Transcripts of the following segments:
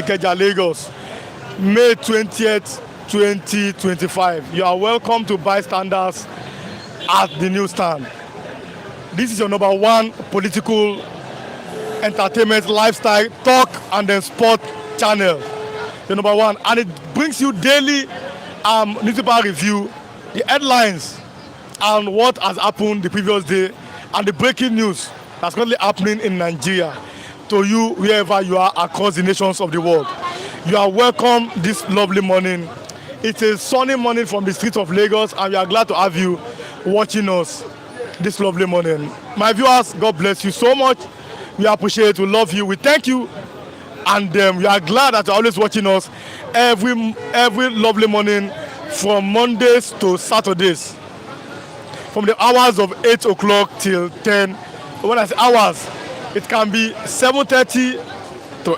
Ikeja, Lagos, May 20th, 2025. You are welcome to bystanders at the newsstand. This is your number one political, entertainment, lifestyle, talk, and then sport channel. The number one. And it brings you daily newspaper review, the headlines, and what has happened the previous day, and the breaking news that's currently happening in Nigeria to you wherever you are across the nations of the world. You are welcome this lovely morning. It's a sunny morning from the streets of Lagos, and we are glad to have you watching us this lovely morning. My viewers, God bless you so much. We appreciate it, we love you, we thank you, and we are glad that you're always watching us every lovely morning from Mondays to Saturdays, from the hours of 8 o'clock till 10. When I say hours, it can be 7:30 to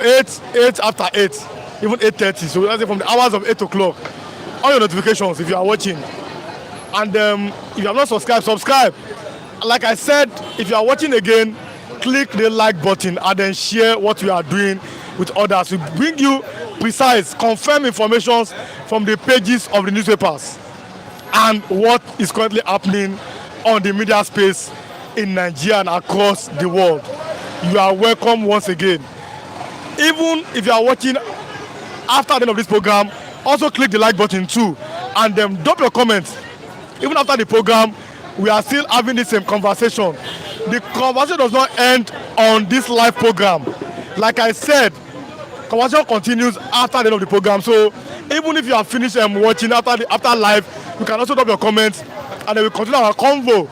8 after 8, even 8:30. So that's from the hours of 8 o'clock. All your notifications if you are watching. And if you have not subscribed, subscribe. Like I said, if you are watching again, click the like button and then share what we are doing with others. We bring you precise, confirmed information from the pages of the newspapers and what is currently happening on the media space in Nigeria and across the world. You are welcome once again. Even if you are watching after the end of this program, also click the like button too, and drop your comments. Even after the program, we are still having the same conversation. The conversation does not end on this live program. Like I said, conversation continues after the end of the program. So even if you have finished watching after live, you can also drop your comments, and then we continue our convo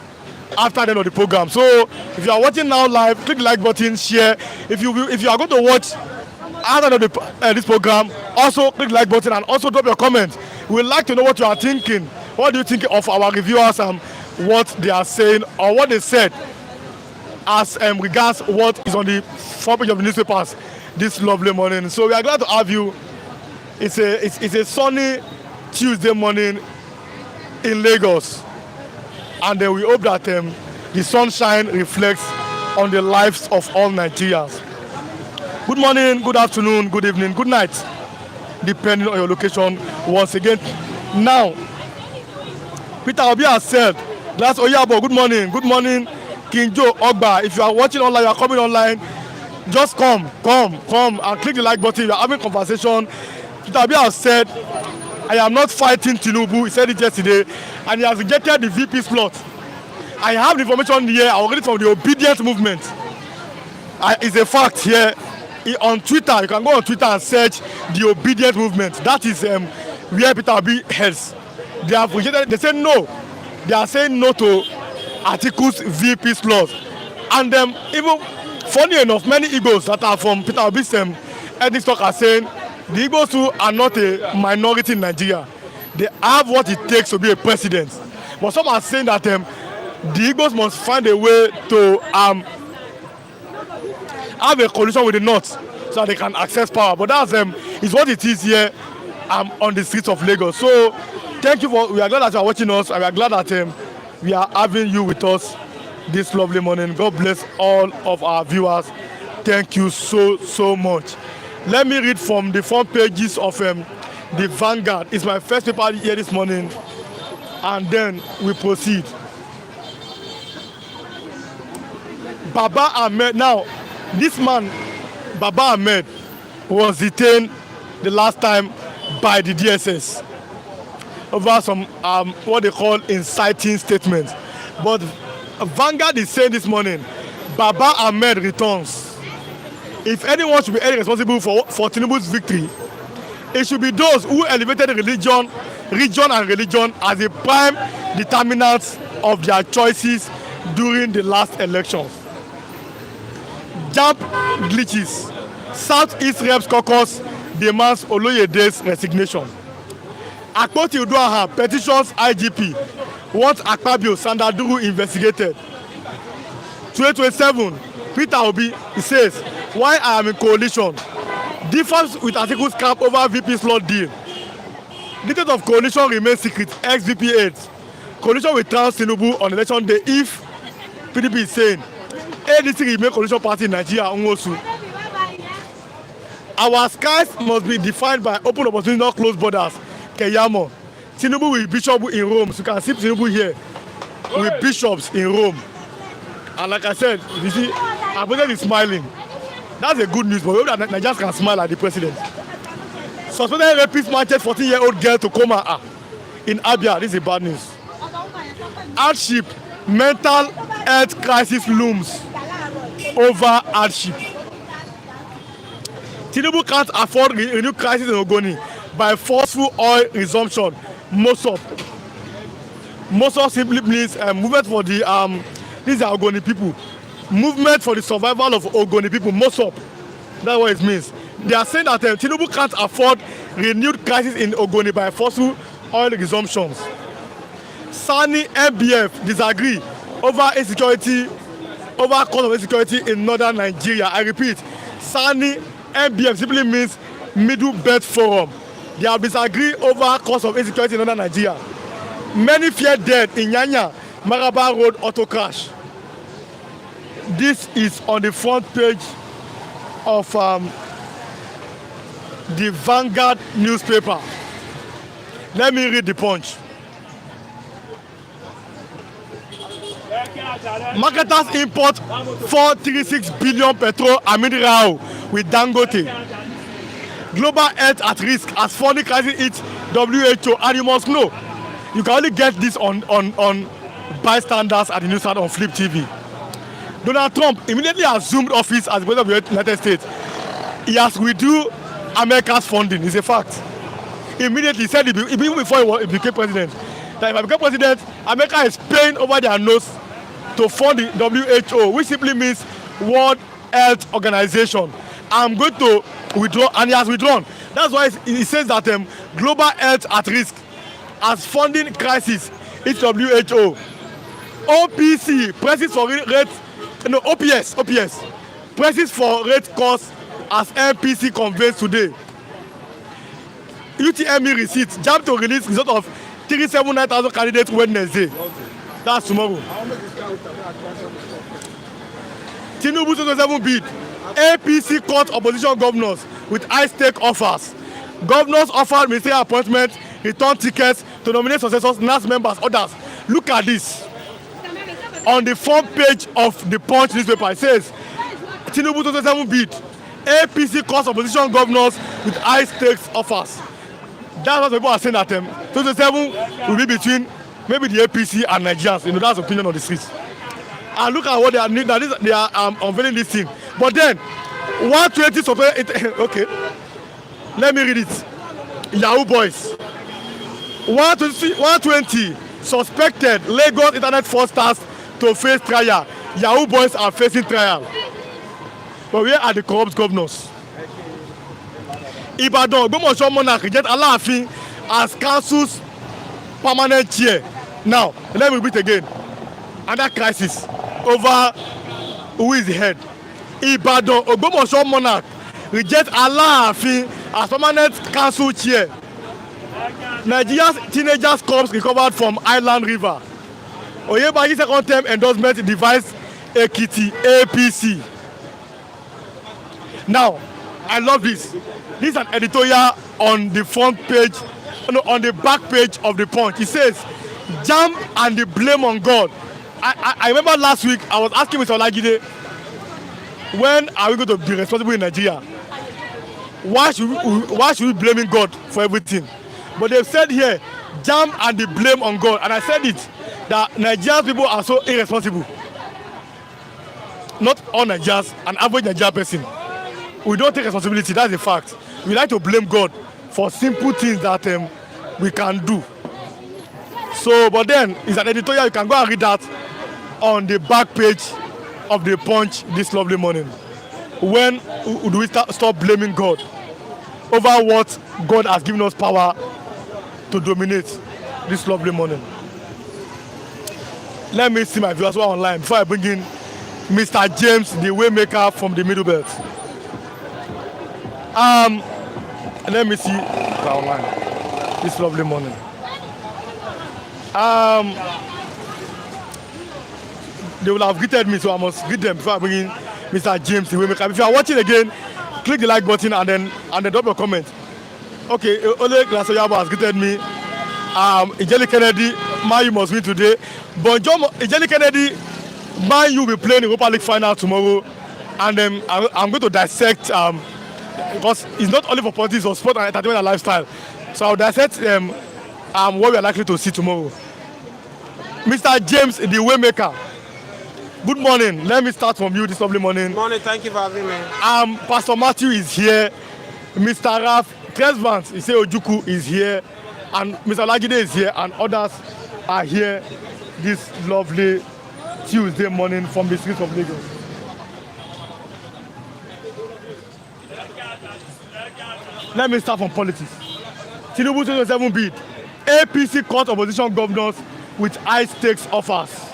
after the end of the program. So if you are watching now live, click the like button, share. If you are going to watch after the end of this program, also click the like button and also drop your comments. We'd like to know what you are thinking. What do you think of our reviewers and what they are saying, or what they said as regards what is on the front page of the newspapers this lovely morning? So we are glad to have you. It's a sunny Tuesday morning in Lagos, and we hope that the sunshine reflects on the lives of all Nigerians. Good morning, good afternoon, good evening, good night, depending on your location. Once again, now Peter Obi has said, that's Oyabo, good morning, King Joe, Ogba. If you are watching online, you are coming online, just come and click the like button. You are having conversation. Peter Obi has said, I am not fighting Tinubu. He said it yesterday, and he has rejected the VP's plot. I have the information here. I will read it from the obedience movement. It's a fact here. On Twitter, you can go on Twitter and search the obedience movement. That is where Peter Obi heads. They have rejected. They say no. They are saying no to Atiku'S VP's laws. And even funny enough, many Igbos that are from Peter Obi's ethnic stock are saying the Igbos who are not a minority in Nigeria, they have what it takes to be a president. But some are saying that the Igbos must find a way to have a coalition with the North so that they can access power. But that's is what it is here on the streets of Lagos. So thank you we are glad that you are watching us, and we are glad that we are having you with us this lovely morning. God bless all of our viewers. Thank you so much. Let me read from the front pages of the Vanguard. It's my first paper here this morning, and then we proceed. Baba Ahmed. Now, this man, Baba Ahmed, was detained the last time by the DSS over some what they call inciting statements. But Vanguard is saying this morning, Baba Ahmed returns. If anyone should be held responsible for Tinubu's victory, it should be those who elevated region and religion as the prime determinants of their choices during the last elections. Jump glitches. Southeast Reps Caucus demands Oloyede's resignation. Akpoti Uduaha petitions IGP, wants Akpabio Sandaduru investigated. 2027, Peter Obi, he says, why I am in coalition. Difference with Atiku'S camp over VP's law deal. Details of coalition remain secret. Ex-VP aides. Coalition will trounce Tinubu on election day if PDP is saying ADC remain coalition party in Nigeria. Our skies must be defined by open opportunity, not closed borders. Keyamo. Tinubu with bishop in Rome. So you can see Tinubu here with bishops in Rome. And like I said, you see, our president is smiling. That's a good news, but we hope that Nigerians can smile at the president. Suspended rapist matches 14-year-old girl to coma in Abia. This is bad news. Hardship, mental health crisis looms over hardship. Tinubu can't afford renewed crisis in Ogoni by forceful oil resumption. MOSOP simply means movement for the these are Ogoni people. Movement for the survival of Ogoni people. MOSOP. That's what it means. They are saying that Tinubu can't afford renewed crisis in Ogoni by forceful oil resumptions. Sani MBF disagree over insecurity, over cause of insecurity in northern Nigeria. I repeat, Sani MBF simply means Middle Belt Forum. They have disagreed over cause of insecurity in northern Nigeria. Many fear death in Nyanya Maraba Road auto crash. This is on the front page of the Vanguard newspaper. Let me read the Punch. Marketers import 436 billion petrol amid row with Dangote. Global health at risk as funding crisis hits WHO, and you must know you can only get this on bystanders at the news on Flip TV. Donald Trump immediately assumed office as president of the United States. He has withdrew America's funding. It's a fact. Immediately, he said even before he became president, that if I become president, America is paying over their nose to fund the WHO, which simply means World Health Organization. I'm going to withdraw, and he has withdrawn. That's why he says that global health at risk as funding crisis is WHO. OPC prices for OPS prices for rate costs as MPC conveys today. UTME receipts jam to release result of 379,000 candidates Wednesday. That's tomorrow. Tinubu 2007 bid. APC caught opposition governors with high-stake offers. Governors offered ministerial appointments, return tickets to nominate successors, NAS members, others. Look at this. On the front page of the Punch newspaper, it says, Tinubu 2007 bid. APC caught opposition governors with high-stakes offers. That's what people are saying that 2007 will be between maybe the APC and Nigerians. You know, that's the opinion on the streets. And look at what they are unveiling this thing. But then 120 okay, let me read it. Yahoo boys. 120 suspected Lagos internet fraudsters to face trial. Yahoo boys are facing trial. But where are the corrupt governors? Ibadan Ogbomoso monarch reject Alaafin as council's permanent chair. Now let me repeat again. Another crisis over who is the head. Ibadan Ogbomoso monarch reject Alaafin as permanent council chair. Nigeria's teenagers corpse recovered from Island River. Oyebayi's second term endorsement devised Ekiti APC. Now, I love this. This is an editorial on the front page, on the back page of the Punch. It says, "Jam and the blame on God." I remember last week I was asking Mr. Olajide, when are we going to be responsible in Nigeria? Why should we be blaming God for everything? But they've said here, jam and the blame on God. And I said it, that Nigerian people are so irresponsible. Not all Nigerians, an average Nigerian person. We don't take responsibility, that's a fact. We like to blame God for simple things that we can do. So, but then, it's an editorial, you can go and read that on the back page of the Punch this lovely morning. When do we stop blaming God over what God has given us power to dominate this lovely morning? Let me see my viewers who are online before I bring in Mr. James, the waymaker from the Middle Belt. Let me see online this lovely morning. They will have greeted me, so I must greet them before I bring in Mr. James, the waymaker. If you are watching again, click the like button and then drop your comment. Okay, Ole Glasoyabo has greeted me. Ijeli Kennedy, Man U must win today. But Ijeli Kennedy, Man U will be playing the Europa League final tomorrow, and I'm going to dissect because it's not only for politics or sport and entertainment and lifestyle. So I'll dissect what we are likely to see tomorrow. Mr. James, the Waymaker. Good morning. Let me start from you this lovely morning. Good morning. Thank you for having me. Pastor Matthew is here. Mr. Raf Tresvance, Ise Ojuku is here. And Mr. Lagide is here. And others are here this lovely Tuesday morning from the streets of Lagos. Let me start from politics. Tinubu 2027 bid. APC caught opposition governors with high-stakes offers.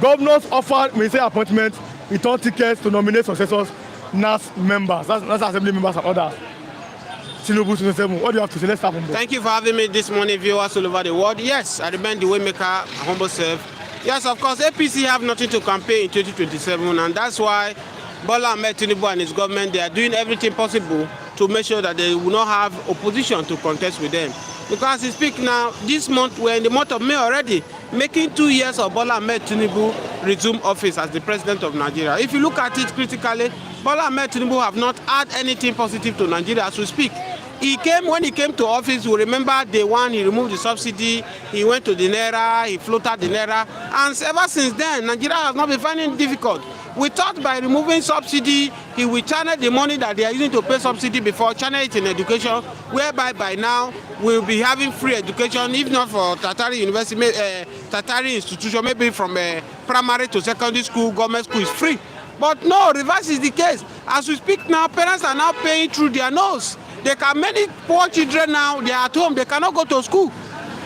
Governors offered ministerial appointments, return tickets to nominate successors, NAS members, that's assembly members and others. Tinubu 2027, what do you have to say? Let's start from there. Thank you for having me this morning, viewers all over the world. Yes, I remain the Waymaker, humble self. Yes, of course, APC have nothing to campaign in 2027, and that's why Bola Ahmed Tinubu and his government, they are doing everything possible to make sure that they will not have opposition to contest with them. Because we speak now, this month, we're in the month of May already, making 2 years of Bola Ahmed Tinubu resume office as the president of Nigeria. If you look at it critically, Bola Ahmed Tinubu have not had anything positive to Nigeria as we speak. When he came to office, we remember day one, he removed the subsidy, he went to the Naira, he floated the Naira, and ever since then, Nigeria has not been finding it difficult. We thought by removing subsidy, he will channel the money that they are using to pay subsidy before, channel it in education, whereby by now we'll be having free education, if not for tertiary university, tertiary institution, maybe from primary to secondary school, government school is free. But no, reverse is the case. As we speak now, parents are now paying through their nose. Many poor children now, they are at home, they cannot go to school.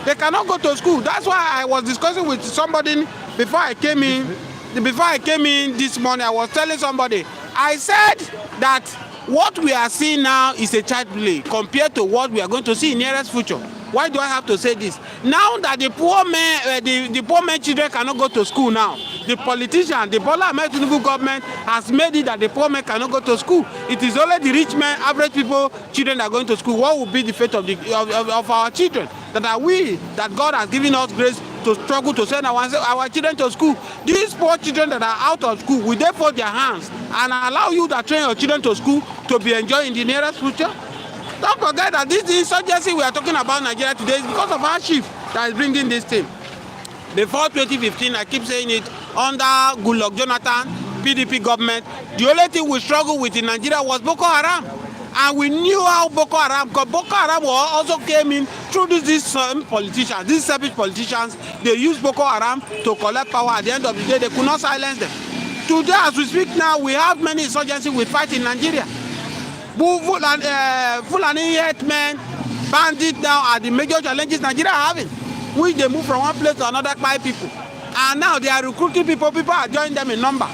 They cannot go to school. That's why I was discussing with somebody before I came in. Before I came in this morning, I was telling somebody, I said that what we are seeing now is a child play compared to what we are going to see in the nearest future. Why do I have to say this? Now that the poor men children cannot go to school now, the politician, the Bola Ahmed Tinubu government has made it that the poor men cannot go to school. It is only the rich men, average people, children that are going to school. What will be the fate of our children? That God has given us grace to struggle to send our children to school. These poor children that are out of school, will they fold their hands and allow you that train your children to school to be enjoying in the nearest future? Don't forget that this insurgency we are talking about in Nigeria today is because of Hardship that is bringing this thing. Before 2015, I keep saying it, under Goodluck Jonathan, PDP government, the only thing we struggled with in Nigeria was Boko Haram. And we knew how Boko Haram, because Boko Haram also came in through these politicians, these selfish politicians. They used Boko Haram to collect power. At the end of the day, they could not silence them. Today, as we speak now, we have many insurgencies we fight in Nigeria. Fulani headmen, bandits now are the major challenges Nigeria are having, which they move from one place to another by people. And now they are recruiting people are joining them in number.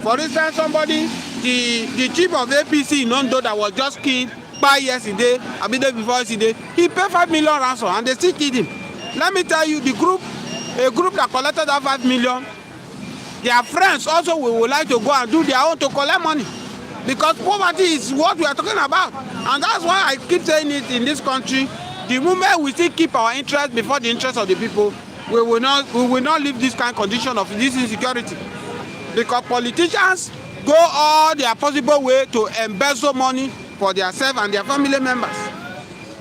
For instance, somebody, the chief of APC in Ondo that was just killed by yesterday, a bit before yesterday, he paid 5 million ransom and they still killed him. Let me tell you, a group that collected that 5 million, their friends also would like to go and do their own to collect money. Because poverty is what we are talking about. And that's why I keep saying it in this country. The moment we still keep our interest before the interest of the people, we will not leave this kind of condition of this insecurity. Because politicians go all their possible way to embezzle money for themselves and their family members.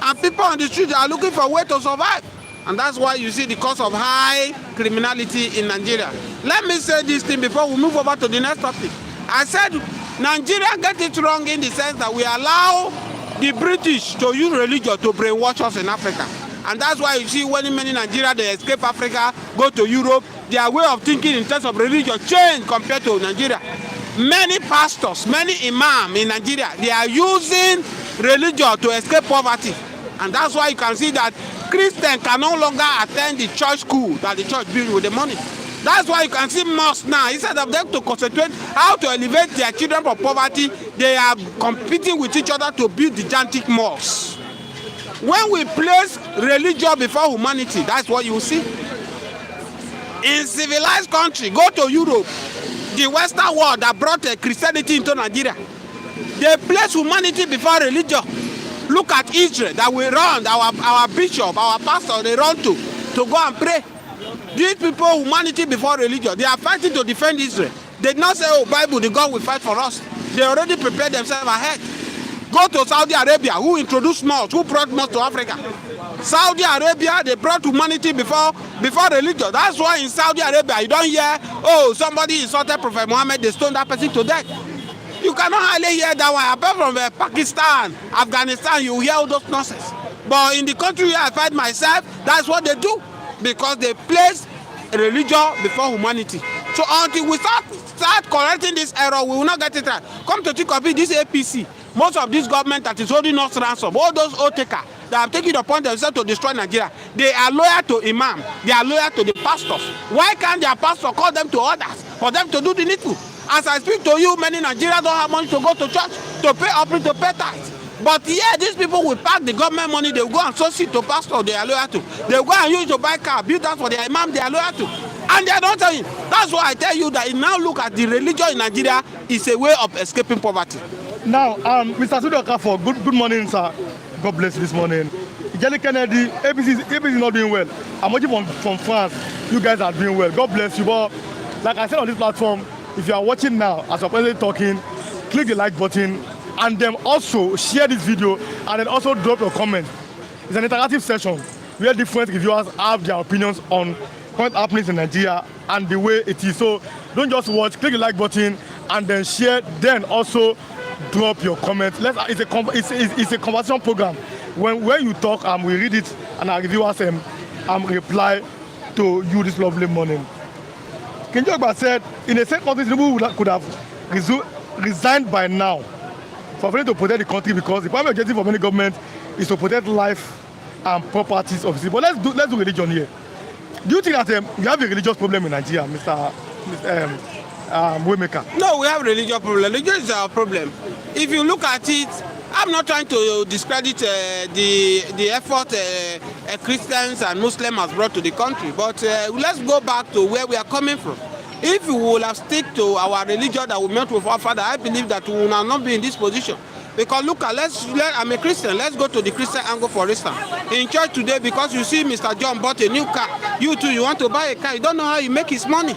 And people on the street are looking for a way to survive. And that's why you see the cause of high criminality in Nigeria. Let me say this thing before we move over to the next topic. I said Nigeria get it wrong in the sense that we allow the British to use religion to brainwash us in Africa. And that's why you see when many Nigerians, they escape Africa, go to Europe, their way of thinking in terms of religion change compared to Nigeria. Many pastors, many imams in Nigeria, they are using religion to escape poverty. And that's why you can see that Christians can no longer attend the church school that the church built with the money. That's why you can see mosques now, instead of them to concentrate how to elevate their children from poverty, they are competing with each other to build the gigantic mosques. When we place religion before humanity, that's what you see. In civilized country, go to Europe, the Western world that brought Christianity into Nigeria. They place humanity before religion. Look at Israel that we run, our bishop, our pastor, they run to go and pray. These people, humanity before religion, they are fighting to defend Israel. They did not say, oh, Bible, the God will fight for us. They already prepared themselves ahead. Go to Saudi Arabia, who introduced mosques, who brought mosques to Africa. Saudi Arabia, they brought humanity before religion. That's why in Saudi Arabia, you don't hear, oh, somebody insulted Prophet Muhammad, they stoned that person to death. You cannot hardly hear that one. Apart from Pakistan, Afghanistan, you hear all those nonsense. But in the country where I find myself, that's what they do. Because they place religion before humanity. So until we start correcting this error, we will not get it right. Come to think of it, this APC, most of this government that is holding us ransom, all those old-takers that have taken it upon themselves to destroy Nigeria, they are loyal to imam, they are loyal to the pastors. Why can't their pastor call them to orders for them to do the needful? As I speak to you, many Nigerians don't have money to go to church, to pay offering, to pay tithes. But yeah, these people will pack the government money, they will go and source it to pastor they are loyal to. They will go and use it to buy car, build that for their imam they are loyal to. And they are not telling. That's why I tell you that now look at the religion in Nigeria is a way of escaping poverty. Now, Mr. Sudokafor, good morning, sir. God bless you this morning. Jelly Kennedy, APC is not doing well. I'm watching from France. You guys are doing well. God bless you. But like I said on this platform, if you are watching now, as I'm presently talking, click the like button and then also share this video and then also drop your comment. It's an interactive session where different reviewers have their opinions on what happening in Nigeria and the way it is. So don't just watch, click the like button and then share, then also drop your comment. It's a conversation program. When you talk, we read it and our reviewers reply to you this lovely morning. King Jogba said, in the same country, Tinubu could have resigned by now for failing to protect the country because the primary objective of any government is to protect life and properties of the city. But let's do religion here. Do you think that we have a religious problem in Nigeria, Mr. Waymaker? No, we have a religious problem. Religion is our problem. If you look at it, I'm not trying to discredit the effort Christians and Muslims has brought to the country, but let's go back to where we are coming from. If we will have stick to our religion that we met with our father, I believe that we will not be in this position. Because look at, I'm a Christian, let's go to the Christian angle for instance. In church today, because you see Mr. John bought a new car, you too, you want to buy a car, you don't know how you make his money.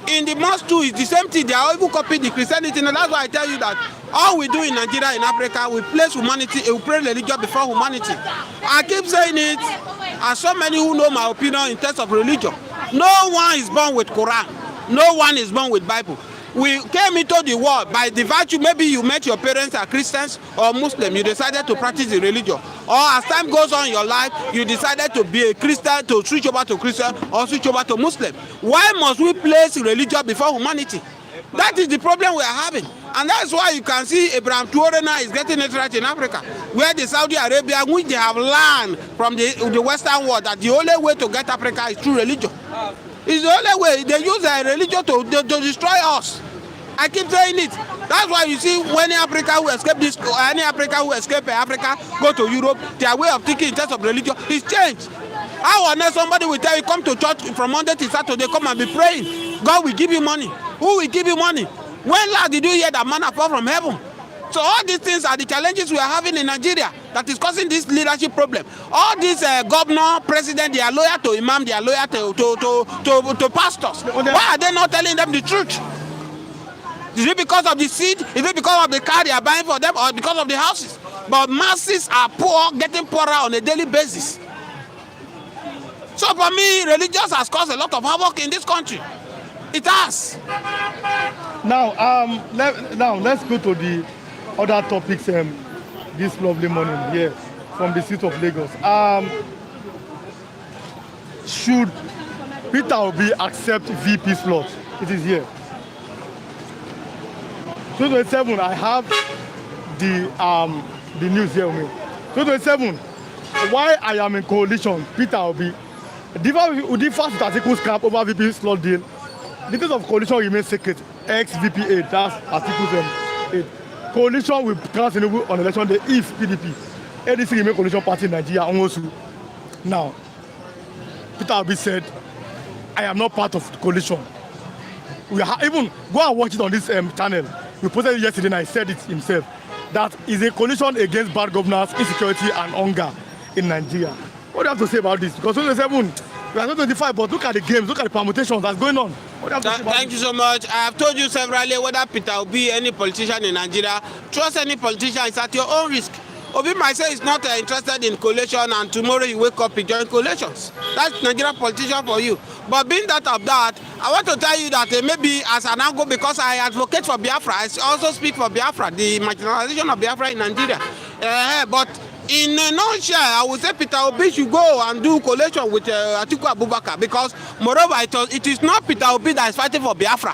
In the mosque too, it's the same thing, they are even copying the Christianity, and that's why I tell you that all we do in Nigeria, in Africa, we place humanity, we place religion before humanity. I keep saying it, and so many who know my opinion in terms of religion. No one is born with Quran. No one is born with Bible. We came into the world by the virtue, maybe you met your parents are Christians or Muslim, you decided to practice the religion. Or as time goes on in your life, you decided to be a Christian, to switch over to Christian or switch over to Muslim. Why must we place religion before humanity? That is the problem we are having. And that's why you can see Abraham Traore now is getting it right in Africa, where the Saudi Arabia, which they have learned from the Western world, that the only way to get Africa is through religion. It's the only way. They use a religion to destroy us. I keep saying it. That's why you see when Africa who escape this, any Africa who escape Africa, go to Europe, their way of thinking in terms of religion is changed. How on earth somebody will tell you, come to church from Monday to Saturday, come and be praying. God will give you money. Who will give you money? When last did you hear that manna fall from heaven? So all these things are the challenges we are having in Nigeria that is causing this leadership problem. All these governor, president, they are loyal to imam, they are loyal to pastors. Why are they not telling them the truth? Is it because of the seed? Is it because of the car they are buying for them, or because of the houses? But masses are poor, getting poorer on a daily basis. So for me, religion has caused a lot of havoc in this country. It has. Now, let's go to the other topics this lovely morning here from the city of Lagos. Should Peter Obi accept VP slot? It is here. 2027, I have the news here with me. 2027, why I am in coalition, Peter Obi. The first Atiku'S camp over VP slot deal. Details of coalition remain secret. Ex-VP 8, that's Atiku'S 8. Coalition with Tinubu on election day if PDP. ADC remain coalition party in Nigeria almost. Now, Peter Obi said, I am not part of the coalition. We even go and watch it on this channel. We posted it yesterday and I said it himself. that is a coalition against bad governance, insecurity, and hunger in Nigeria. What do you have to say about this? Because 2027, we are 2025, but look at the games, look at the permutations that's going on. What do you have to say about Thank you so much. I have told you severally, whether Peter Obi, any politician in Nigeria, trust any politician is at your own risk. Obi might say he's not interested in coalition, and tomorrow you wake up and join coalitions. That's Nigerian politician for you. But being that of that, I want to tell you that maybe as an angle, because I advocate for Biafra, I also speak for Biafra, the marginalization of Biafra in Nigeria. But in a nutshell, I would say Peter Obi should go and do coalition with Atiku because moreover, it is not Peter Obi that is fighting for Biafra.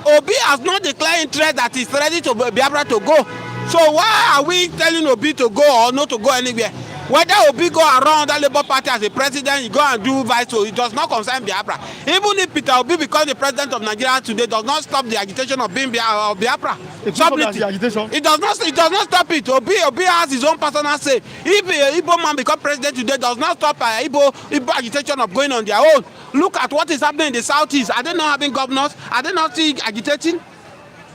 Obi has not declared interest that is ready to Biafra to go. So why are we telling Obi to go or not to go anywhere? Whether Obi go around the Labour Party as a president, he go and do vice, so it does not concern Biafra. Even if Peter Obi becomes the president of Nigeria today, does not stop the agitation of being Biafra. It does not stop it. Obi has his own personal say. If Igbo man become president today, does not stop Igbo agitation of going on their own. Look at what is happening in the southeast. Are they not having governors? Are they not still agitating?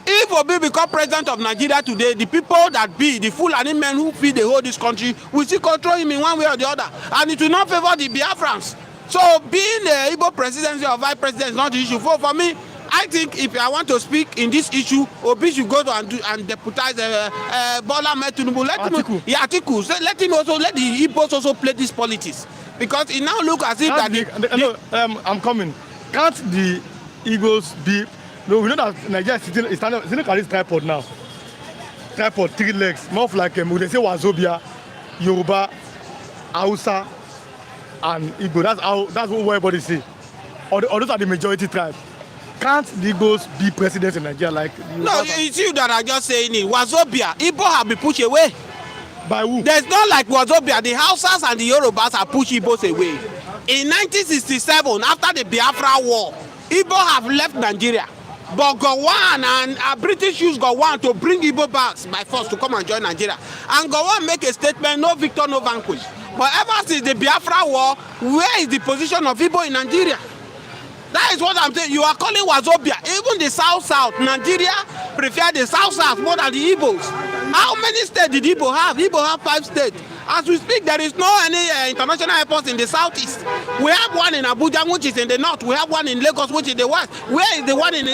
If Obi become president of Nigeria today, the people that be the Fulani men who feed the whole this country will still control him in one way or the other, and it will not favor the Biafrans. So being the Igbo presidency or vice president is not the issue. For me, I think if I want to speak in this issue, Obi should go to and deputize Bola Tinubu. Let him, Atiku'S. So let the Igbos also play this politics, because it now look as if I'm coming. Can't the Eagles be? No, we know that Nigeria is standing at this tripod now. Tripod, 3 legs, more of like they say Wazobia, Yoruba, Hausa, and Igbo. That's what everybody say. Or those are the majority tribes. Can't the Igbos be presidents in Nigeria like? No, it's you that are just saying it. Wazobia, Igbo have been pushed away. By who? There's not like Wazobia. The Hausas and the Yorubas have pushed Igbos away. In 1967, after the Biafra War, Igbo have left Nigeria. But Gowon and British used Gowon to bring Igbo back by force to come and join Nigeria. And Gowon make a statement, no victor, no vanquish. But ever since the Biafra war, where is the position of Igbo in Nigeria? That is what I'm saying. You are calling Wazobia. Even the South, Nigeria prefer the South more than the Igbos. How many states did Igbo have? Igbo have 5 states. As we speak, there is no any international airports in the southeast. We have one in Abuja, which is in the north. We have one in Lagos, which is the west. Where is the one in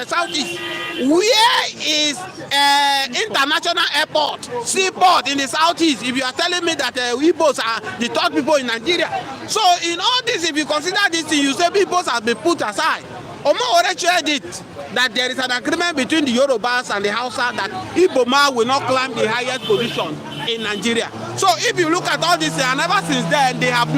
southeast? Where is international airport, seaport in the southeast? If you are telling me that Igbos are the 3rd people in Nigeria. So in all this, if you consider this thing, you say Igbos have been put aside. Omo already shared it that there is an agreement between the Yorubas and the Hausa that Igbo man will not climb the highest position in Nigeria. So if you look at all this, and ever since then, they have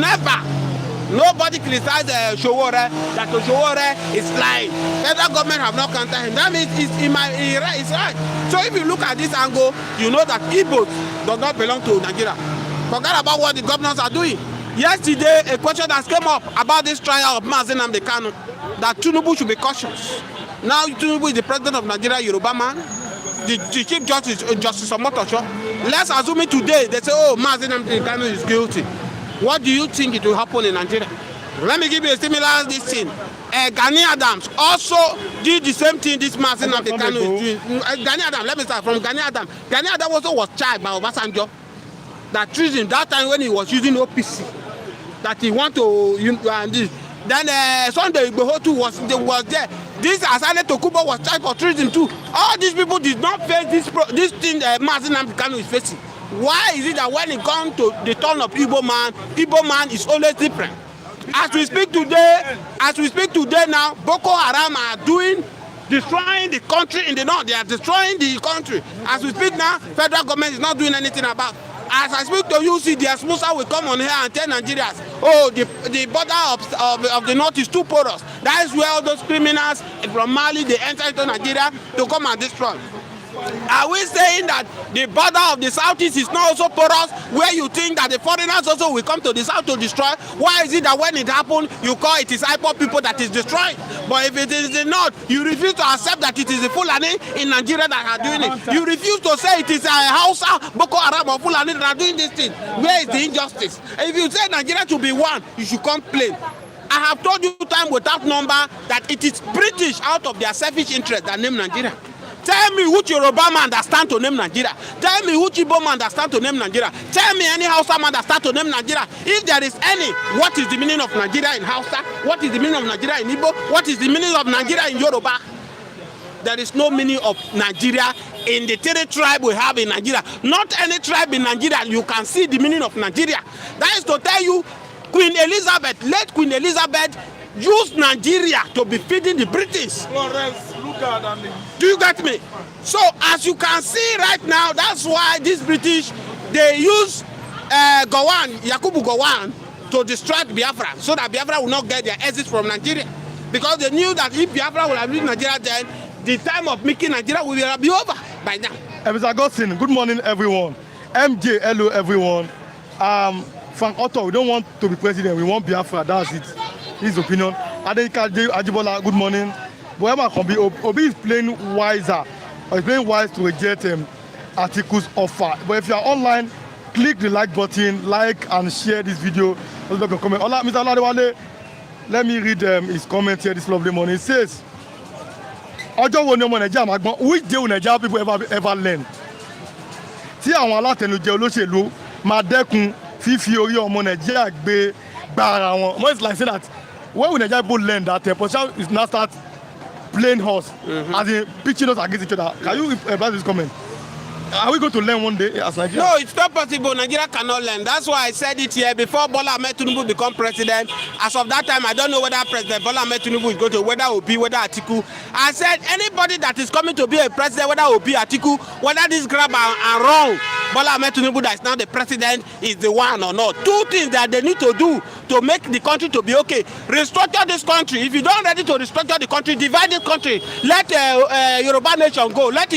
nobody criticized Showore, that Showore is lying. Federal government have not counted him. That means it's right. So if you look at this angle, you know that Igbo does not belong to Nigeria. Forget about what the governors are doing. Yesterday, a question that came up about this trial of Mazi Nnamdi Kanu, that Tinubu should be cautious. Now Tinubu is the president of Nigeria, Yoruba man. The Chief Justice, Justice Omotosho. Let's assume it today, they say, oh, Mazi Nnamdi Kanu is guilty. What do you think it will happen in Nigeria? Let me give you a similar this thing. Gani Adams also did the same thing this Mazi Nnamdi Kanu is doing. Gani Adams, let me start from Gani Adams. Gani Adams also was charged by Obasanjo that treason that time when he was using OPC. That he want to and this. Then Sunday Igboho too was there. This Asane Tokubo was charged for treason too. All these people did not face this thing Mazi Nnamdi Kanu is facing. Why is it that when it comes to the turn of Igbo man is always different? As we speak today now, Boko Haram are destroying the country in the north. They are destroying the country. As we speak now, federal government is not doing anything about it. As I speak to you, see the Asmusa will come on here and tell Nigerians, oh, the border of the north is too porous. That is where all those criminals from Mali, they enter into Nigeria to come and destroy. Are we saying that the border of the southeast is not also porous, where you think that the foreigners also will come to the south to destroy? Why is it that when it happens, you call it is IPOB people that is destroying? But if it is the north, you refuse to accept that it is the Fulani in Nigeria that are doing it. You refuse to say it is a Hausa, Boko Haram or Fulani that are doing this thing. Where is the injustice? If you say Nigeria to be one, you should complain. I have told you time without number that it is British out of their selfish interest that name Nigeria. Tell me which Yoruba man that stand to name Nigeria. Tell me which Igbo man that stand to name Nigeria. Tell me any Hausa man that stand to name Nigeria. If there is any, what is the meaning of Nigeria in Hausa? What is the meaning of Nigeria in Igbo? What is the meaning of Nigeria in Yoruba? There is no meaning of Nigeria in the 3 tribes we have in Nigeria. Not any tribe in Nigeria you can see the meaning of Nigeria. That is to tell you, Queen Elizabeth, late Queen Elizabeth, used Nigeria to be feeding the British. Do you get me? So as you can see right now, that's why these British, they use Yakubu Gowon to distract Biafra, so that Biafra will not get their exit from Nigeria. Because they knew that if Biafra will have leave Nigeria, then the time of making Nigeria will be over by now. Mr. Augustine, good morning, everyone. MJ, hello, everyone. Frank Otto, we don't want to be president. We want Biafra. That's it. His opinion. Adenika Ajibola, good morning. Whoever can be, Obi is playing wiser. Or is playing wise to reject Atiku'S offer. But if you are online, click the like button, like and share this video. Comment. Mr. Oladewale, let me read his comment here this lovely morning. It says, ọjọ́ wo ni ọmọ Nàìjíríà máa gbọ́n, which day will Nigeria people ever learn? Tí àwọn alátẹnujẹ olóṣèlú máa dẹ́kun fífi orí ọmọ Nàìjíríà gbé gbára wọn. More is like say that when will Nigeria people learn that politicians is now start playing horse, as in pitching us against each other? Can you advise this comment? Are we going to learn one day as Nigeria? No, it's not possible. Nigeria cannot learn. That's why I said it here before Bola Ahmed Tinubu become president. As of that time, I don't know whether President Bola Ahmed Tinubu is going to, whether Obi, whether Atiku. I said anybody that is coming to be a president, whether Obi, Atiku, whether this grab are wrong, Bola Ahmed Tinubu that is now the president is the one or not. 2 things that they need to do to make the country to be okay. Restructure this country. If you don't ready to restructure the country, divide the country. Let Yoruba nation go. Let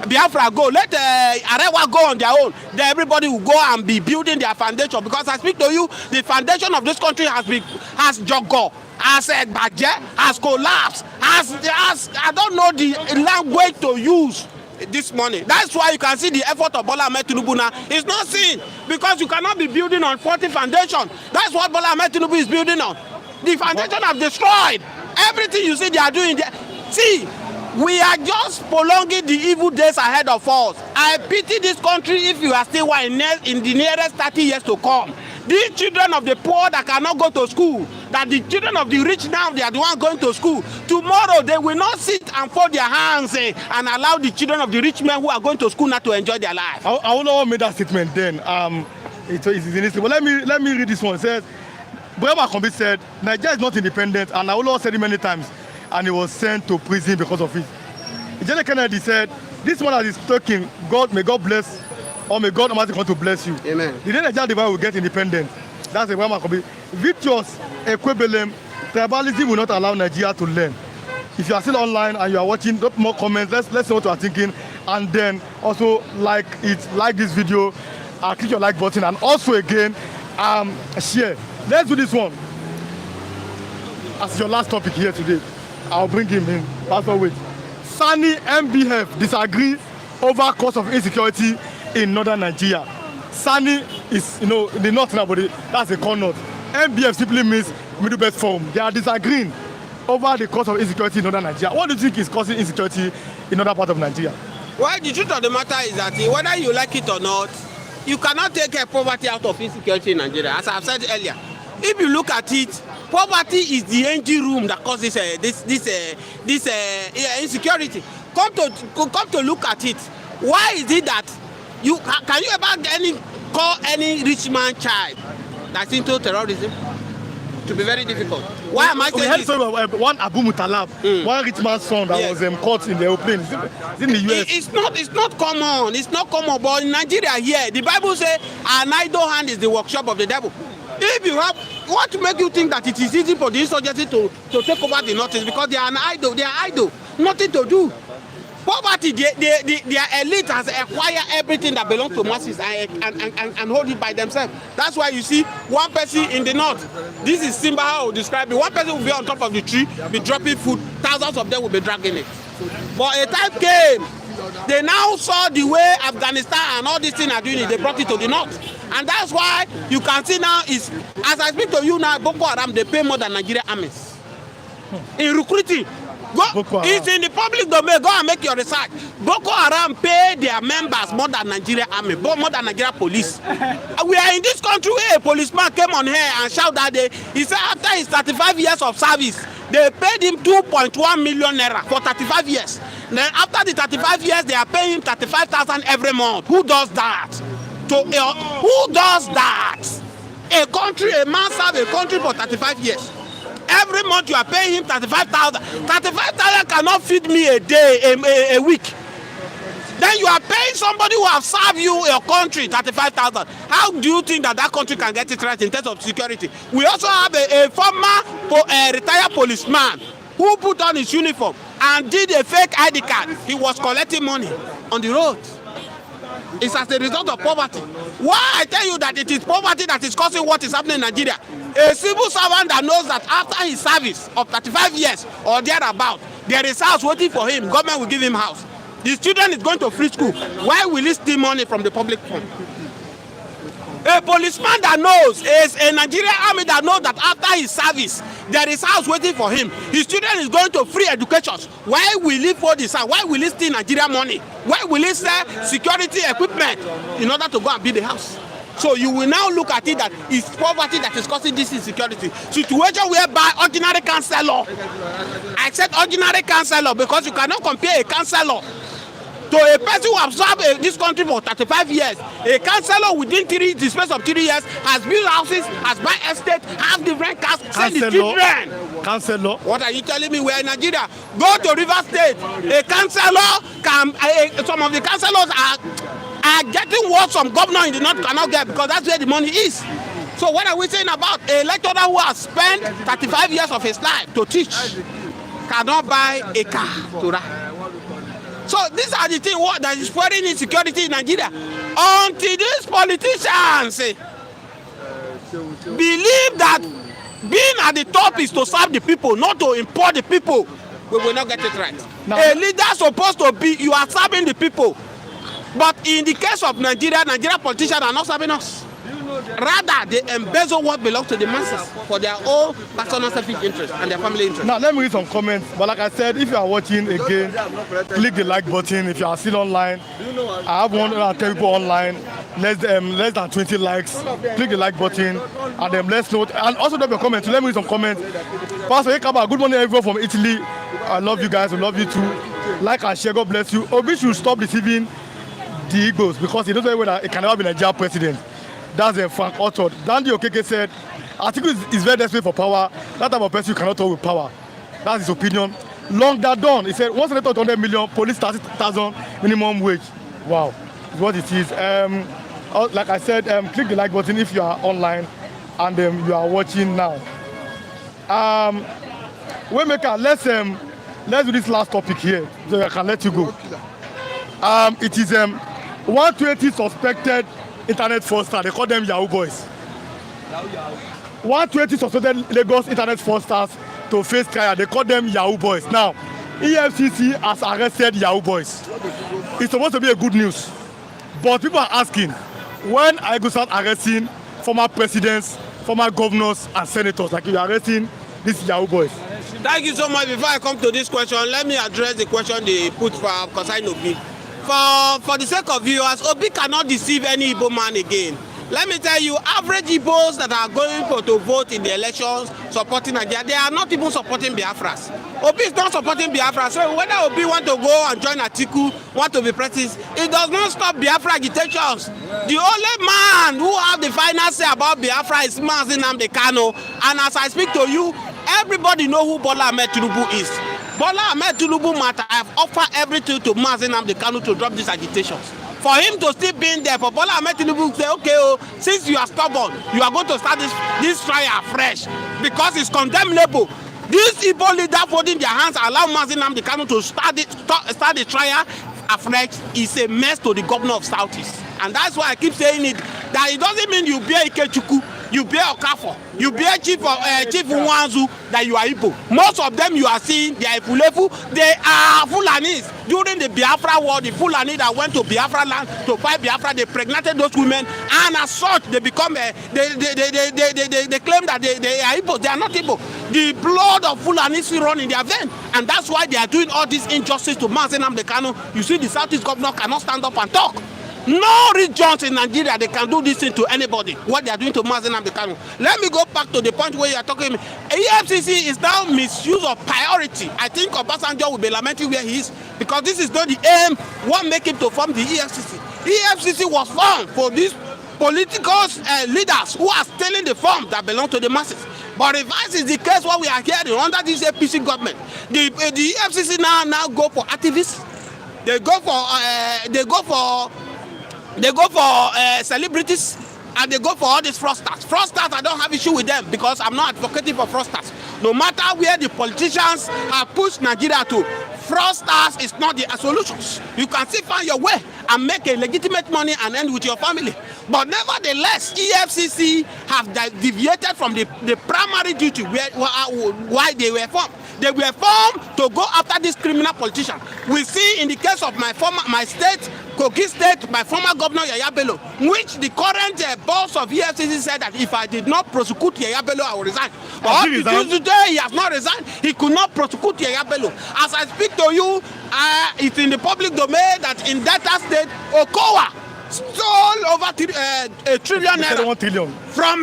Biafra go. Let Arewa go on their own. Then everybody will go and be building their foundation. Because I speak to you, the foundation of this country has jogo, has baje, has collapsed, has I don't know the language to use this morning. That's why you can see the effort of Bola Ahmed Tinubu now is not seen, because you cannot be building on faulty foundation. That's what Bola Ahmed Tinubu is building on. The foundation have destroyed everything you see they are doing there. See, we are just prolonging the evil days ahead of us. I pity this country if you are still in the nearest 30 years to come. These children of the poor that cannot go to school, that the children of the rich now, they are the ones going to school. Tomorrow, they will not sit and fold their hands and allow the children of the rich men who are going to school now to enjoy their life. I don't know what made that statement then. It's in history. But let me read this one. It says, Boyama Kombi said, Nigeria is not independent, and Awolowo said it many times, and he was sent to prison because of it. John F. Kennedy said, this one that is talking, may God bless, or may God Almighty want to bless you. Amen. The day Nigeria divide will get independent. That's the Boyama Kombi. Virtuous equivalent, tribalism will not allow Nigeria to learn. If you are still online and you are watching, drop more comments. Let's know what you are thinking, and then also like this video, click your like button, and also again share. Let's do this one as your last topic here today. I'll bring him in. Pastor, wait. Sani MBF disagree over cause of insecurity in northern Nigeria. Sani is, the north now, but that's a core north. MBF simply means Middle Belt Forum. They are disagreeing over the cause of insecurity in northern Nigeria. What do you think is causing insecurity in other part of Nigeria? Well, the truth of the matter is that whether you like it or not, you cannot take poverty out of insecurity in Nigeria. As I've said earlier, if you look at it, poverty is the engine room that causes this insecurity. Come to look at it. Why is it that can you ever call any rich man child that's into terrorism? To be very difficult. Why am I saying this? One Abu Mutalab, one rich man's son that was caught in the airplane. It's in the US. It's not common. It's not common. But in Nigeria here, the Bible says an idle hand is the workshop of the devil. If you have what make you think that it is easy for the insurgency to take over the north is because they are an idle. They are idle. Nothing to do. Poverty, their elite has acquired everything that belongs to masses and hold it by themselves. That's why you see one person in the north. This is Simba how I would describe it. One person will be on top of the tree, be dropping food. Thousands of them will be dragging it. But a time came, they now saw the way Afghanistan and all these things are doing it. They brought it to the north. And that's why you can see now is, as I speak to you now, Boko Haram, they pay more than Nigerian armies. In recruiting, It's in the public domain. Go and make your research. Boko Haram pay their members more than Nigeria army, more than Nigeria police. We are in this country where a policeman came on here and shouted that day. He said after his 35 years of service, they paid him 2.1 million naira for 35 years. Then after the 35 years, they are paying him 35,000 every month. Who does that? Who does that? A man serve a country for 35 years. Every month you are paying him 35,000. 35,000 cannot feed me a day, a week. Then you are paying somebody who have served you your country 35,000. How do you think that country can get it right in terms of security? We also have a former retired policeman who put on his uniform and did a fake ID card. He was collecting money on the road. It's as a result of poverty. Why I tell you that it is poverty that is causing what is happening in Nigeria? A civil servant that knows that after his service of 35 years or thereabout, there is house waiting for him. Government will give him house. The student is going to free school. Why will he steal money from the public fund? A policeman that knows, a Nigerian army that knows that after his service, there is house waiting for him. His student is going to free education. Why will he for this? Why will he steal Nigerian money? Why will he sell security equipment in order to go and build a house? So you will now look at it that it's poverty that is causing this insecurity. Situation whereby ordinary councillor, I said ordinary councillor because you cannot compare a councillor to a person who has served this country for 35 years. A councillor within the space of 3 years has built houses, has bought estate, has different cars, send the children. Councillor. What are you telling me? We're in Nigeria. Go to River State. A councillor can. Some of the councillors are getting what some governor in the north cannot get because that's where the money is. So what are we saying about a lecturer who has spent 35 years of his life to teach cannot buy a car to ride? So these are the things that is spreading insecurity in Nigeria. Until these politicians believe that being at the top is to serve the people, not to import the people, we will not get it right. Now, a leader is supposed to be, you are serving the people. But in the case of Nigeria, Nigerian politicians are not serving us. Rather, they embezzle what belongs to the masses for their own personal selfish interest and their family interest. Now, let me read some comments. But like I said, if you are watching again, click the like button. If you are still online, I have 110 people online, less than 20 likes. Click the like button, and then let's note. And also drop your comments. Let me read some comments. Pastor Ekaba, good morning, everyone from Italy. I love you guys. I love you too. Like and share. God bless you. Obi should stop deceiving the egos because he doesn't know whether he can never be Nigerian president. That's a Frank Orchard. Dandy Okeke said, Atiku is very desperate for power. That type of person you cannot talk with power. That's his opinion. Long that done, he said, once they talk 100 million, police 30,000 minimum wage. Wow, is what it is. Like I said, click the like button if you are online and you are watching now. Waymaker, let's do this last topic here so I can let you go. It is 120 suspected internet fraudsters. They call them Yahoo boys. 120 suspected Lagos internet fraudsters to face trial. They call them Yahoo boys. Now, EFCC has arrested Yahoo boys. It's supposed to be a good news, but people are asking, when are you going to start arresting former presidents, former governors, and senators like you are arresting these Yahoo boys? Thank you so much. Before I come to this question, let me address the question they put for concerning Obi. For the sake of viewers, Obi cannot deceive any Igbo man again. Let me tell you, average Igbos that are going to vote in the elections supporting Nigeria, they are not even supporting Biafras. Obi is not supporting Biafra. So whether Obi want to go and join Atiku, want to be president, it does not stop Biafra agitations. The only man who have the final say about Biafra is Mazi Nnamdi Kanu. And as I speak to you, everybody know who Bola Ahmed Tinubu is. Bola Ahmed Tinubu might have offered everything to Mazi Nnamdi Kanu to drop these agitations. For him to still be there, for Bola Ahmed Tinubu to say, okay, since you are stubborn, you are going to start this trial afresh because it's condemnable. These Igbo leaders holding their hands allow Mazi Nnamdi Kanu to start the trial afresh is a mess to the governor of Southeast. And that's why I keep saying it, that it doesn't mean you bear Ikechukwu, you bear Okafo, you bear Chief Nwanzu, that you are Igbo. Most of them you are seeing, they are Ifulefu, they are Fulanis. During the Biafra war, the Fulani that went to Biafra land to fight Biafra, they impregnated those women, and as such, they become, they claim that they are Igbo. They are not Igbo. The blood of Fulani is run in their vein, and that's why they are doing all this injustice to Mazi Nnamdi Kanu. You see, the Southeast governor cannot stand up and talk. No regions in Nigeria, they can do this thing to anybody, what they are doing to Mazi Nnamdi Kanu. Let me go back to the point where you are talking. EFCC is now misuse of priority. I think Obasanjo will be lamenting where he is, because this is not the aim what make him to form the EFCC. EFCC was formed for these political leaders who are stealing the funds that belong to the masses. But reverse is the case what we are hearing under this APC government. The EFCC now go for activists. They go for celebrities, and they go for all these fraudsters. Fraudsters, I don't have issue with them because I'm not advocating for fraudsters. No matter where the politicians have pushed Nigeria to, fraudsters is not the solutions. You can still find your way and make a legitimate money and end with your family. But nevertheless, EFCC have deviated from the primary duty why they were formed. They were formed to go after this criminal politician. We see in the case of my state, Kogi State, my former governor Yaya Bello, which the current boss of EFCC said that if I did not prosecute Yaya Bello, I will resign. But today he has not resigned. He could not prosecute Yaya Bello. As I speak to you, it's in the public domain that in Delta State, Okowa stole over a trillion naira from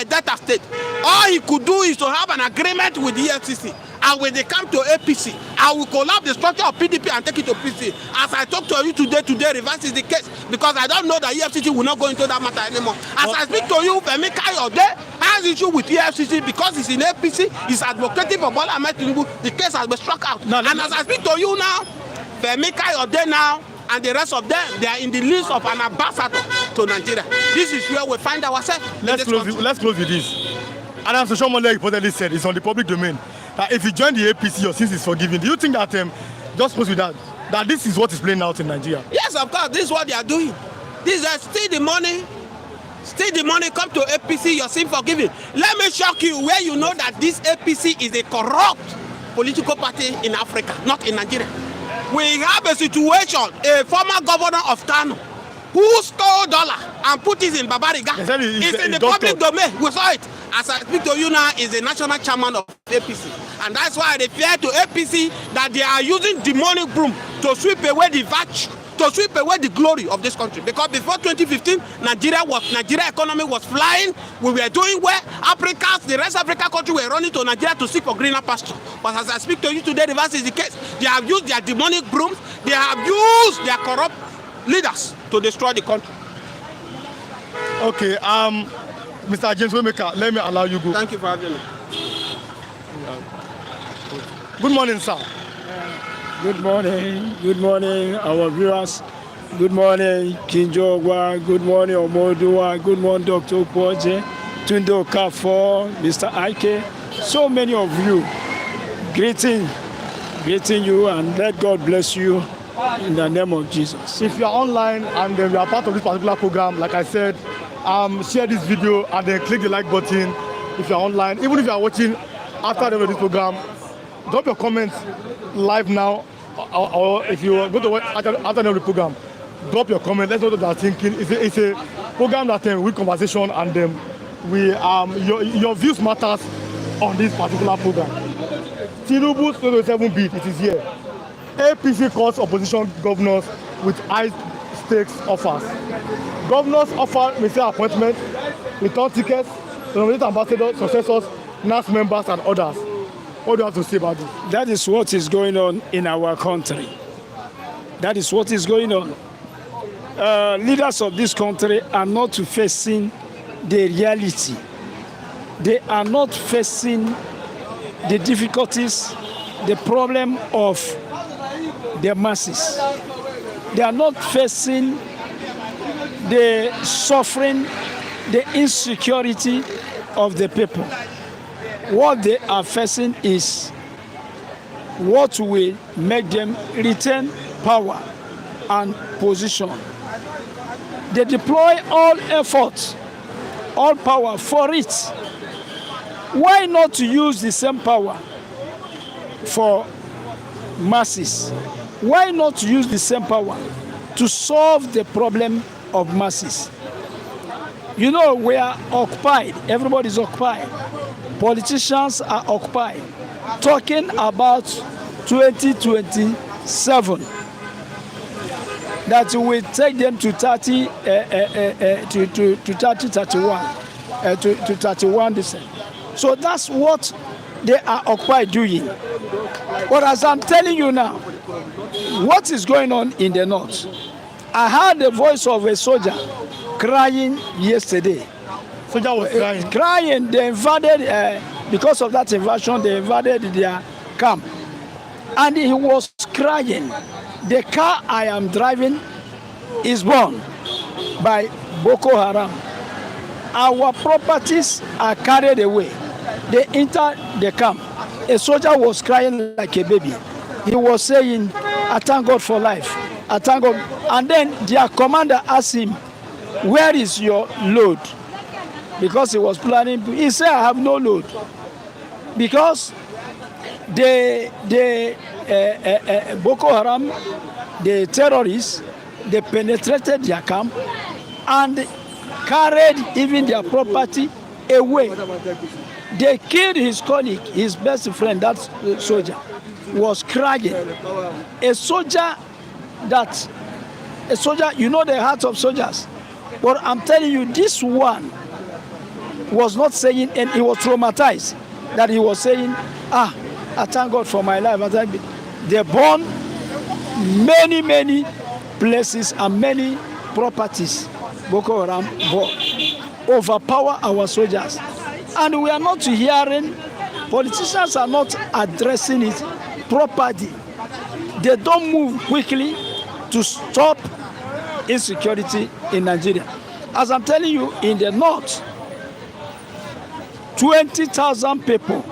Delta State. All he could do is to have an agreement with the EFCC. And when they come to APC, I will collapse the structure of PDP and take it to PC. As I talk to you today, reverse is the case. Because I don't know that EFCC will not go into that matter anymore. As I speak to you, Femi Kayode has issue with EFCC because he's in APC, he's advocating for Bola Ahmed Tinubu. The case has been struck out. And as I speak to you now, Femi Kayode now, and the rest of them, they are in the list of an ambassador to Nigeria. This is where we find ourselves. Let's close with this. And as Shomole reportedly said, it's on the public domain, that if you join the APC, your sins is forgiven. Do you think that, just post with that this is what is playing out in Nigeria? Yes, of course. This is what they are doing. This is steal the money, come to APC, your sin forgiven. Let me shock you where you know that this APC is a corrupt political party in Africa, not in Nigeria. We have a situation, a former governor of Kano, who stole dollar and put it in Babariga. It's in the public domain. We saw it. As I speak to you now, is the national chairman of APC. And that's why they fear to APC that they are using demonic broom to sweep away the virtue, to sweep away the glory of this country. Because before 2015, Nigeria economy was flying. We were doing well. The rest of Africa country were running to Nigeria to seek for greener pasture. But as I speak to you today, the reverse is the case. They have used their demonic brooms. They have used their corrupt leaders to destroy the country. Okay, Mr. James Waymaker, let me allow you go. Thank you for having me. Good morning, sir. Good morning, our viewers. Good morning, Kinjogwa. Good morning, Omodua. Good morning, Dr. Poje, Tundo Kafo, Mr. Ike. So many of you. Greeting you, and let God bless you in the name of Jesus. If you are online and you are part of this particular program, like I said, share this video and then click the like button. If you are online, even if you are watching after the end of this program, drop your comments live now, or if you go to watch after the end of the program, drop your comment. Let's know what you are thinking. It's a program that we conversation, and your views matters on this particular program. Tinubu's 2027 bid, it is here. APC calls opposition governors with high stakes offers. Governors offer ministerial appointments, return tickets, nominate ambassadors, successors, NAS members, and others. What do you have to say about this? That is what is going on in our country. That is what is going on. Leaders of this country are not facing the reality. They are not facing the difficulties, the problem of the masses. They are not facing the suffering, the insecurity of the people. What they are facing is what will make them retain power and position. They deploy all efforts, all power for it. Why not use the same power for masses? Why not use the same power to solve the problem of masses? You know, we are occupied. Everybody is occupied. politicians are occupied talking about 2027, that will take them to 31 December. So that's what they are occupied doing. But as I'm telling you now, what is going on in the north? I heard the voice of a soldier crying yesterday. Soldier was crying. Crying. They invaded, because of that invasion, they invaded their camp. And he was crying. The car I am driving is born by Boko Haram. Our properties are carried away. They enter the camp. A soldier was crying like a baby. He was saying, I thank God for life. I thank God. And then their commander asked him, where is your load? Because he was planning. He said, I have no load. Because Boko Haram, the terrorists, they penetrated their camp and carried even their property away. They killed his colleague, his best friend, that soldier, was crying. A soldier, you know the heart of soldiers. But I'm telling you, this one was not saying, and he was traumatized, that he was saying, I thank God for my life. They burned many places and many properties. Boko Haram overpower our soldiers. And we are not hearing, politicians are not addressing it properly. They don't move quickly to stop insecurity in Nigeria. As I'm telling you, in the north, 20,000 people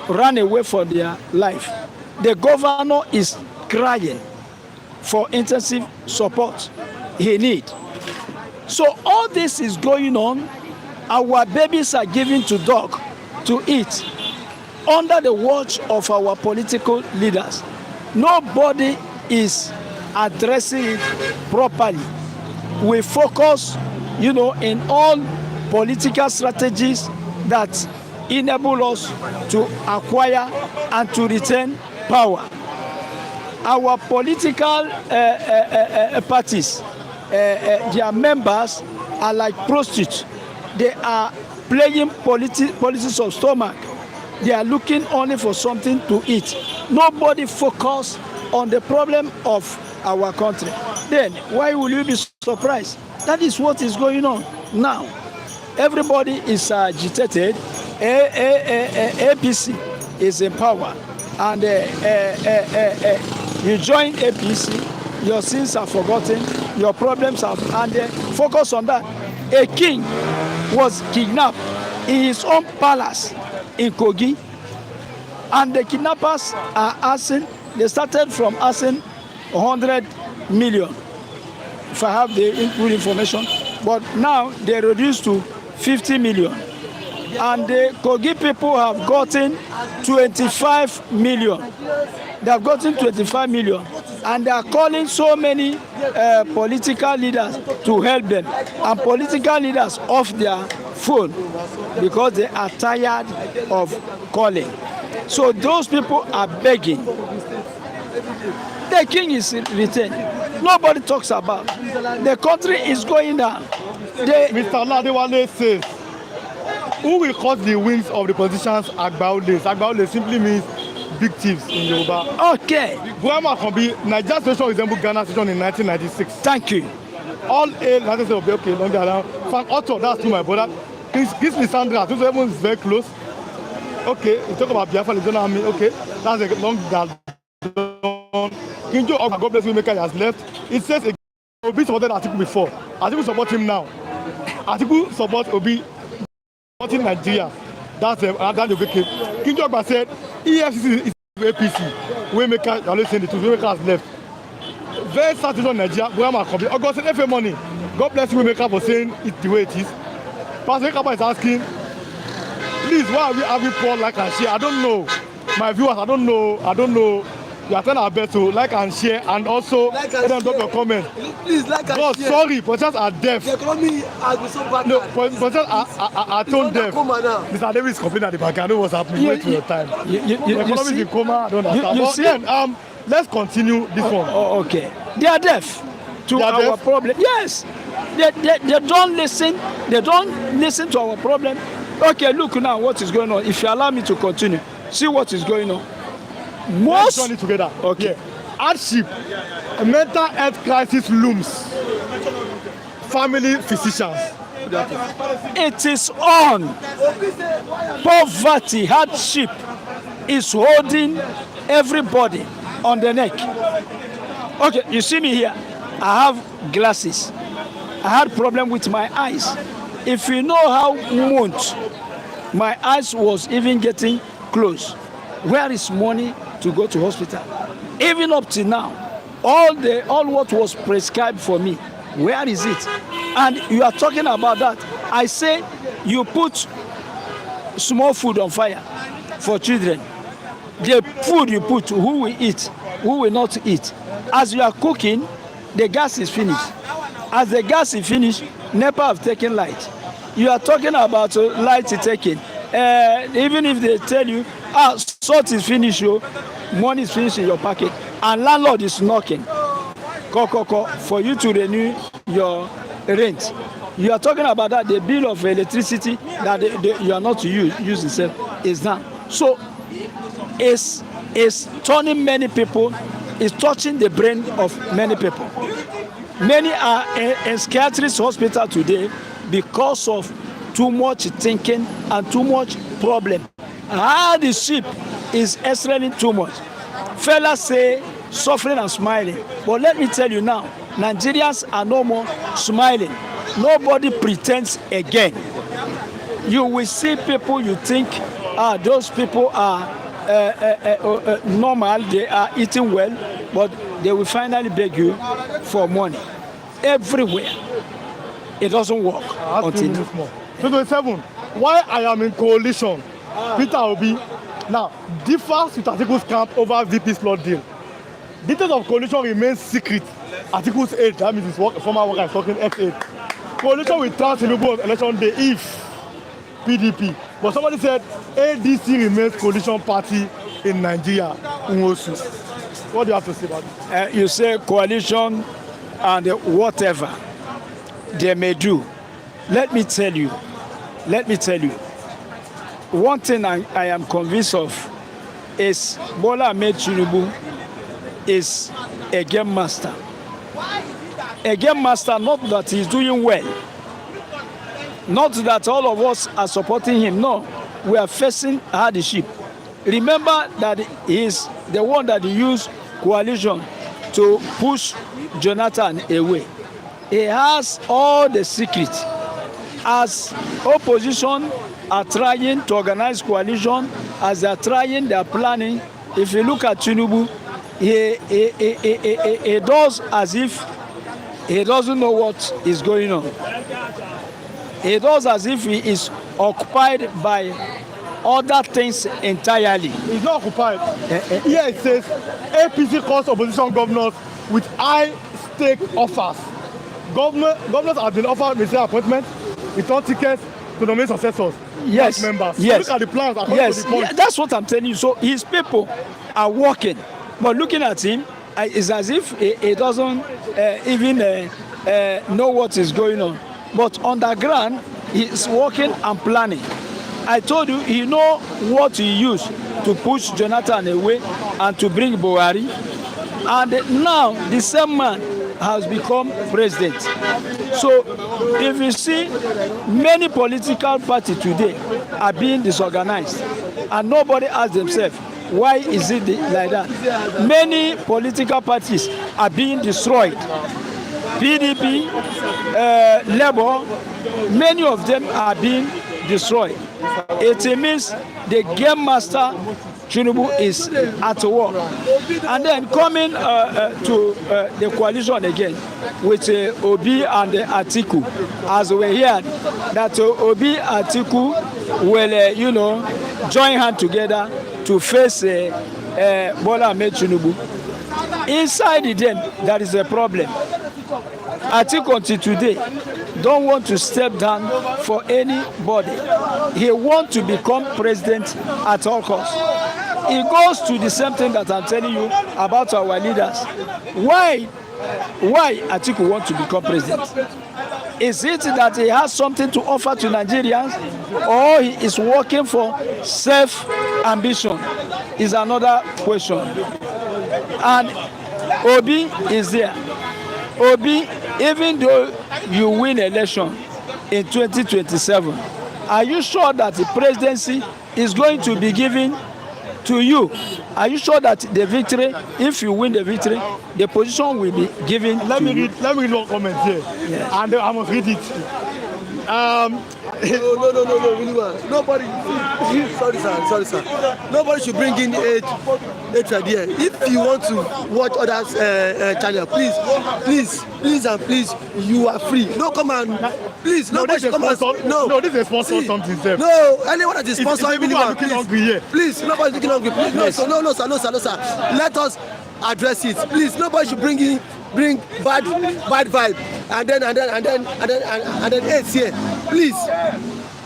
ran away for their life. The governor is crying for intensive support he needs. So all this is going on. Our babies are given to dog to eat under the watch of our political leaders. Nobody is addressing it properly. We focus, in all political strategies that enable us to acquire and to retain power. Our political parties, their members are like prostitutes. They are playing politics of stomach. They are looking only for something to eat. Nobody focus on the problem of our country. Then why will you be surprised? That is what is going on now. Everybody is agitated. APC is in power, and you join APC, your sins are forgotten, your problems are, and focus on that. A king was kidnapped in his own palace in Kogi, and the kidnappers are asking. They started from asking 100 million, if I have the good information, but now they reduced to 50 million. And the Kogi people have gotten 25 million. They have gotten 25 million. And they are calling so many political leaders to help them. And political leaders off their phone because they are tired of calling. So those people are begging. The king is retained. Nobody talks about. The country is going down. Mr. Ladewale says, who will cut the wings of the politicians Agbaoles? Agbaoles simply means big thieves in Yoruba. Okay. Buhama can be Nigeria's situation resembled Ghana's situation in 1996. Thank you. All a Nigerians will be okay, don't get around. Frank Otto, that's to my brother. This Lissandra, this one is very close. Okay, we talk about Biafra, the army. Okay, that's a long gap. Kinjo Oga, God bless you, Maker has left. It says Obi supported Atiku before. Atiku support him now. Atiku support Obi supporting Nigeria. That's the okay. Kinjo Oga said EFCC is APC. Waymaker, you're always saying the truth. Waymaker has left. Very sad situation in Nigeria. Buhama company. August FA money. God bless you, Waymaker, for saying it the way it is. Pastor Kaba is asking, please, why are we having poor like and share? I don't know. My viewers, I don't know We are trying our best to like and share, and also let them drop your comment. Please like and God, share. sorry, politicians are deaf. The economy has been so bad. No, politicians are tone deaf. Mr. David is complaining at the back. I know what's happening. Wait for your time. The economy is in coma. I don't understand. But then, let's continue this one. Okay. They are deaf to our problem. Yes. They don't listen. They don't listen to our problem. Okay, look now what is going on. If you allow me to continue, see what is going on. Let's join it together. Okay. Yeah. Hardship, a mental health crisis looms. Family physicians. It is on. Poverty, hardship is holding everybody on the neck. Okay, you see me here. I have glasses. I had problem with my eyes. If you know how much my eyes was even getting close, where is money to go to hospital? Even up to now, all what was prescribed for me, where is it? And you are talking about that. I say you put small food on fire for children. The food you put, who will eat, who will not eat? As you are cooking, the gas is finished. As the gas is finished, NEPA have taken light. You are talking about light taking. Even if they tell you, salt is finished, money is finished in your pocket, and landlord is knocking for you to renew your rent. You are talking about that the bill of electricity that you are not to use itself is down. So it's turning many people, it's touching the brain of many people. Many are in psychiatrist hospital today because of too much thinking and too much problem. Hardship is extremely too much. Fellas say suffering and smiling, but let me tell you now, Nigerians are no more smiling. Nobody pretends again. You will see people you think those people are normal, they are eating well, but they will finally beg you for money. Everywhere. It doesn't work until now. 27. Why I am in coalition, Peter Obi now differs with Atiku'S camp over VP's plot deal. Details of coalition remains secret. Atiku'S aide, that means his former worker is talking X8. Coalition with Tinubu on election day if PDP. But somebody said ADC remains coalition party in Nigeria. What do you have to say about it? You say coalition and whatever they may do. Let me tell you, one thing I am convinced of is Bola Ahmed Tinubu is a game master. A game master, not that he's doing well. Not that all of us are supporting him. No, we are facing hardship. Remember that he is the one that used coalition to push Jonathan away. He has all the secrets. As opposition are trying to organize coalition, as they are trying, they are planning. If you look at Tinubu, he does as if he doesn't know what is going on. He does as if he is occupied by other things entirely. He's not occupied. Here it says APC calls opposition governors with high-stake offers. Governors have been offered ministerial appointments, return tickets to nominate successors. Yes. Members. Yes. Look at the plans. Yes. To the point. Yeah, that's what I'm telling you. So his people are working, but looking at him, it's as if he doesn't even know what is going on. But on the ground, he's working and planning. I told you, he know what he used to push Jonathan away and to bring Buhari. And now the same man has become president. So if you see, many political parties today are being disorganized, and nobody asks themselves, why is it like that? Many political parties are being destroyed. PDP, Labour, many of them are being destroyed. It means the game master Tinubu is at work. And then coming to the coalition again with Obi and Atiku, as we heard that Obi and Atiku will, join hands together to face Bola Ahmed Tinubu. Inside them, there is a problem. Atiku until today don't want to step down for anybody. He wants to become president at all costs. It goes to the same thing that I'm telling you about our leaders. Why Atiku wants to become president? Is it that he has something to offer to Nigerians, or he is working for self-ambition? Is another question. And Obi is there. Obi, even though you win election in 2027, are you sure that the presidency is going to be given to you? Are you sure that the victory, if you win the victory, the position will be given let to me you? Let me read one comment here. Yes. And I must read it. No, really well. Nobody, sorry, sir. Nobody should bring in age idea. If you want to watch others' channel, please, you are free. No, come and please. No, Nobody this is should come and sponsor. No, this is sponsor something. Sir. No, anyone that is It's sponsoring people are looking hungry here. please, nobody looking hungry. Please, no, sir. Let us address it. Please, nobody should bring bad vibe and then AIDS here. Please,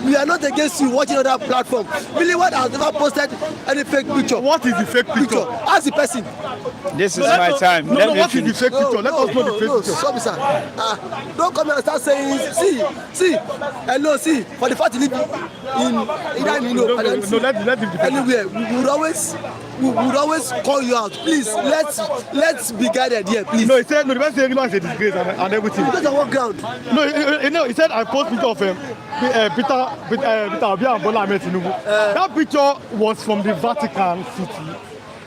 we are not against you watching other platform. Really, what has never posted any fake picture? What is the fake picture? Ask the person. This is my time. No, what is the fake picture? Let us know the fake picture. Stop it, sir. Don't come here and start saying, see, for the fact you live in Let him defend. anywhere, we would always call you out. Please, let's be guided here, please. No, he said, no, the man said everyone is a disgrace and everything. Because on what ground? No, he said I post picture of Peter Obi and Bola Ahmed Tinubu. That picture was from the Vatican City.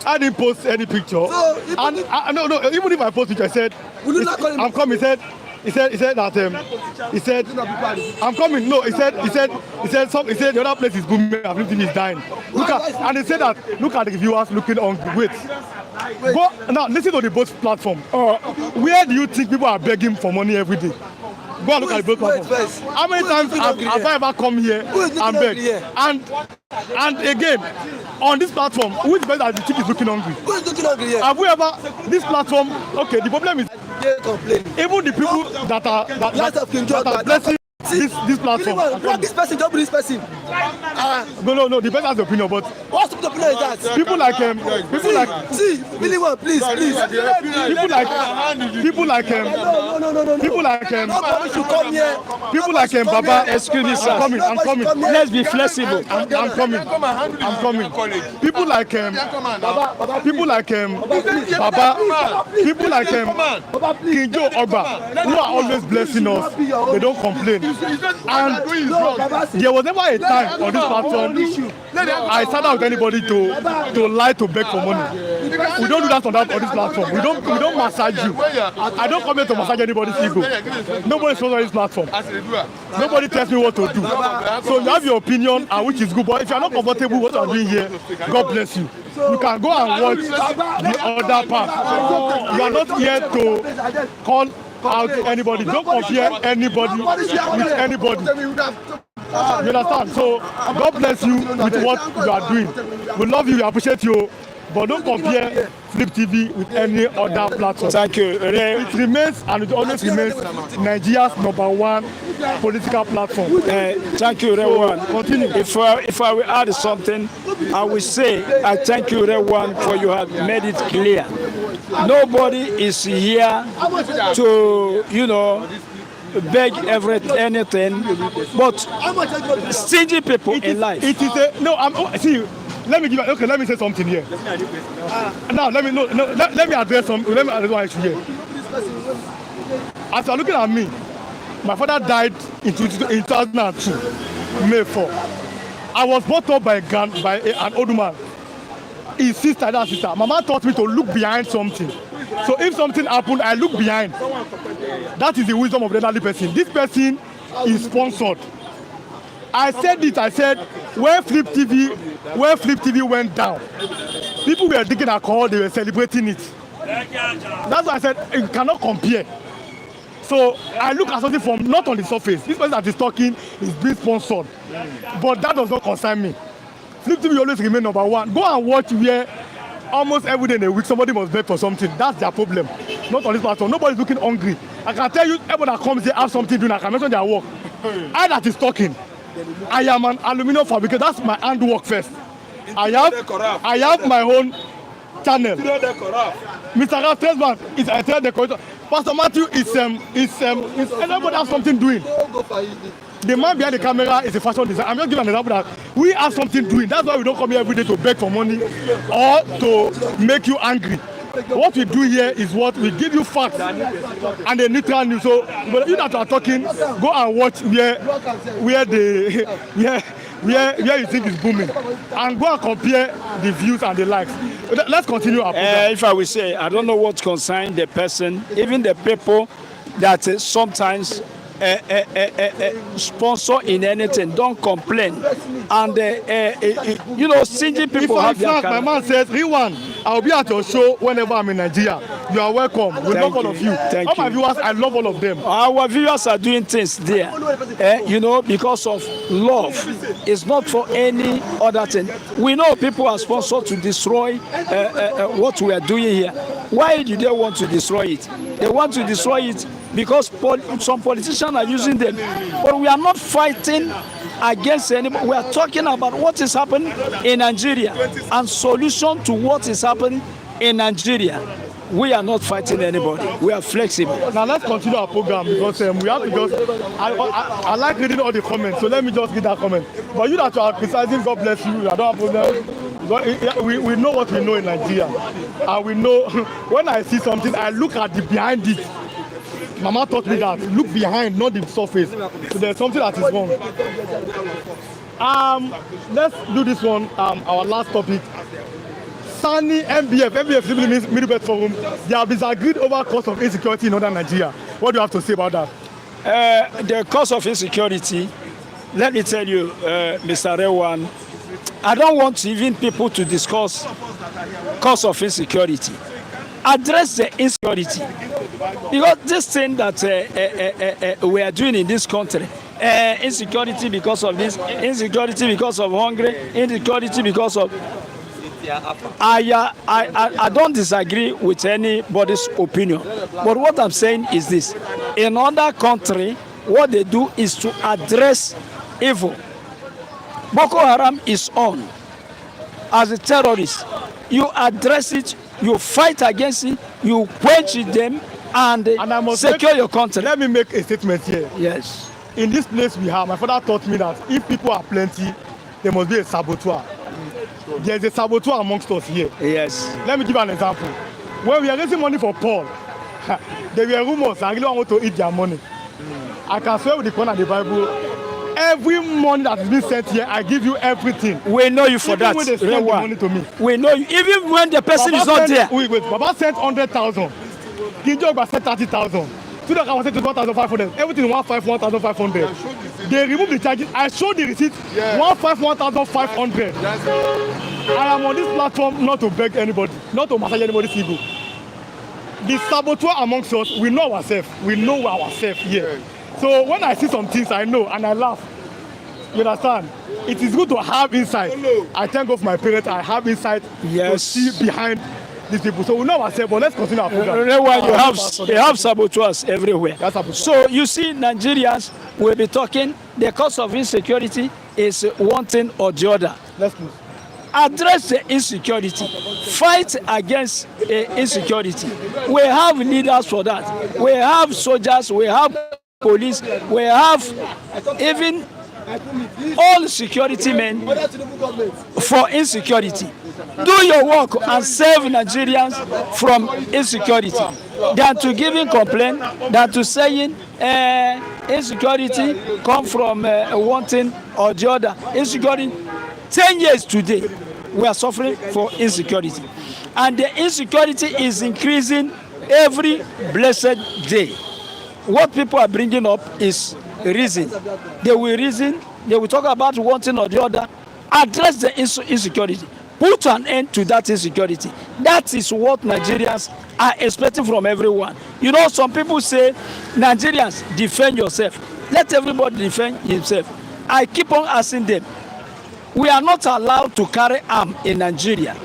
I didn't post any picture. So, And even if I post picture, I said, Will you not call him? I'm coming. He said I'm coming. No, he said the other place is booming. Everything is dying. And he said that look at the viewers looking on. Wait. Go now. Listen to the both platform. Where do you think people are begging for money every day? Go and look at the both platform. How many times have I ever come here and beg? And again, on this platform, who is the person that the chick is looking hungry? Who is looking hungry here? Have we ever this platform? Okay, the problem is They complain. even the people that are blessing this platform. Block this person, don't believe this person. No, the person has the opinion, but What stupid opinion is that? people like See, really well, please. Nobody should come here. people like Baba. Excuse me, sir. I'm coming. Let's be flexible. I'm coming. People like Baba, people like Kinjo Ogba, who are always blessing us. They don't complain. And there was never a time on this platform I sat down with anybody to lie to beg for money. We don't do that on this platform. We don't massage you. I don't come here to massage anybody's ego. Nobody shows on this platform. Nobody tells me what to do. So you have your opinion, and which is good. But if you are not comfortable with what you are doing here, God bless you. You can go and watch the other part. You are not here to call out anybody. Don't compare anybody with anybody. You understand? So God bless you with what you are doing. We love you, we appreciate you, but don't compare Flip TV with any other platform. Thank you. It remains and it always remains Nigeria's #1 political platform. Thank you, Rewan. Continue. If I will add something, I will say I thank you, Rewan, for you have made it clear. Nobody is here to, beg anything, but stingy people in life. It is see. Let me say something here. Now let me address one issue here. As you are looking at me, my father died in 2002, May 4. I was brought up by an old man. His sister, that sister. Mama taught me to look behind something. So if something happened, I look behind. That is the wisdom of the elderly person. This person is sponsored. I said when Flip TV went down, people were drinking alcohol, they were celebrating it. That's why I said you cannot compare. So I look at something from not on the surface. This person that is talking is being sponsored, but that does not concern me. Flip TV always remain #1. Go and watch where almost every day in a week somebody must beg for something. That's their problem. Not on this platform. Nobody's looking hungry. I can tell you, everyone that comes here have something doing. I can mention their work. I that is talking. I am an aluminium fabricator. That's my handwork first. I have my own channel. Mr. Rastesman is a decorator. Pastor Matthew is everybody has something doing. The man behind the camera is a fashion designer. I'm just giving an example that we have something doing. That's why we don't come here every day to beg for money or to make you angry. What we do here is what we give you facts and the neutral news. So you that are talking, go and watch where you think is booming, and go and compare the views and the likes. Let's continue our program. If I will say, I don't know what concerns the person, even the people that sometimes sponsor in anything, don't complain. And stingy people have their my man says, Riwan, I'll be at your show whenever I'm in Nigeria. You are welcome. We love all of you. All my viewers, I love all of them. Our viewers are doing things there, because of love. It's not for any other thing. We know people are sponsored to destroy what we are doing here. Why do they want to destroy it? They want to destroy it because some politicians are using them. But we are not fighting against anybody. We are talking about what is happening in Nigeria and solution to what is happening in Nigeria. We are not fighting anybody. We are flexible. Now let's continue our program because we have to just. I like reading all the comments, so let me just read that comment. But you that are criticizing, God bless you. I don't have problem. We know what we know in Nigeria, and we know when I see something, I look at the behind it. Mama taught me that look behind, not the surface. So there's something that is wrong. Let's do this one. Our last topic. Sani MBF Middle Belt Forum. They have disagreed over cause of insecurity in northern Nigeria. What do you have to say about that? The cause of insecurity. Let me tell you, Mr. Rewan, I don't want even people to discuss cause of insecurity. Address the insecurity. Because this thing that we are doing in this country, insecurity because of this, insecurity because of hunger, insecurity because of... I don't disagree with anybody's opinion. But what I'm saying is this. In other country, what they do is to address evil. Boko Haram is on as a terrorist. You address it, you fight against it, you quench them, and secure your country. Let me make a statement here. Yes. In this place we have, my father taught me that if people are plenty, there must be a saboteur. There is a saboteur amongst us here. Yes. Let me give you an example. When we are raising money for Paul, there were rumors I really want to eat their money. I can swear with the Quran and the Bible, every money that is being sent here, I give you everything. We know you for even that. When they send the money to me. We know you, even when the person Baba is not there. Wait, Baba sent 100,000. Kinjoba sent 30,000. Tudor sent 1,500. Everything 1,500. They removed the charges. I showed the receipt. 1,500. I am on this platform not to beg anybody, not to massage anybody's ego. The saboteur amongst us, we know ourselves. We know ourselves here. So when I see some things, I know and I laugh. You understand? It is good to have insight. I thank God for my parents. I have insight to see behind these people. So we know ourselves, but let's continue our program. You have saboteurs everywhere. So you see, Nigerians will be talking, the cause of insecurity is one thing or the other. Let's move. Address the insecurity. Fight against insecurity. We have leaders for that. We have soldiers, we have police, we have even all security men for insecurity. Do your work and save Nigerians from insecurity. Than to giving complaint, than to saying insecurity come from one thing or the other. Insecurity, 10 years today, we are suffering for insecurity. And the insecurity is increasing every blessed day. What people are bringing up is reason. They will reason, they will talk about one thing or the other, address the insecurity, put an end to that insecurity. That is what Nigerians are expecting from everyone. You know, some people say, Nigerians, defend yourself. Let everybody defend himself. I keep on asking them, we are not allowed to carry arms in Nigeria.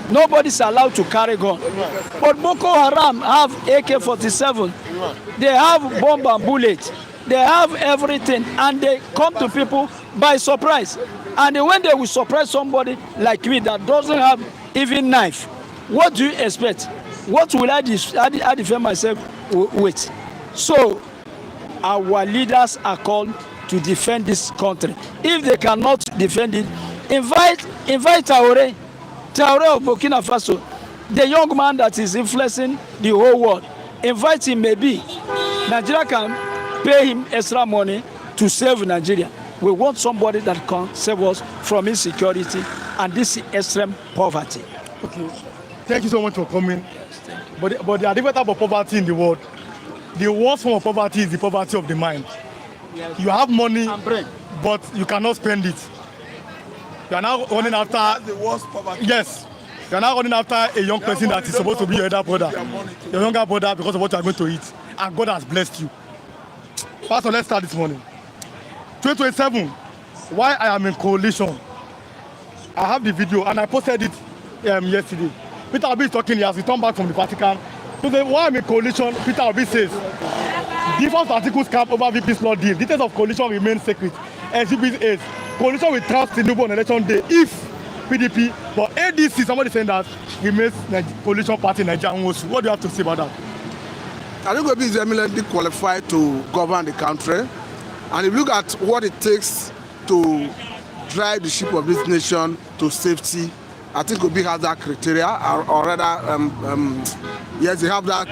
Nobody's allowed to carry gun. But Boko Haram have AK-47. They have bomb and bullets. They have everything, and they come to people by surprise. And when they will surprise somebody like me that doesn't have even knife, what do you expect? What will I defend myself with? So our leaders are called to defend this country. If they cannot defend it, invite Traoré of Burkina Faso, the young man that is influencing the whole world. Invite him, maybe Nigeria can pay him extra money to save Nigeria. We want somebody that can save us from insecurity and this extreme poverty. Okay, thank you so much for coming. But there are different types of poverty in the world. The worst form of poverty is the poverty of the mind. Yes. You have money, but you cannot spend it. You are now running after. That's the worst poverty. Yes. You are now running after a young person that is supposed to be your elder brother, your younger brother, because of what you are going to eat, and God has blessed you. Pastor, let's start this morning. 2027, why I am in coalition. I have the video and I posted it yesterday. Peter Obi is talking, he has returned back from the Vatican. So why I'm in coalition, Peter Obi says, difference Atiku'S camp over VP's law deal. Details of coalition remain secret. Exhibit 8. Coalition will trust Tinubu on election day if PDP, but ADC, somebody saying that remains coalition party in Nigeria. What do you have to say about that? Atiku'S is eminently qualified to govern the country. And if you look at what it takes to drive the ship of this nation to safety, I think Obi has that criteria, or rather, yes, they have that.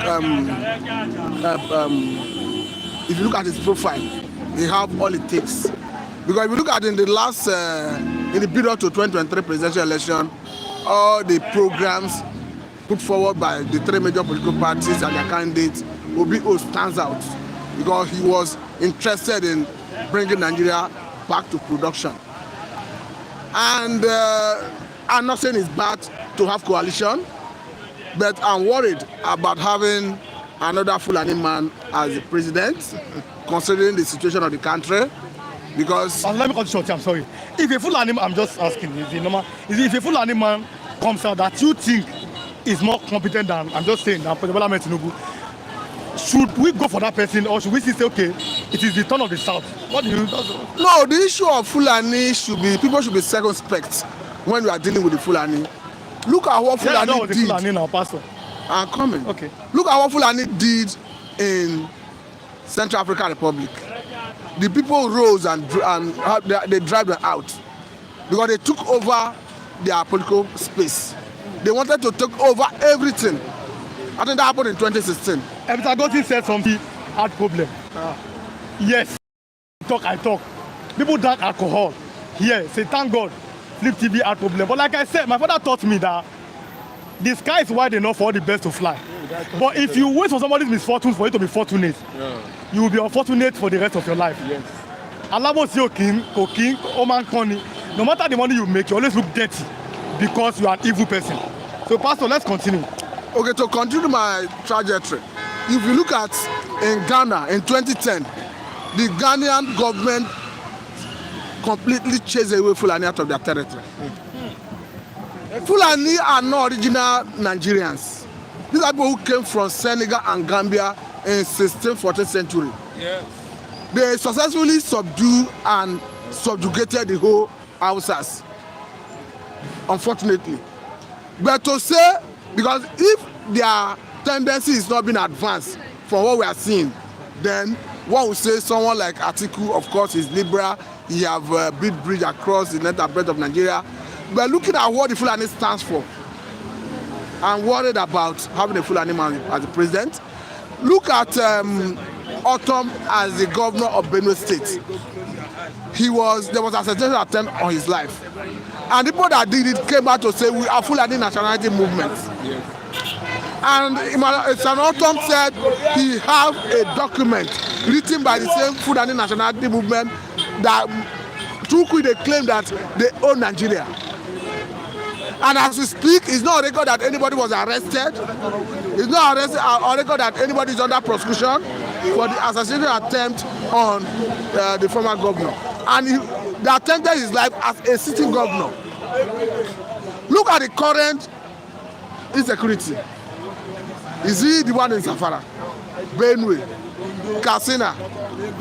If you look at his profile, they have all it takes. Because if you look at in the last, in the period to 2023 presidential election, all the programs put forward by the three major political parties and their candidates, Obi stands out because he was interested in bringing Nigeria back to production. And I'm not saying it's bad to have coalition, but I'm worried about having another Fulani man as the president, considering the situation of the country. Because let me cut short. I'm sorry. If a Fulani man, I'm just asking, is it normal? If a Fulani man comes out that you think is more competent than, I'm just saying, than President Tinubu, should we go for that person, or should we say, okay, it is the turn of the South? What do you? No, the issue of Fulani should be, people should be circumspect when we are dealing with the Fulani. Look at what Fulani did. Fulani now, Pastor. I'm coming. Okay. Look at what Fulani did in Central African Republic. The people rose and they drive them out because they took over their political space. They wanted to take over everything. I think that happened in 2016. Every said something had problem. Yes, I talk. People drank alcohol. Here, say thank God, Flip TV had problem. But like I said, my father taught me that the sky is wide enough for all the birds to fly. But if you wait for somebody's misfortune for you to be fortunate, you will be unfortunate for the rest of your life. Yes. Alabo si King, Oman Koni. No matter the money you make, you always look dirty because you are an evil person. So, Pastor, let's continue. Okay, to continue my trajectory, if you look at in Ghana in 2010, the Ghanaian government completely chased away Fulani out of their territory. Fulani are not original Nigerians. These are people who came from Senegal and Gambia in 16th, 14th century. Yes. They successfully subdued and subjugated the whole Hausas, unfortunately. But to say, because if their tendency is not being advanced from what we are seeing, then one would say someone like Atiku, of course, is liberal. He have built bridge across the length and breadth of Nigeria. But looking at what the Fulani stands for, I'm worried about having a Fulani man as the president. Look at Autumn as the governor of Benue State. There was an assassination attempt on his life. And the people that did it came out to say we are Fulani nationality movement. Yes. And San Autumn said he have a document written by the same Fulani nationality movement that through which they claim that they own Nigeria. And as we speak, it's not a record that anybody was arrested. It's not a record that anybody is under prosecution for the assassination attempt on the former governor. And they attempted his life as a sitting governor. Look at the current insecurity? Is he the one in Safara, Benue, Katsina,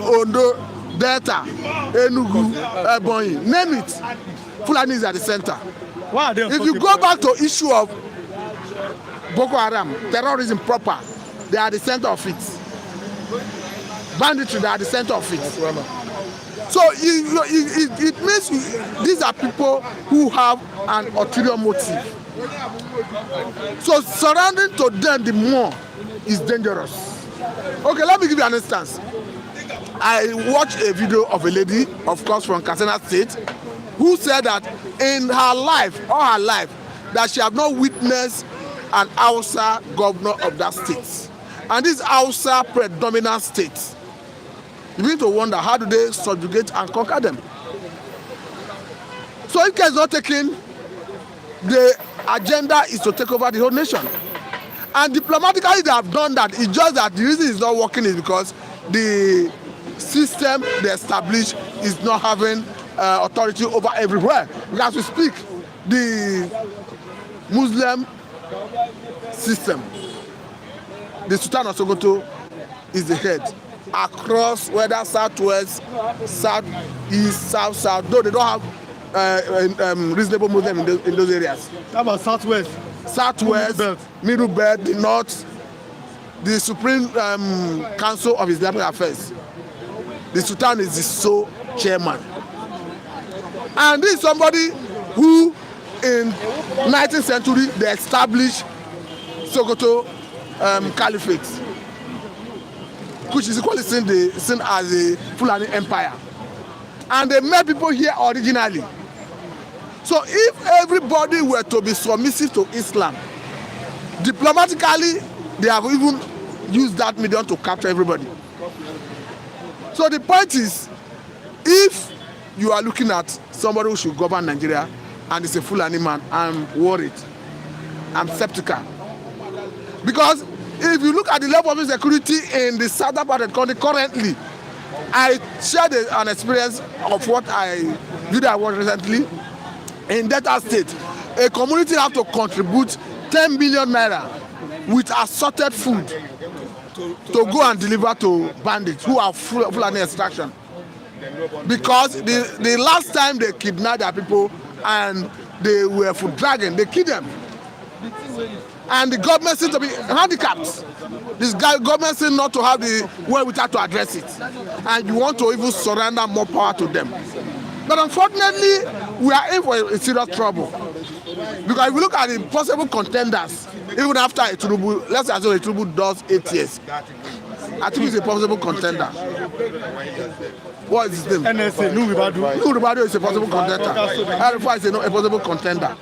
Ondo, Delta, Enugu, Ebonyi, name it? Fulani is at the center. If you go back to issue of Boko Haram, terrorism proper, they are the center of it. Banditry, they are the center of it. So it means these are people who have an ulterior motive. So surrounding to them the more is dangerous. Okay, let me give you an instance. I watched a video of a lady, of course from Katsina State, who said that in her life, all her life, that she have not witnessed an Hausa governor of that state. And this Hausa predominant state, you begin to wonder, how do they subjugate and conquer them? So if care is not taken, the agenda is to take over the whole nation. And diplomatically they have done that. It's just that the reason it's not working is because the system they established is not having authority over everywhere. As we speak, the Muslim system, the Sultan of Sokoto is the head. Across whether southwest, southeast, south, though they don't have reasonable Muslim in those areas. How about southwest? Southwest, middle belt, the north, the Supreme Council of Islamic Affairs. The Sultan is the sole chairman. And this is somebody who in 19th century they established Sokoto Caliphate, which is equally seen as a Fulani empire. And they met people here originally. So if everybody were to be submissive to Islam, diplomatically, they have even used that medium to capture everybody. So the point is, if you are looking at somebody who should govern Nigeria and is a Fulani man, I'm worried. I'm skeptical. Because if you look at the level of insecurity in the southern part of the country currently, I shared an experience of what I did I watched recently. In Delta State, a community have to contribute 10 million naira with assorted food to go and deliver to bandits who are Fulani extraction. Because the last time they kidnapped their people and they were for dragging, they killed them. And the government seems to be handicapped. This government seems not to have the wherewithal to address it. And you want to even surrender more power to them. But unfortunately, we are in for a serious trouble. Because if we look at the possible contenders, even after Tinubu, let's assume Tinubu does 8 years, Atiku is a possible contender. What is his name? NSA, Nuhu is a possible contender. Arifa is a possible contender.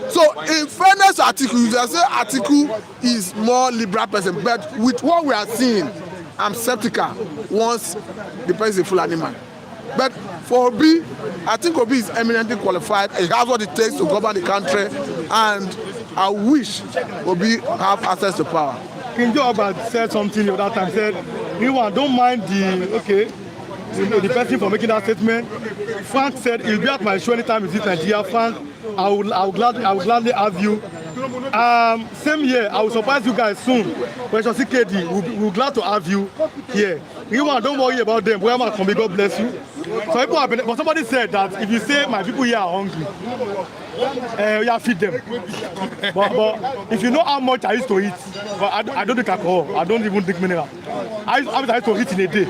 So in fairness to Atiku, you just say Atiku is more liberal person, but with what we are seeing, I'm skeptical once the person is a Fulani man. But for Obi, I think Obi is eminently qualified. He has what it takes to govern the country, and I wish Obi have access to power. King Joe said something the other time. Said, don't mind the person for making that statement. Frank said he'll be at my show anytime you visit Nigeria. Frank, I will gladly have you. Same year, I will surprise you guys soon. When CKD, we're glad to have you here. Don't worry about them. Wherever I come, God bless you. So but somebody said that if you say my people here are hungry, you feed them. But if you know how much I used to eat, but I don't drink alcohol. I don't even drink mineral. I used to eat in a day.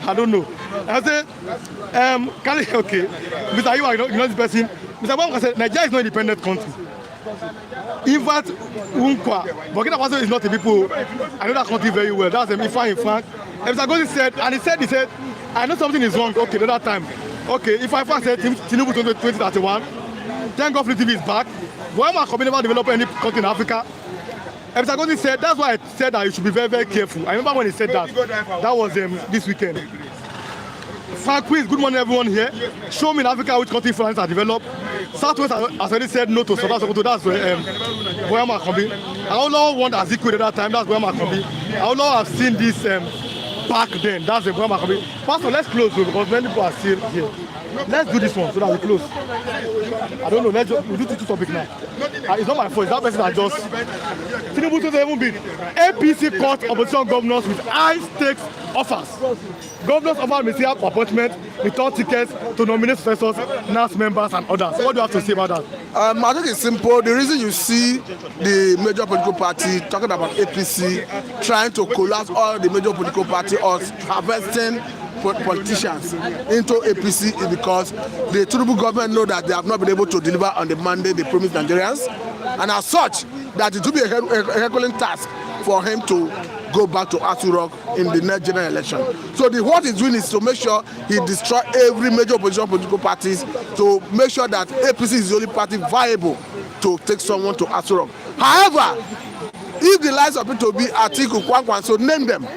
I don't know. I said, okay, Mr. You know this person. Mr. Bamka said, Nigeria is not an independent country. In fact, Burkina Faso is not a people. I know that country very well. That's in fact. And Mr. Gozi said, and he said, I know something is wrong. Okay, that time. Okay, if I said Tinubu 2031, thank God TV is back. Why am I never develop any country in Africa? And Mr. Gozi said, that's why I said that you should be very, very careful. I remember when he said that. That was this weekend. Frank, please, good morning everyone here. Show me in Africa which country France are developed. Southwest has already said no to South Africa. That's where I'm coming. I don't want Atiku'S at that time. That's where I'm coming. I don't know. I've seen this back then. That's the problem. Pastor, let's close because many people are still here. Let's do this one so that we close. I don't know. We'll do two topics now. It's not my fault. It's that person that just. Tinubu to even be APC caught opposition governors with high stakes offers. Governors offered ministerial appointment, return tickets to nominate professors, NAS members, and others. What do you have to say about that? I think it's simple. The reason you see the major political party talking about APC trying to collapse all the major political party or harvesting politicians into APC is because the Tinubu government know that they have not been able to deliver on the mandate they promised Nigerians, and as such, that it will be a Herculean task for him to go back to Aso Rock in the next general election. So what he's doing is to make sure he destroy every major opposition political parties to make sure that APC is the only party viable to take someone to Aso Rock. However, if the likes of people to be Atiku'S, so name them,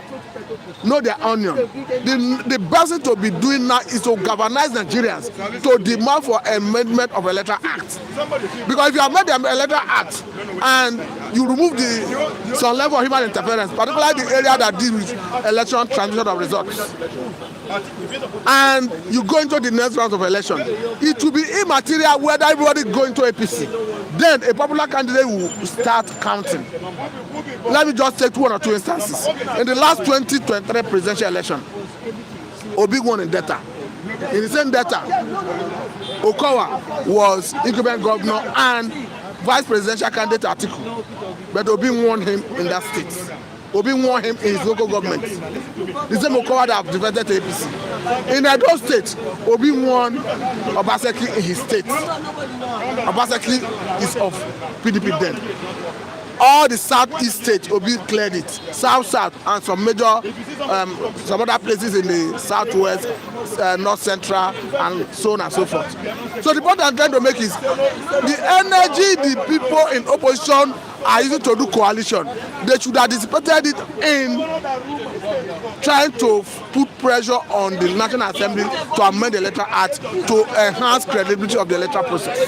know their onion. The best thing to be doing now is to galvanize Nigerians to demand for amendment of Electoral Act. Because if you have made the Electoral Act and you remove some level of human interference, particularly the area that deals with election transmission of results, and you go into the next round of election, it will be immaterial whether everybody go into APC. Then a popular candidate will start counting. Let me just take one or two instances. In the last 2023 presidential election, Obi won in Delta. In the same Delta, Okowa was incumbent governor and vice presidential candidate Atiku, but Obi won him in that state. Obi won him in his local government. The same Okowa that have defended APC. In Edo State, Obi won Obaseki in his state. Obaseki is of PDP then. All the southeast states, Obi cleared it. South, and some major, some other places in the southwest, north central, and so on and so forth. So the point I'm trying to make is the energy the people in opposition are using to do coalition, they should have dissipated it in trying to put pressure on the National Assembly to amend the Electoral Act to enhance credibility of the electoral process.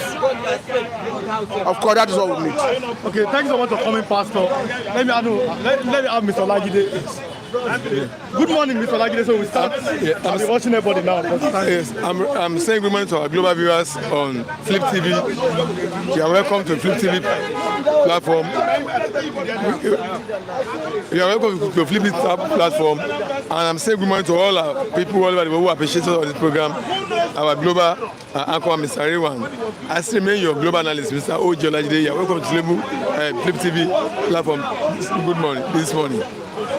Of course, that is what we need. Okay, thank you so much for coming, Pastor. Let me have Mr. Lagide. Good morning, Mr. Lagide. So we start. I'll be watching everybody now. Yes, I'm saying good morning to our global viewers on Flip TV. You are welcome to Flip TV platform. You are welcome to Flip TV platform. And I'm saying good morning to all our people all over the world who appreciate us on this program. Our global anchor, Mr. Rewan. I still remain your global analyst, Mr. Ojo Lagide. You are welcome to Flip TV platform. Good morning, this morning.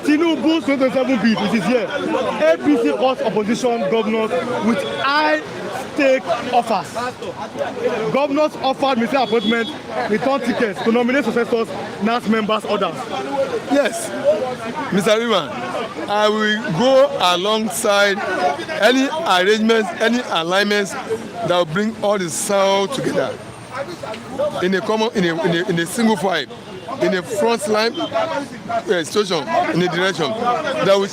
Tinubu's 2027 bid, which is here. APC calls opposition governors with high stake offers. Governors offered ministerial appointment, return tickets to nominate successors, NAS members, others. Yes, Mr. Riman, I will go alongside any arrangements, any alignments that will bring all the South together in a single file, in a front line situation, in a direction that will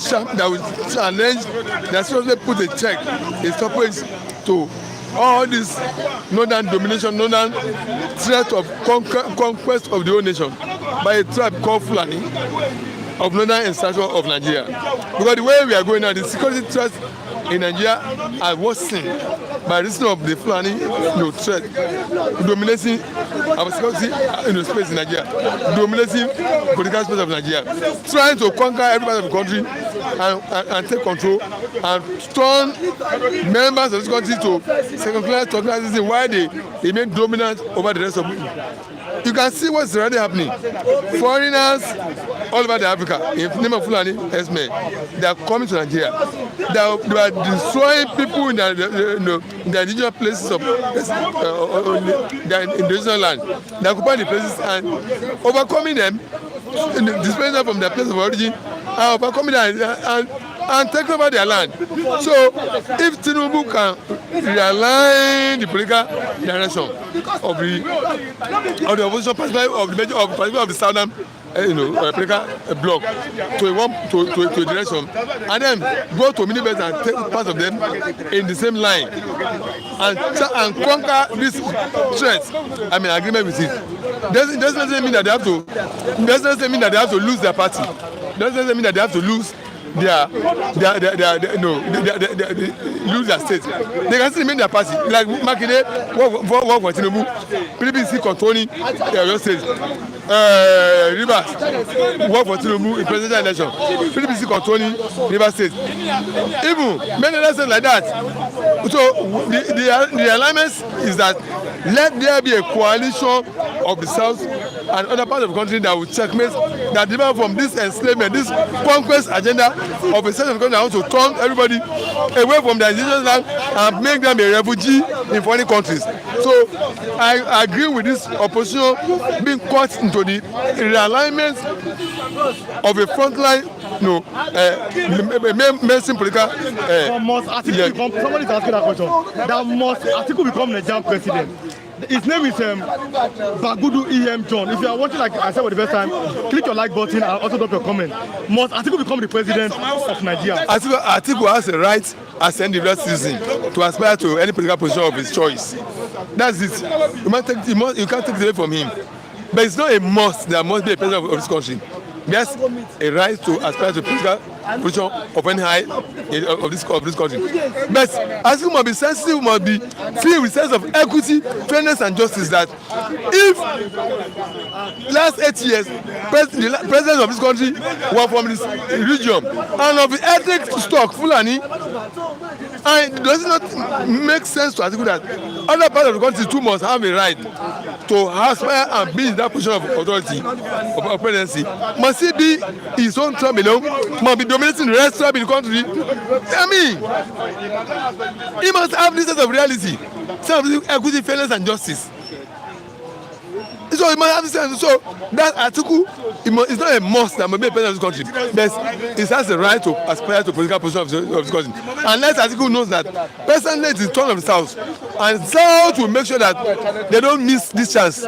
challenge, that seriously put a check, a stoppage to all this northern domination, northern threat of conquest of the whole nation by a tribe called Fulani of northern extraction of Nigeria. Because the way we are going now, the security threats in Nigeria are worsened by reason of the Fulani threat dominating our security space in Nigeria, dominating political space of Nigeria, trying to conquer every part of the country and take control and turn members of this country to second-class organizations while they remain dominant over the rest of people. You can see what's already happening. Foreigners all over the Africa, in the name of Fulani herdsmen, they are coming to Nigeria. They are destroying people in the indigenous places of the indigenous land. They are occupying the places and overcoming them, displacing them from their place of origin, and overcoming them and taking over their land. So, if Tinubu can realign the political direction of the opposition, particularly of the southern political bloc to a direction, and then go to many beds and take part of them in the same line and conquer this threat. I'm in agreement with it. Doesn't mean that they have to. Doesn't mean that they have to lose their party. Doesn't mean that they have to lose lose their state. They can still remain their party. Like Makinde, work for Tinubu, Pdp'S controlling your state. Rivers, work for Tinubu in presidential election. Pdp'S controlling Rivers State. Even many other states like that. So the alignment is that let there be a coalition of the South and other parts of the country that will checkmate, that derive from this enslavement, this conquest agenda of a section of the country that wants to turn everybody away from their indigenous land and make them a refugee in foreign countries. So I agree with this opposition being caught into the realignment of a frontline, mainstream political. Must Atiku become, somebody is asking that question, that must Atiku become Nigerian president? His name is Bagudu E.M. John. If you are watching, like I said for the first time, click your like button and also drop your comment. Must Atiku become the president of Nigeria? Atiku has a right as an individual citizen to aspire to any political position of his choice. That's it. You can't take it away from him. But it's not a must that must be a president of this country. There's a right to aspire to political position of any high of this country. But Atiku must be sensitive, must be filled with sense of equity, fairness, and justice. That if last 8 years the president of this country were from this region and of the ethnic stock Fulani, and does it not make sense to Atiku that other parts of the country too must have a right to aspire and be in that position of authority of presidency? Must he be his own tribe alone? Must be dominating the rest of the country? I mean, he must have this sense of reality, sense of equity, fairness, and justice. So he must have this sense. So that Atiku, it's not a must that must be a president of this country, but he has the right to aspire to political position of this country. Unless Atiku knows that personally it's the turn of the South, and South will make sure that they don't miss this chance.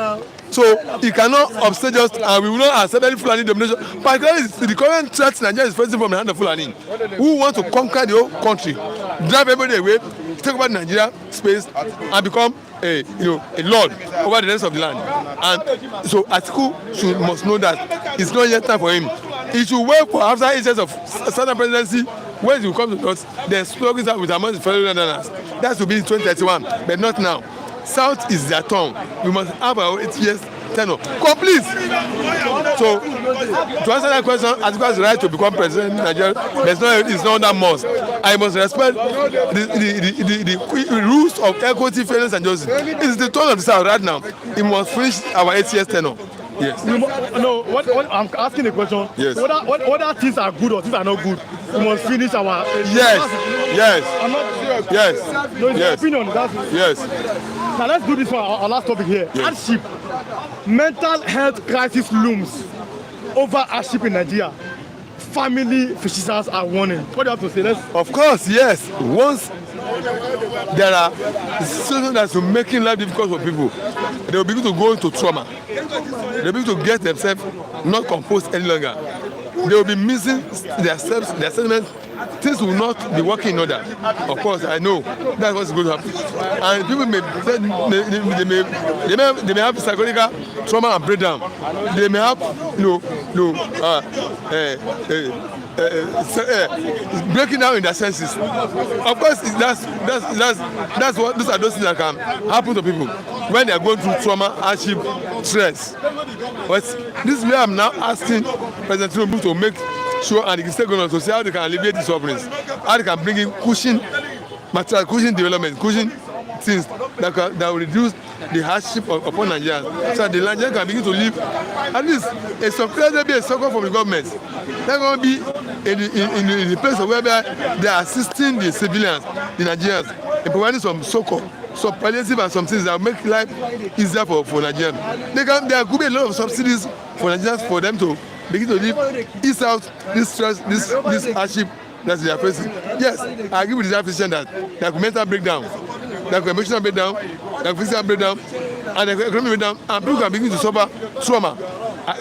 So he cannot upstage us, and we will not accept any Fulani domination. Particularly the current threat Nigeria is facing from the hand of Fulani, who want to conquer the whole country, drive everybody away, take over Nigeria space, and become a lord over the rest of the land. And so Atiku must know that it's not yet time for him. He should wait for after 8 years of Southern presidency, when he will come to us, then struggles out with among the fellow Londoners. That will be in 2031, but not now. South is their turn. We must have our 8 years tenure complete. So to answer that question, Atiku has the right to become president in Nigeria. It's not that must. I must respect the rules of equity, fairness, and justice. It's the turn of the South right now. We must finish our 8 years tenure. Yes. What I'm asking the question. Yes. Whether things are good or things are not good, we must finish our. Yes. I'm not serious. Yes. No, it's yes. your opinion. Yes. Now let's do this one. Our last topic here. Yes. Hardship. Mental health crisis looms over hardship in Nigeria. Family physicians are warning. What do you have to say? Of course, yes. Once there are situations that are making life difficult for people, they will begin to go into trauma. They will begin to get themselves not composed any longer. They will be missing their sentiments. Things will not be working in order. Of course, I know that's what's going to happen. And people may have psychological trauma and breakdown. They may have breaking down in their senses. Of course, those are those things that can happen to people when they are going through trauma, hardship, stress. But this is where I'm now asking President Tinubu to make sure, and the state government to see how they can alleviate these sufferings, how they can bring in cushion development, cushion things that will reduce the hardship upon Nigerians, so that the Nigerians can begin to live. At least a support from the government. They're going to be in the place of where they are assisting the civilians, the Nigerians, in providing some so-called, some palliative and some things that will make life easier for Nigerians. There could be a lot of subsidies for Nigerians for them to begin to live, ease out this stress, this hardship that they are facing. Yes, I agree with the position that there could be mental breakdown, there could be emotional breakdown, there could be physical breakdown, and there could be economic breakdown, and people can begin to suffer trauma.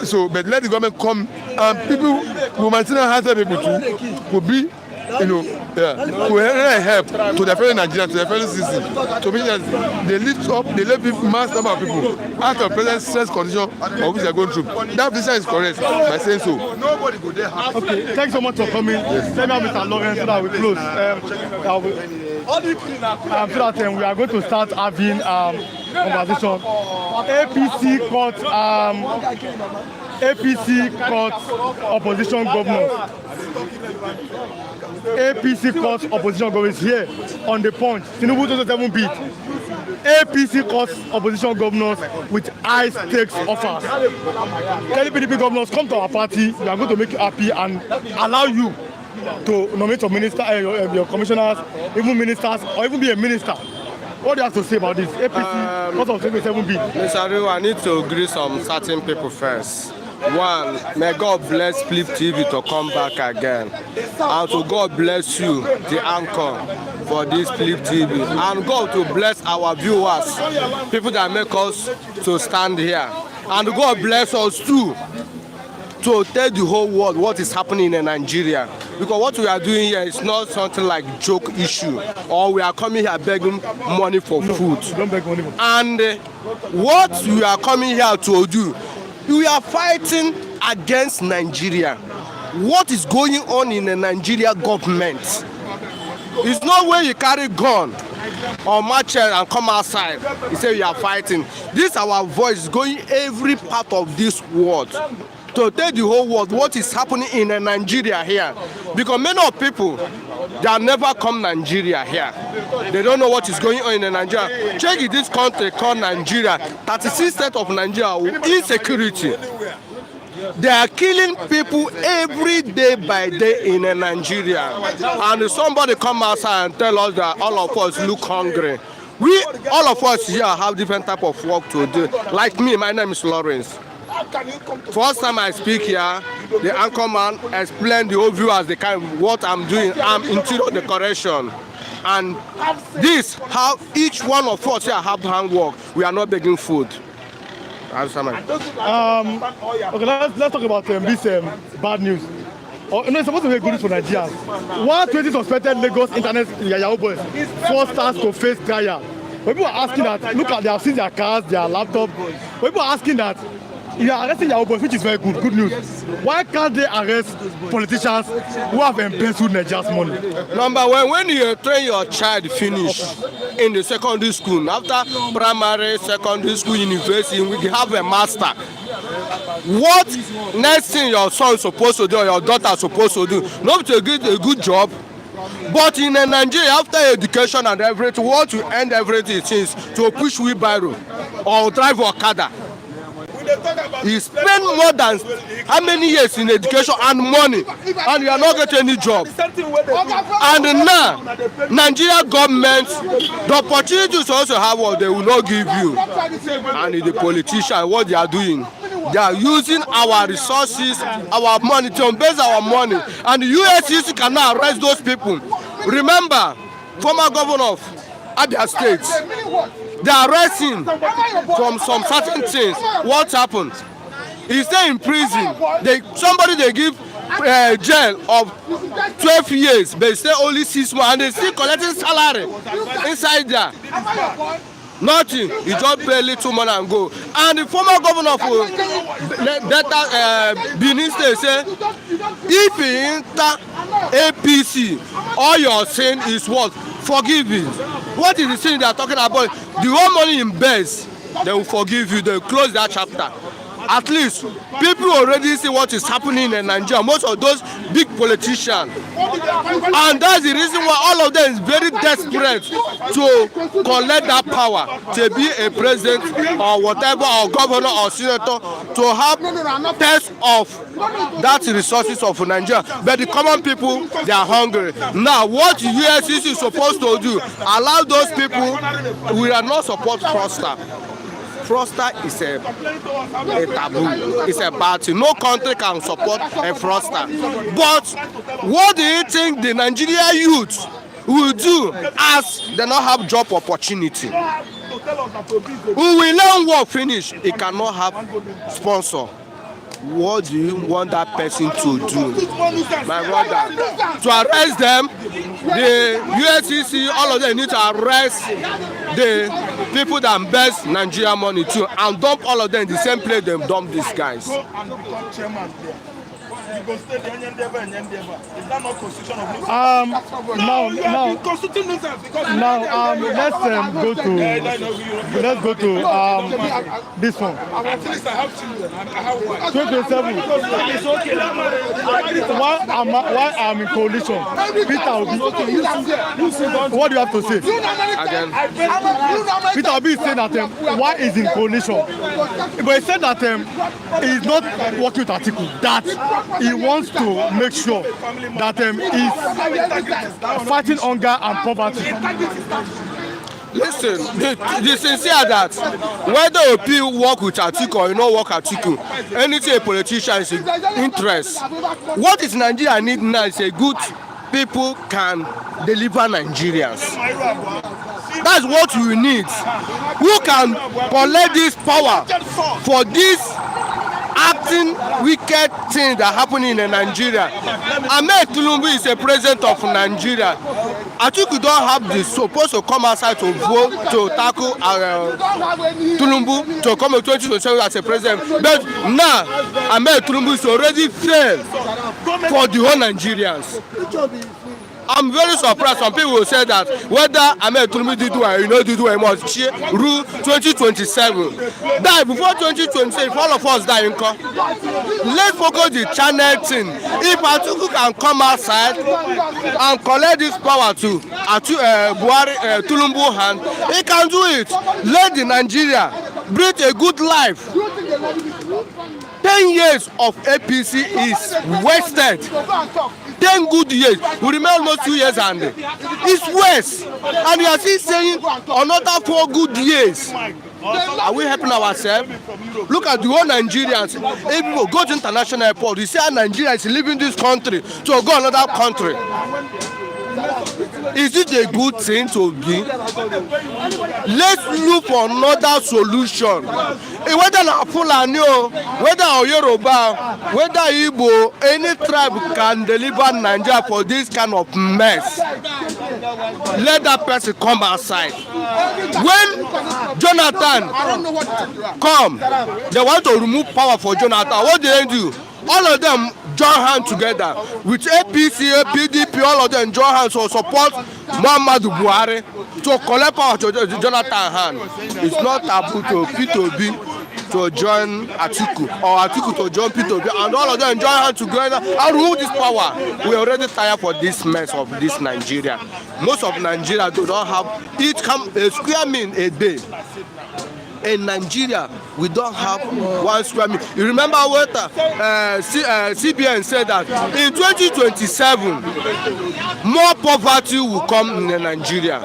So, but let the government come, and people will maintain healthy people too, will be to help to their fellow Nigerians, to their fellow citizens, to make sure that they lift up, they let people, mass number of people out of present stress condition of which they are going through. That decision is correct by saying so. Nobody go there. Okay, thanks so much for coming. Tell me, Mr. Lawrence, so that we close. So that we are going to start having conversation. APC caught opposition governors. APC caught opposition governors here on the Punch. Tinubu 2007 beat. APC caught opposition governors with high stakes offers. Tell Pdp governors, come to our party. We are going to make you happy and allow you to nominate your minister, your commissioners, even ministers, or even be a minister. What do you have to say about this? APC caught of 2007 beat. Mr. Rio, I need to agree some certain people first. One, may God bless Flip TV to come back again. And to God bless you, the anchor, for this Flip TV. And God to bless our viewers, people that make us to stand here. And God bless us too, to tell the whole world what is happening in Nigeria. Because what we are doing here is not something like joke issue, or we are coming here begging money for food. Don't beg money. And what we are coming here to do, we are fighting against Nigeria. What is going on in the Nigeria government? It's not when you carry gun or machete and come outside, you say you are fighting. This our voice going every part of this world to tell the whole world what is happening in Nigeria here. Because many of people, they have never come Nigeria here. They don't know what is going on in Nigeria. Check in this country called Nigeria, 36 states of Nigeria, insecurity. They are killing people every day by day in Nigeria. And somebody come outside and tell us that all of us look hungry. We, all of us here have different type of work to do. Like me, my name is Lawrence. First time I speak here, the anchorman explained the whole view as the kind of what I'm doing. I'm interior decoration. And this, how each one of us here have handwork. We are not begging food. Okay, let's talk about this bad news. It's supposed to be good news for Nigerians. 120 suspected Lagos internet Yahoo boys forced us to face trial. People are asking that, look at, they have seen their cars, their laptop. People are asking that, you are arresting Yahoo boys, which is very good news. Why can't they arrest politicians who have embezzled Nigeria's money? Number one, when you train your child finish in the secondary school, after primary, secondary school, university, we have a master. What next thing your son is supposed to do or your daughter is supposed to do? Not to get a good job. But in Nigeria, after education and everything, what to end everything is to push wheelbarrow or drive Okada. He spend more than how many years in education and money, and you are not getting any job. And now, Nigeria government, the opportunities also have what they will not give you. And the politicians, what they are doing, they are using our resources, our money to invest our money. And the EFCC cannot arrest those people. Remember, former governor of Abia State, they are arresting from some certain things. What happened? He stay in prison. Somebody they give jail of 12 years, but they stay only 6 months, and they still collecting salary inside there. Nothing. He just pay little money and go. And the former governor of Benin State say, if you enter APC, all you're saying is what? Forgive it. What is the thing they are talking about? The whole money in beds, they will forgive you. They will close that chapter. At least people already see what is happening in Nigeria. Most of those big politicians, and that's the reason why all of them is very desperate to collect that power, to be a president or whatever, or governor or senator, to have taste of that resources of Nigeria. But the common people, they are hungry. Now, what the EFCC is supposed to do, allow those people. We are not support fraudster. Fraudster is a taboo. It's a bad thing. No country can support a fraudster. But what do you think the Nigerian youth will do as they not have job opportunity? Who will learn work finish? He cannot have sponsor. what do you want that person to do? My brother, to arrest them, the EFCC, all of them need to arrest the people that invest Nigeria money too and dump all of them in the same place they dump these guys. Now, let's go to this one. 2027. Why I'm in coalition? Peter Obi. What do you have to say? Again. Peter Obi is saying that why is in coalition? But he said that he is not working with Atiku. That he wants to make sure that he's fighting hunger and poverty. Listen, the sincere that whether people work with Atiku or you not work Atiku, anything a politician is interest. What is Nigeria need now is a good people can deliver Nigerians. That's what we need. Who can collect this power for this acting wicked thing that happening in Nigeria? Tinubu is a president of Nigeria. Atiku don't have the supposed to come outside to vote to tackle Tinubu to come in 2027 as a president. But now, Tinubu is already failed for the whole Nigerians. I'm very surprised. Some people will say that whether Tinubu did well, you know, did well, must rule 2027. Die before 2027. If all of us die, let's focus the channel thing. If Atiku can come outside and collect this power to Tinubu hand, he can do it. Let the Nigeria breathe a good life. 10 years of APC is wasted. 10 good years. We remain almost 2 years and it's waste. And we are still saying another 4 good years. Are we helping ourselves? Look at the whole Nigerians. If people go to international airport, you see how Nigeria is leaving this country to go another country. Is it a good thing to be? Let's look for another solution. Whether Fulani, whether Yoruba, whether Igbo, any tribe can deliver Nigeria for this kind of mess. Let that person come outside. When Jonathan come, they want to remove power for Jonathan. What do they do? All of them join hands together with APC, PDP, all of them join hands to support Muhammadu Buhari to collect power to Jonathan hand. It's not taboo to P2B to join Atiku or Atiku to join P2B, and all of them join hands together and remove this power. We are already tired for this mess of this Nigeria. Most of Nigeria do not have each come a square meal a day. In Nigeria, we don't have 1 square meal. You remember what CBN said that in 2027, more poverty will come in Nigeria.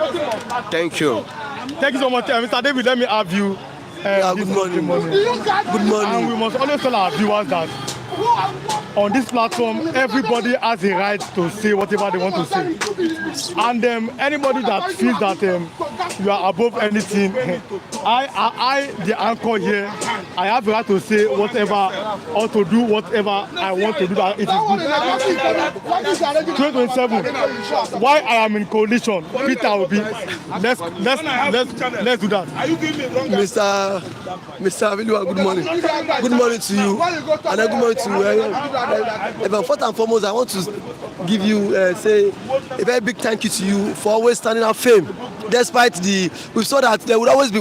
Thank you. Thank you so much, Mr. David. Let me have you. Good morning. Good morning. And we must always tell our viewers that on this platform, everybody has a right to say whatever they want to say. And anybody that feels that you are above anything, I, the anchor here, I have the right to say whatever or to do whatever I want to do. That it is good. 2027. Why I am in coalition? Peter will be. Let's do that. Mr. Avilua, good morning. Good morning to you, and good morning to you. But first and foremost, I want to give you say a very big thank you to you for always standing up firm, despite we saw that there would always be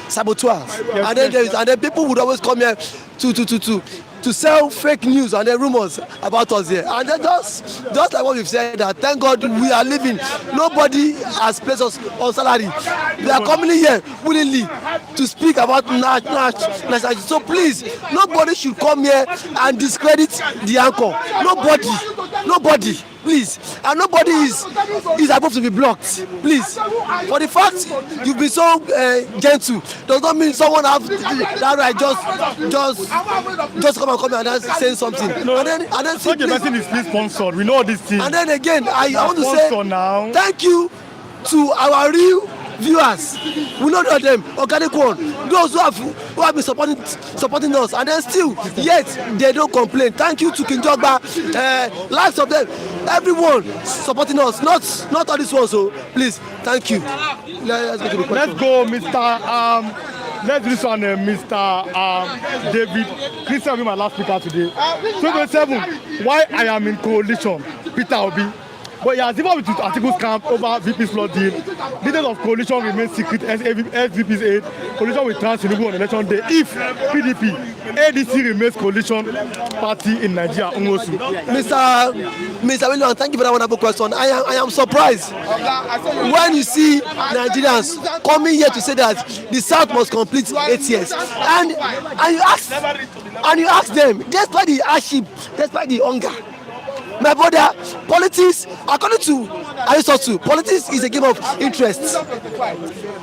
saboteurs, yes, and then people would always come here to sell fake news and then rumors about us here. And then just like what we've said, that thank God we are living. Nobody has placed us on salary. They are coming here willingly to speak about nationality. So please, nobody should come here and discredit the anchor. Nobody. Please, and nobody is above to be blocked. Please, for the fact you've been so gentle does not mean someone have that right just come and then say something. No, and then such a person is please sponsored. We know this thing. And then again, I want to say now. Thank you to our real viewers, we know them, organic one, those who have been supporting us, and then still, yet they don't complain. Thank you to King Jogba, lots of them, everyone supporting us, not all this one. So please, thank you. Let's go, Mr. Let's do this one, Mr. David. Christian will be my last speaker today. 2027, why I am in coalition, Peter Obi. But he has differed with Atiku'S camp over VP's flood deal. Details of coalition remain secret as VP's aid. Coalition will trans Tinubu on election day if PDP, ADC remains coalition party in Nigeria. Mr. William, thank you for that wonderful question. I am surprised when you see Nigerians coming here to say that the South must complete 8 years, and you ask them, despite the hardship, despite the hunger. My brother, politics, according to Aristotle, politics is a game of interest.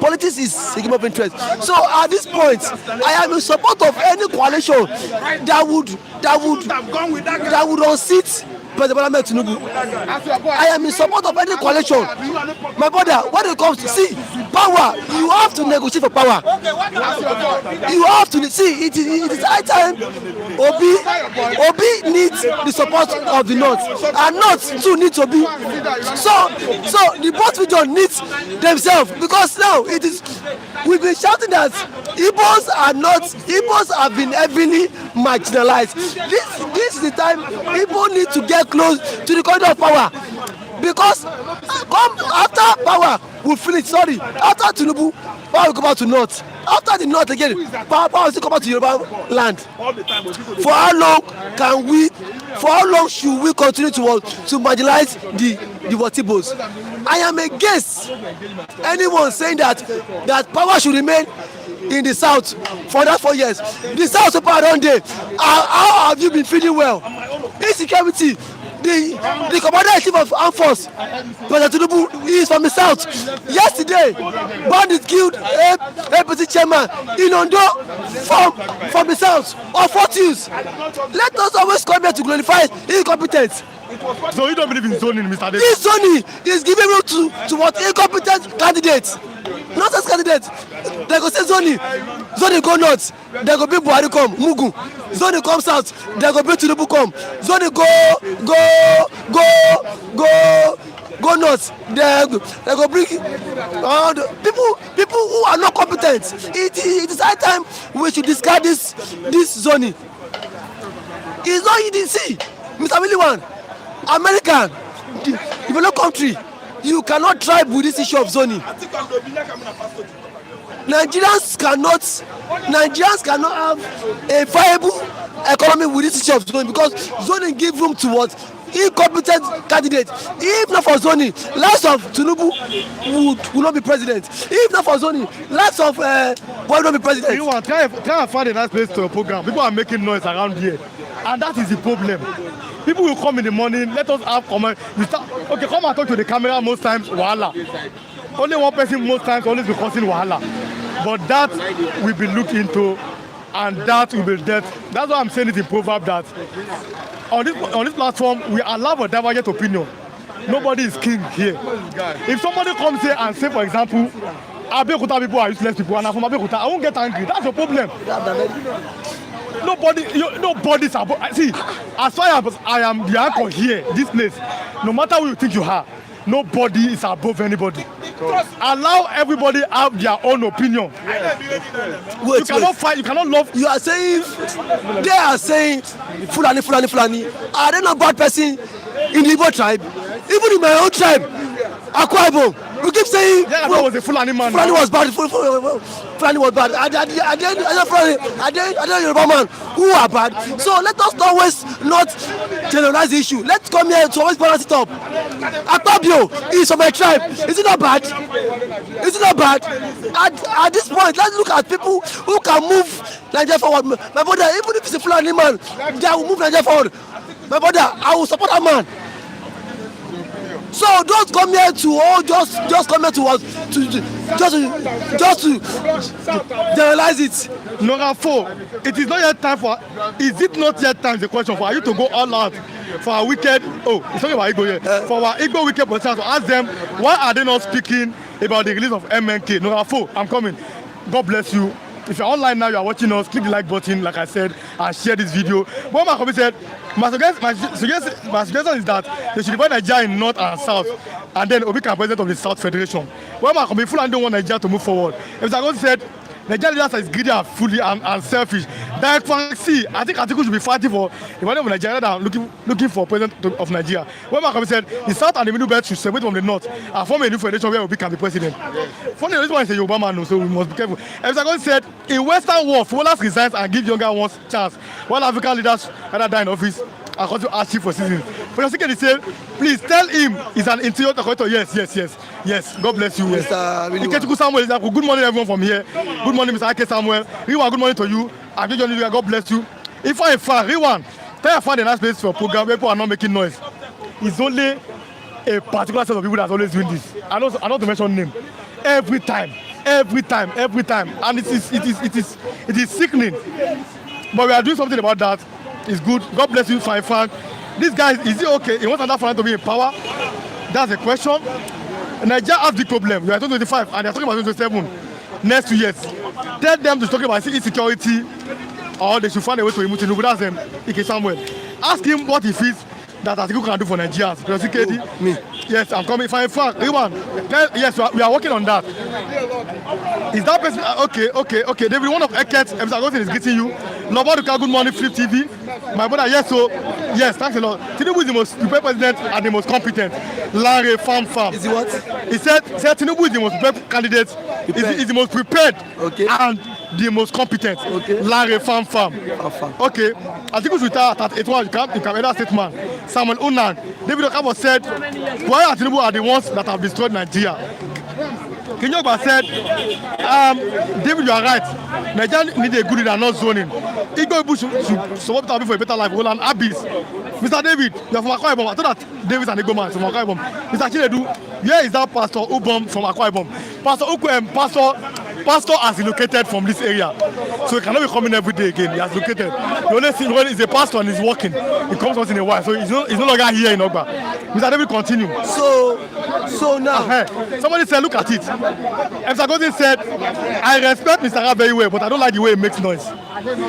Politics is a game of interest. So at this point, I am in support of any coalition that would unseat President Tinubu. I am in support of any coalition. My brother, when it comes to power, you have to negotiate for power. You have to see it is high time. Obi needs the support of the North, and North too needs Obi. So the both region needs themselves, because now we've been shouting that Igbos have been heavily marginalized. This is the time Igbo need to get close to the corridor of power, because after power will finish. After Tinubu, power will come back to North. After the North again, power will still come back to Yoruba land. For how long should we continue to marginalize the Pdp'S? I am against anyone saying that power should remain in the South for that 4 years. The South so far one day. How have you been feeling well? Insecurity. The commander-in-chief of armed force, President Tinubu, is from the South. Yesterday, bandits killed APC chairman in Ondo from the South of Fortunes. Let us always come here to glorify incompetence. So you don't believe in zoning, Mr. Davis? This zoning is giving room to what incompetent candidates. Nonsense candidates. They go say zoning go north, they go bring Buhari come, Mugu. Zoning come south, they go bring Tinubu come. Zoning go north, they go bring people who are not competent. It is high time we should discard this zoning. It's not easy. Mr. William, American developed country, you cannot tribe with this issue of zoning. Nigerians cannot have a viable economy with this issue of zoning, because zoning give room to what? Incompetent candidates. If not for zoning, lots of Tinubu would not be president. If not for zoning, lots of will not be president. You want try and find a nice place to a program. People are making noise around here, and that is the problem. People will come in the morning, let us have comment. Okay, come and talk to the camera most times, wahala. Only one person most times always be causing wahala. But that will be looked into, and that will be dealt. That's why I'm saying it in proverb that on this platform we allow a divergent opinion. Nobody is king here. If somebody comes here and say, for example, Abeokuta people are useless people, and I'm from Abeokuta, I won't get angry. That's the problem. Nobody's above. See, as far as I am the anchor here, this place, no matter who you think you are, nobody is above anybody. Allow everybody have their own opinion. You cannot fight, you cannot love. You are saying, they are saying, Fulani. Are they not bad person in the Igbo tribe? Even in my own tribe, Akwa Ibom. We keep saying, yeah, well, was a Fulani man. Fulani was bad. Fulani was bad. I don't Yoruba man who are bad. So let us not generalize the issue. Let's come here to always balance it up. Akpabio is from my tribe. Is it not bad? Is it not bad? At this point, let's look at people who can move Nigeria forward. My brother, even if it's a Fulani man, they will move Nigeria forward. My brother, I will support that man. So don't come here to just come here to us just to generalize it. Number 4, it is not yet time for. Is it not yet time? The question for you to go all out for our wicked. Oh, it's talking about Igbo here. For our Igbo wicked politicians, to ask them why are they not speaking about the release of MNK. No, I'm coming. God bless you. If you're online now, you are watching us, click the like button, like I said, and share this video. What my comment said, my suggestion is that they should divide Nigeria in North and South, and then Obi can president of the South Federation. What my comment, Fulani don't want Nigeria to move forward. If Zagon said, Nigeria leaders is greedy and fully and selfish. Direct see, I think Atiku'S should be fighting for the one of Nigeria that are looking for president of Nigeria. When Malcolm said the South and the Middle Belt should separate from the North and form a new federation where Obi can be president. Funny, this one is a Yoruba man, so we must be careful. Zagon said in Western world, foreigners resign and give younger ones chance, while African leaders either die in office and continue to ask for citizens. For your second, he said, please tell him he's an interior decorator. Yes. God bless you. Yes. Mr. Samuel, good morning, everyone from here. Good morning, Mr. Ake Samuel. Riwan, good morning to you. God bless you. If I find Riwan, tell find a nice place for a program where people are not making noise. It's only a particular set of people that's always doing this. I not to mention name. Every time, and it is sickening. But we are doing something about that. It's good. God bless you, Fightiñg. This guy, is he okay? He wants another Fulani to be in power. That's the question. Nigeria has the problem. We are 2025 and they are talking about 2027. Next 2 years. Tell them to talk about insecurity or they should find a way to remove Tinubu. That's them. Ike Samuel. Ask him what he feels that Atiku'S can do for Nigerians. Security. Me. Yes, I'm coming. Fightiñg. Yes, we are working on that. Is that person okay? David, one of Ekets, Mr. Augustine is greeting you. Lobaduka, good morning, Flip TV. My brother, yes, thanks a lot. Tinubu is the most prepared president and the most competent. Larry Farm. Is he what? He said Tinubu is the most prepared candidate. Is the most prepared and the most competent. Larry Farm. Okay. Atiku'S retired at 81. You can either statement. Samuel Unan. David Okabo said, Buhari and Tinubu are the ones that have destroyed Nigeria. Kenyoba said, David, you are right. Nigeria need a good leader, not zoning. Igbo Ibu should support Tabi for a better life. Roland Abyss. Mr. David, you are from Akwa Ibom. I thought that David is an Igbo man from Akwa Ibom. Mr. Chinedu, where is that Pastor Ubom from Akwa Ibom? Pastor has relocated from this area. So he cannot be coming every day again. He has located. The only thing when he's a pastor and he's working, he comes once in a while. So he's no longer here in Ogba. Mr. David, continue. So now. Somebody said, look at it. Mr. Godin said, I respect Mr. Ra very well, but I don't like the way he makes noise.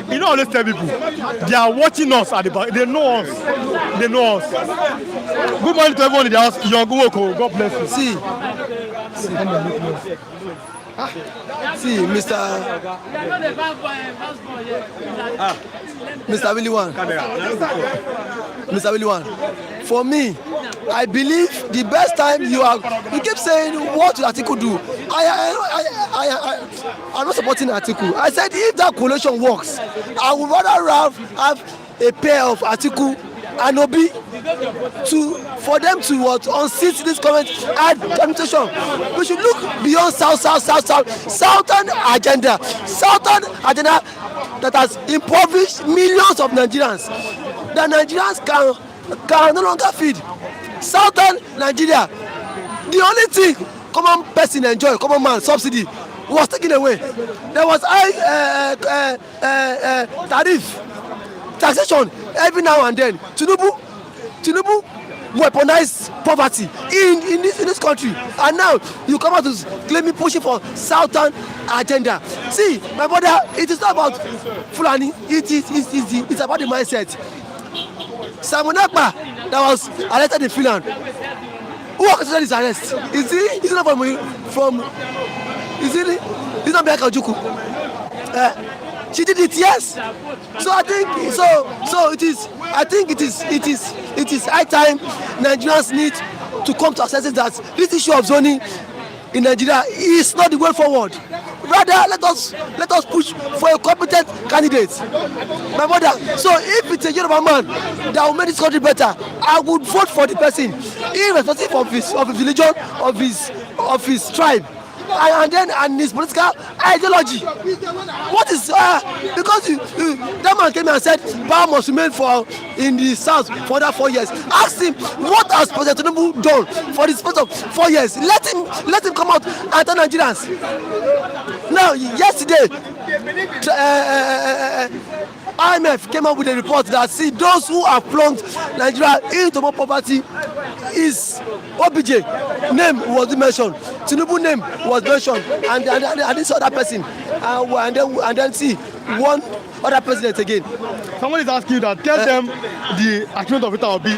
You know, always tell people, they are watching us at the back. They know us. Good morning to everyone in the house. Young Uwoko, God bless you. See, Mr. Willie One. For me, I believe the best time you keep saying what will Atiku do. I'm not supporting Atiku. I said if that coalition works, I would rather have a pair of Atiku and Obi for them to unseat this current administration. We should look beyond southern agenda that has impoverished millions of Nigerians. The Nigerians can no longer feed. Southern Nigeria, the only thing common person enjoy, common man subsidy was taken away. There was taxation every now and then. Tinubu weaponized poverty in this country, and now you come out to claiming pushing for southern agenda. See, my brother, it is not about Fulani. It's about the mindset. Simon Ekpa that was arrested in Finland. Who orchestrated his arrest? Is he not from? He's not Bianca Ojukwu. She did it, yes. So I think so it is. I think it is high time Nigerians need to come to assess that this issue of zoning in Nigeria is not the way forward. Rather, let us push for a competent candidate. My brother, so if it's a Yoruba man that will make this country better, I would vote for the person, irrespective of his religion, of his tribe, and his political ideology. What is because that man came and said power must remain in the south for that 4 years. Ask him what has President Tinubu done for the space of 4 years. Let him come out and tell Nigerians. Now, yesterday, IMF came up with a report that see those who have plunged Nigeria into more poverty is OBJ name was mentioned, Tinubu name was mentioned, and this other person, and then see one other president again. Someone is asking you that tell them the achievement of Peter Obi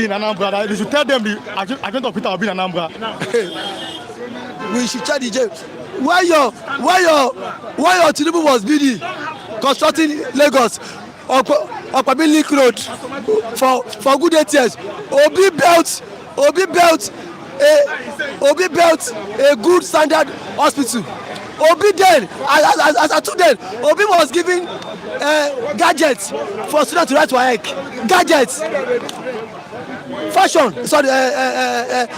in Anambra. They should tell them the achievement of Peter Obi in Anambra. We should tell the jail why your Tinubu was busy constructing Lagos Okpabili Link Road for good 8 years. Obi built a good standard hospital. Obi then, as a student, Obi was giving gadgets for students to write for hike. Gadgets, fashion, sorry,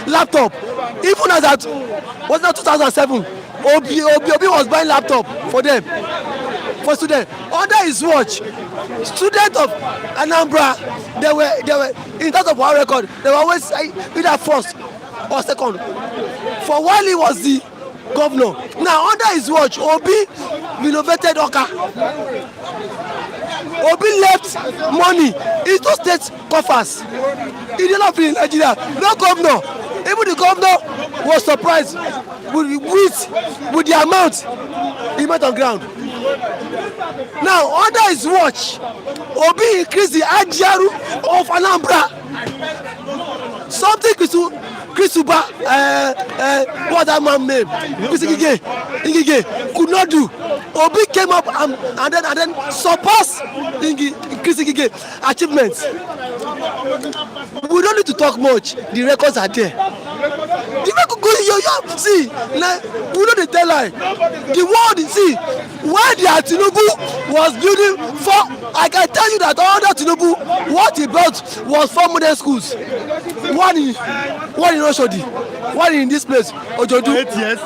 laptop. Even as at was not 2007, Obi was buying laptop for them, for students. Under his watch, students of Anambra, they were in terms of our record, they were always either first or second. For while he was the governor. Now under his watch, Obi renovated Oka. Obi left money into state coffers. He did not in Nigeria. No governor. Even the governor was surprised with the amount he met on ground. Now under his watch, Obi increased the Ajaru of Anambra. Something Krisuba, what that man name, Ngige could not do. Obi came up and then surpassed Ngige achievements. We don't need to talk much. The records are there. The record goes, see, like, we know the tell lie. The world, see, where the Tinubu was building for, I can tell you that under Tinubu, what he built was 4 modern schools. One in Oshodi, one in this place, Ojodu. 8 years.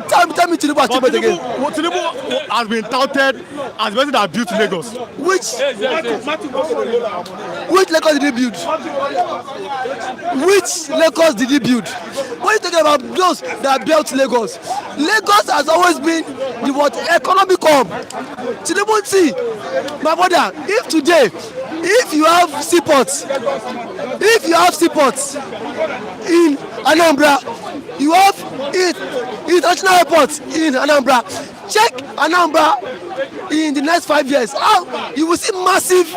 Tell me Tinubu achievement again. Tinubu has been touted as the person that built Lagos. Which Lagos did he build? Which Lagos did he build? When you talking about those that built Lagos, Lagos has always been the what economic hub. Tinubu, see, my brother, if today, if you have seaports in Anambra, you have international airports in Anambra. Check Anambra in the next 5 years. How you will see massive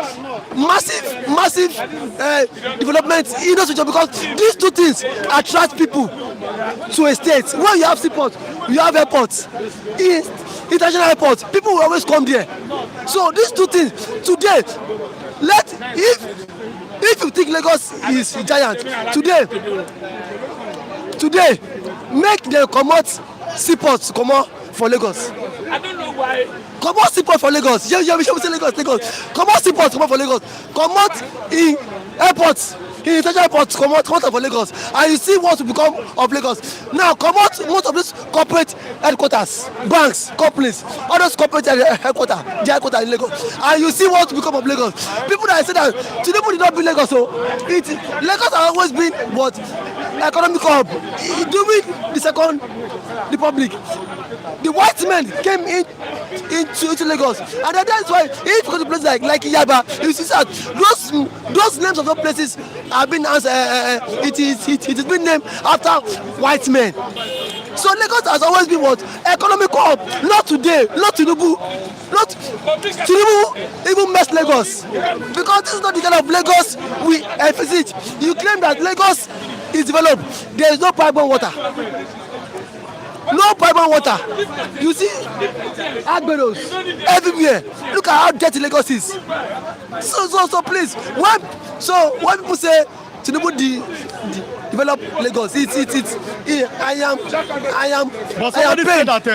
development in those regions, because these two things attract people to a state. When you have seaports, you have airports. In international airports, people will always come there. So these two things today, if you think Lagos is a giant today make them comot seaports comot for Lagos. I don't know why. Comot seaport for Lagos. Say Lagos. Comot seaport comot for Lagos. Comot in airports. In international airports, comot for Lagos, and you see what will become of Lagos. Now, comot most of these corporate headquarters, banks, companies, all those corporate headquarters, the headquarters in Lagos, and you see what will become of Lagos. People that say that Tinubu did not build Lagos, so Lagos has always been what economic hub. During the Second Republic, the white men came into Lagos, and that's why if you go to places like Yaba, you see that those names of those places have been it is been named after white men. So Lagos has always been what economic hub. Not today, not Tinubu even messed Lagos, because this is not the kind of Lagos we envisage. You claim that Lagos is developed. There is no pipeline water. No pipeline water. You see Agberos everywhere. Look at how dirty Lagos is. So please, when people say Tinubu develop Lagos, I am. But somebody said that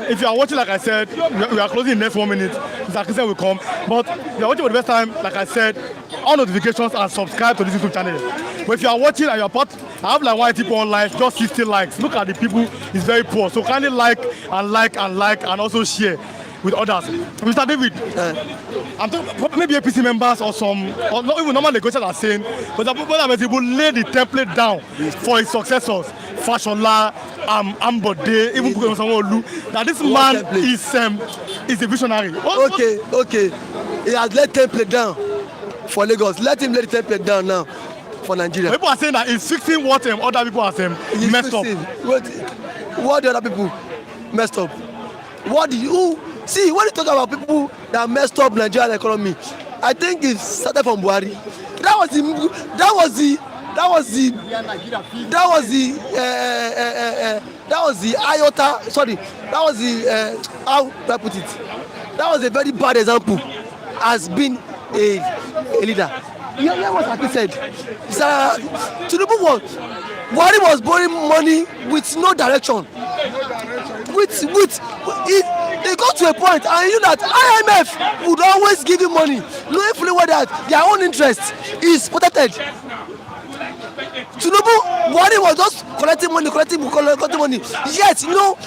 if you are watching, like I said, we are closing in the next 1 minute. Zakisen will come. But you are watching for the best time, like I said, all notifications and subscribe to this YouTube channel. But if you are watching and you are part, I have like 1 people on live, just 60 likes. Look at the people, it's very poor. So kindly like and also share. with others. Mr. David, I'm talking maybe APC members or some, or not even normal negotiators are saying, but the people will lay the template down for his successors, Fashola, Ambode, even Sanwo-Olu, that this man is a visionary. Okay. He has laid template down for Lagos. Let him lay the template down now for Nigeria. People are saying that he's fixing what other people are saying messed up. What the other people messed up? What do you see when you talk about people that messed up Nigerian economy? I think it started from Buhari. That was the iota. Sorry, that was the how do I put it? That was a very bad example as being a leader. You hear what Aki said? Tinubu Buhari was borrowing money with no direction. It got to a point, and you know that IMF would always give him money, knowing fully well that their own interest is protected. Buhari was just collecting money, yet no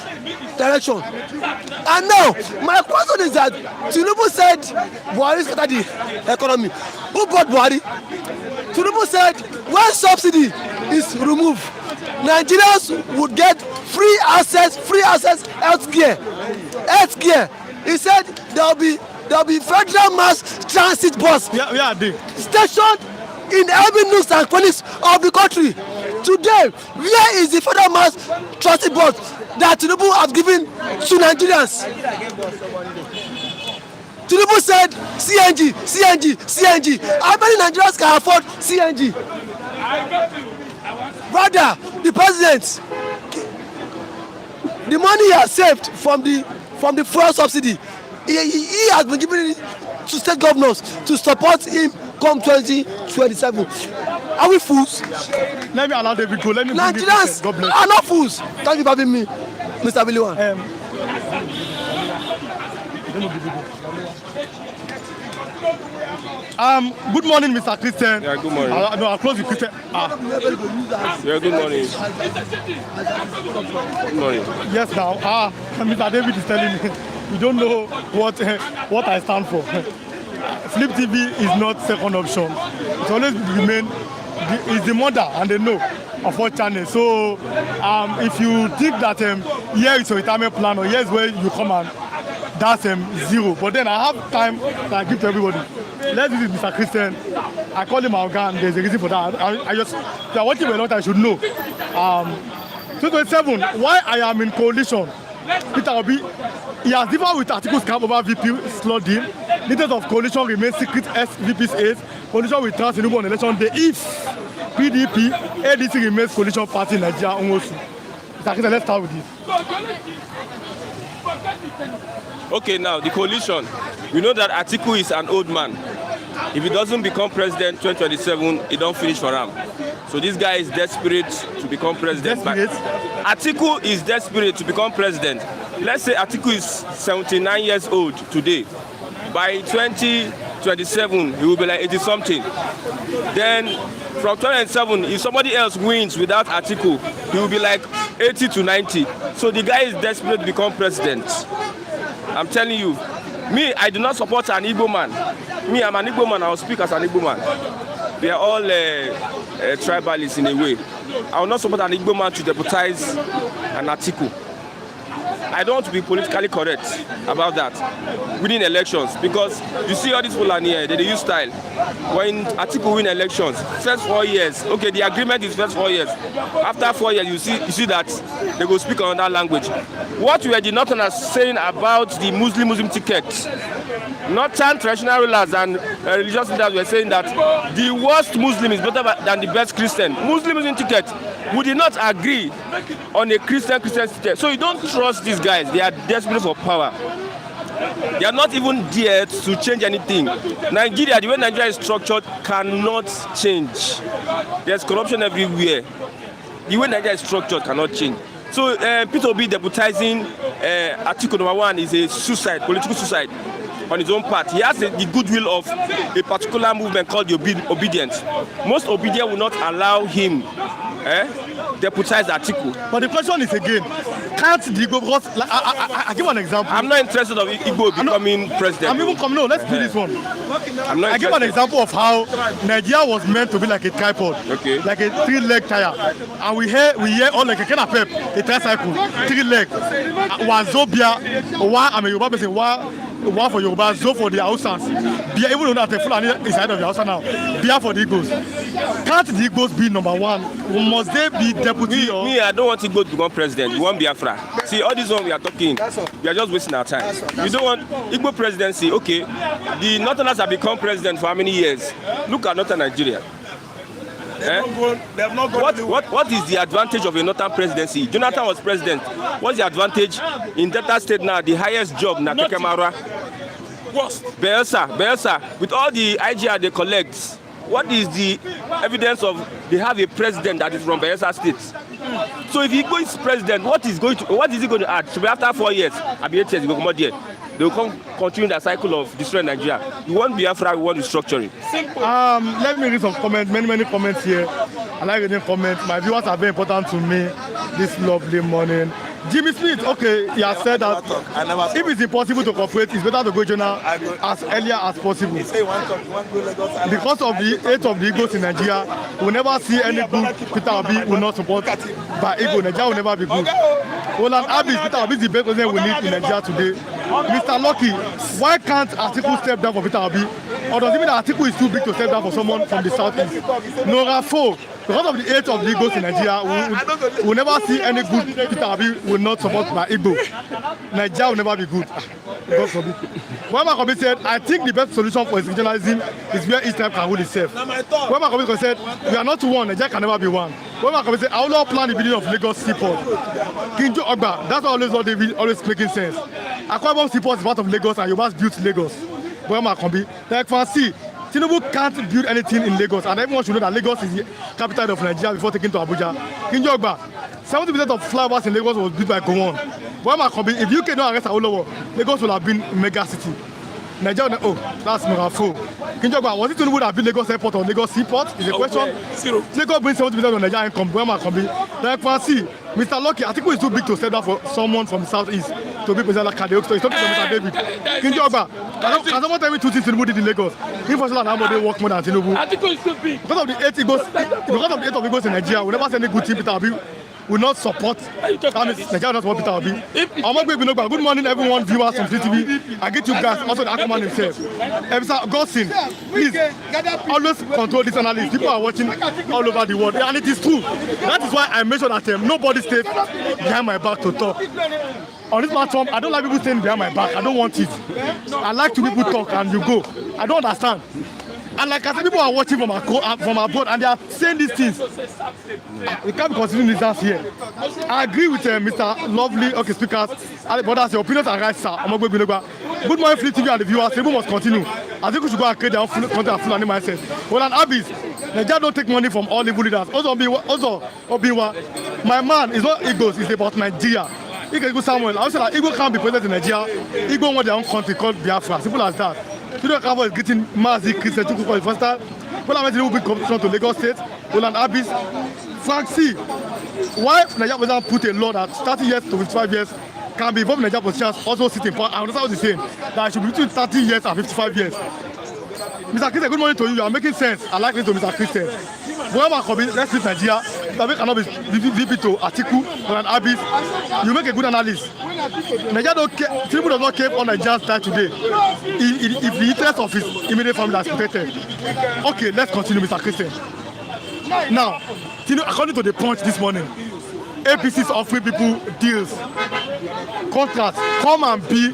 direction. And now, my question is that Tinubu said Buhari scattered the economy. Who bought Buhari? Tinubu said when subsidy is removed, Nigerians would get free access health care. He said there will be federal mass transit bus stationed in every nooks and corners of the country. Today, where is the federal mass transit bus that Tinubu has given to Nigerians? Tinubu said CNG. How many Nigerians can afford CNG? Rather, the president, the money he has saved from the fuel subsidy, he has been giving it to state governors to support him come 2027. Are we fools? Let me allow David go. Nigerians are not fools. Thank you for having me, Mr. Biliwan. Good morning, Mr. Christian. Yeah, good morning. I'll close with Christian. Yeah, good morning. Good morning. Yes, now. Mr. David is telling me you don't know what I stand for. Flip TV is not second option. It always remain is the mother, and they know of what channel. So if you think that here is your retirement plan or here is where you come and that's zero. But then I have time that I give to everybody. Let's visit Mr. Christian. I call him our guy, and there's a reason for that. I just, if you're watching a lot, I should know. 2027, why I am in coalition, Peter Obi, he has differed with Atiku'S camp over VP slot deal. Details of coalition remain secret as VP's coalition with Tinubu on election day if PDP, ADC remains coalition party in Nigeria. Mr. Christian, let's start with this. Okay, now the coalition. We know that Atiku is an old man. If he doesn't become president 2027, he don't finish for him. So this guy is desperate to become president. Atiku is desperate to become president. Let's say Atiku is 79 years old today. By 2027, he will be like 80-something. Then from 2027, if somebody else wins without Atiku, he will be like 80 to 90. So the guy is desperate to become president. I'm telling you. Me, I do not support an Igbo man. Me, I'm an Igbo man. I will speak as an Igbo man. We are all tribalists in a way. I will not support an Igbo man to deputize an Atiku. I don't want to be politically correct about that winning elections, because you see all these Fulani here, they use style. When Atiku win elections, first 4 years, okay, the agreement is first 4 years. After 4 years, you see that they go speak another language. What we are the Northerners saying about the Muslim ticket, Northern traditional rulers and religious leaders were saying that the worst Muslim is better than the best Christian. Muslim ticket, we did not agree on a Christian ticket. So you don't trust these guys. They are desperate for power. They are not even there to change anything. Nigeria, the way Nigeria is structured, cannot change. There's corruption everywhere. The way Nigeria is structured cannot change. So P2B deputizing Atiku #1 is a suicide, political suicide on his own part. He has the goodwill of a particular movement called the Obedient. Most Obedient will not allow him deputize Atiku. But the question is again, can't the Igbo, because like, I give an example. I'm not interested of Igbo becoming president. I'm even coming. No, let's do this one. I'm not I give an example of how Nigeria was meant to be like a tripod, like a 3-leg tire, and we hear all like a kind of pep, a tricycle, 3 leg. Wazobia, one I'm a Yoruba person, one for Yoruba, Zo for the Hausas. Bia, even though that the Fulani inside of the Hausa now, Bia for the Igbos. Can't the Igbos be number one? Must they be deputy? Me, I don't want Igbo to become president. We want Biafra. See, all this one we are talking, we are just wasting our time. You don't want Igbo presidency. Okay, the Northerners have become president for how many years? Look at Northern Nigeria. What is the advantage of a Northern presidency? Jonathan was president. What's the advantage in Delta State now? The highest job na Kekemara. Bayelsa, with all the IGR they collect, what is the evidence of they have a president that is from Bayelsa State? So if he goes president, what is he going to add? So after 4 years, I'll be 8 years, he will come out there. They will continue the cycle of destroying Nigeria. We want Biafra, we want restructuring. Let me read some comments, many comments here. I like reading comments. My viewers are very important to me this lovely morning. Jimmy Smith, okay, he has said that if it's impossible to cooperate, it's better to go journal as earlier as possible. Because of the age of the Igbos in Nigeria, we'll never see any good Peter Obi will not support by Igbo. Nigeria will never be good. Roland Abis, Peter Obi is the best president we need in Nigeria today. Mr. Lucky, why can't Atiku step down for Peter Obi? Or does it mean that Atiku is too big to step down for someone from the southeast? Nora Fo, because of the age of the Igbos in Nigeria, we'll never see any good Peter Obi will not support by Igbo. Nigeria will never be good. God forbid. When Makobi said, I think the best solution for regionalism is where each tribe can rule itself. When Makobi said, we are not one, Nigeria can never be one. When Makobi said, I will not plan the building of Lagos Seaport. Kinjo Ogba, that's always what they will always making sense. Akwabom Seaport is part of Lagos and you must build Lagos. When Makobi, like fancy. Tinubu can't build anything in Lagos, and everyone should know that Lagos is the capital of Nigeria before taking to Abuja. Kinjo Ogba, 70% of flowers in Lagos was built by Gowon. When Makobi, if UK don't arrest Awolowo, Lagos will have been a mega city. Nigeria, oh, that's Morafo. Kinjo Ogba, was it Tinubu that built Lagos Airport or Lagos Seaport? Is a question. Lagos brings 70% of Nigerian income. When Makobi, like fancy. Mr. Lucky, Atiku is too big to step down for someone from the southeast to be president like Kadeok. So it's talking to Mr. David. Kinjo Ogba, can someone tell me 2 things Tinubu did in Lagos? Infrastructure and how they work more than Tinubu. Atiku is too big. Because of the 8 of Igos in Nigeria, we never send any good team. Peter Obi will not support. That means Nigeria will not support Peter Obi. Good morning, everyone, viewers from CTV. I get you guys, also the Aquaman himself. Mr. Godson, please always control this analysis. People are watching all over the world, and it is true. That is why I mentioned that nobody stays behind my back to talk. On this platform, I don't like people staying behind my back. I don't want it. I like to people talk and you go. I don't understand. And like I said, people are watching from abroad and they are saying these things. We can't be considering this dance here. I agree with Mr. Lovely, okay, speakers. But that's your opinions are right, sir. Good morning, Free TV and the viewers. People must continue. I think we should go and create their own content full and mindset. Well, and Abis, Nigeria don't take money from all evil leaders. Also, Obiwa, my man is not Igos, it's about Nigeria. Igbo Samuel, I would say that Igbo can't be president in Nigeria. Igbo want their own country called Biafra. Simple as that. Today, Kabo is getting Mazi Christian to for the first time. When I went to the big competition to Lagos State, Roland Abis, Frank C. Why Nigeria doesn't put a law that 30 years to 55 years can be involved in Nigeria positions also sit in power? I understand what he's saying. That it should be between 30 years and 55 years. Mr. Christian, good morning to you. You are making sense. I like this to Mr. Christian. Let's leave Nigeria. Nigeria cannot be VP to Atiku or an Abis. You make a good analysis. Nigeria don't care. Tinubu does not care on Nigeria's side today. If the interest of his immediate family is protected. Okay, let's continue, Mr. Christian. Now, according to the Punch this morning, APC is offering people deals, contracts, come and be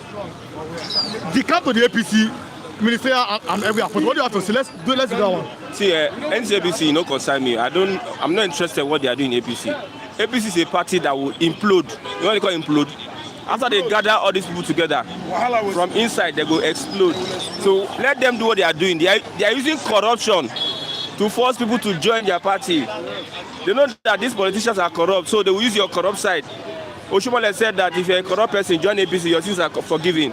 the camp to the APC. Minister and every approach. What do you have to say? Let's do that one. See, NCAPC, no concern me. I'm not interested in what they are doing in APC. APC is a party that will implode. You know what they call implode? After they gather all these people together, from inside they go explode. So let them do what they are doing. They are using corruption to force people to join their party. They know that these politicians are corrupt, so they will use your corrupt side. Oshomole said that if you're a corrupt person, join APC, your sins are forgiven.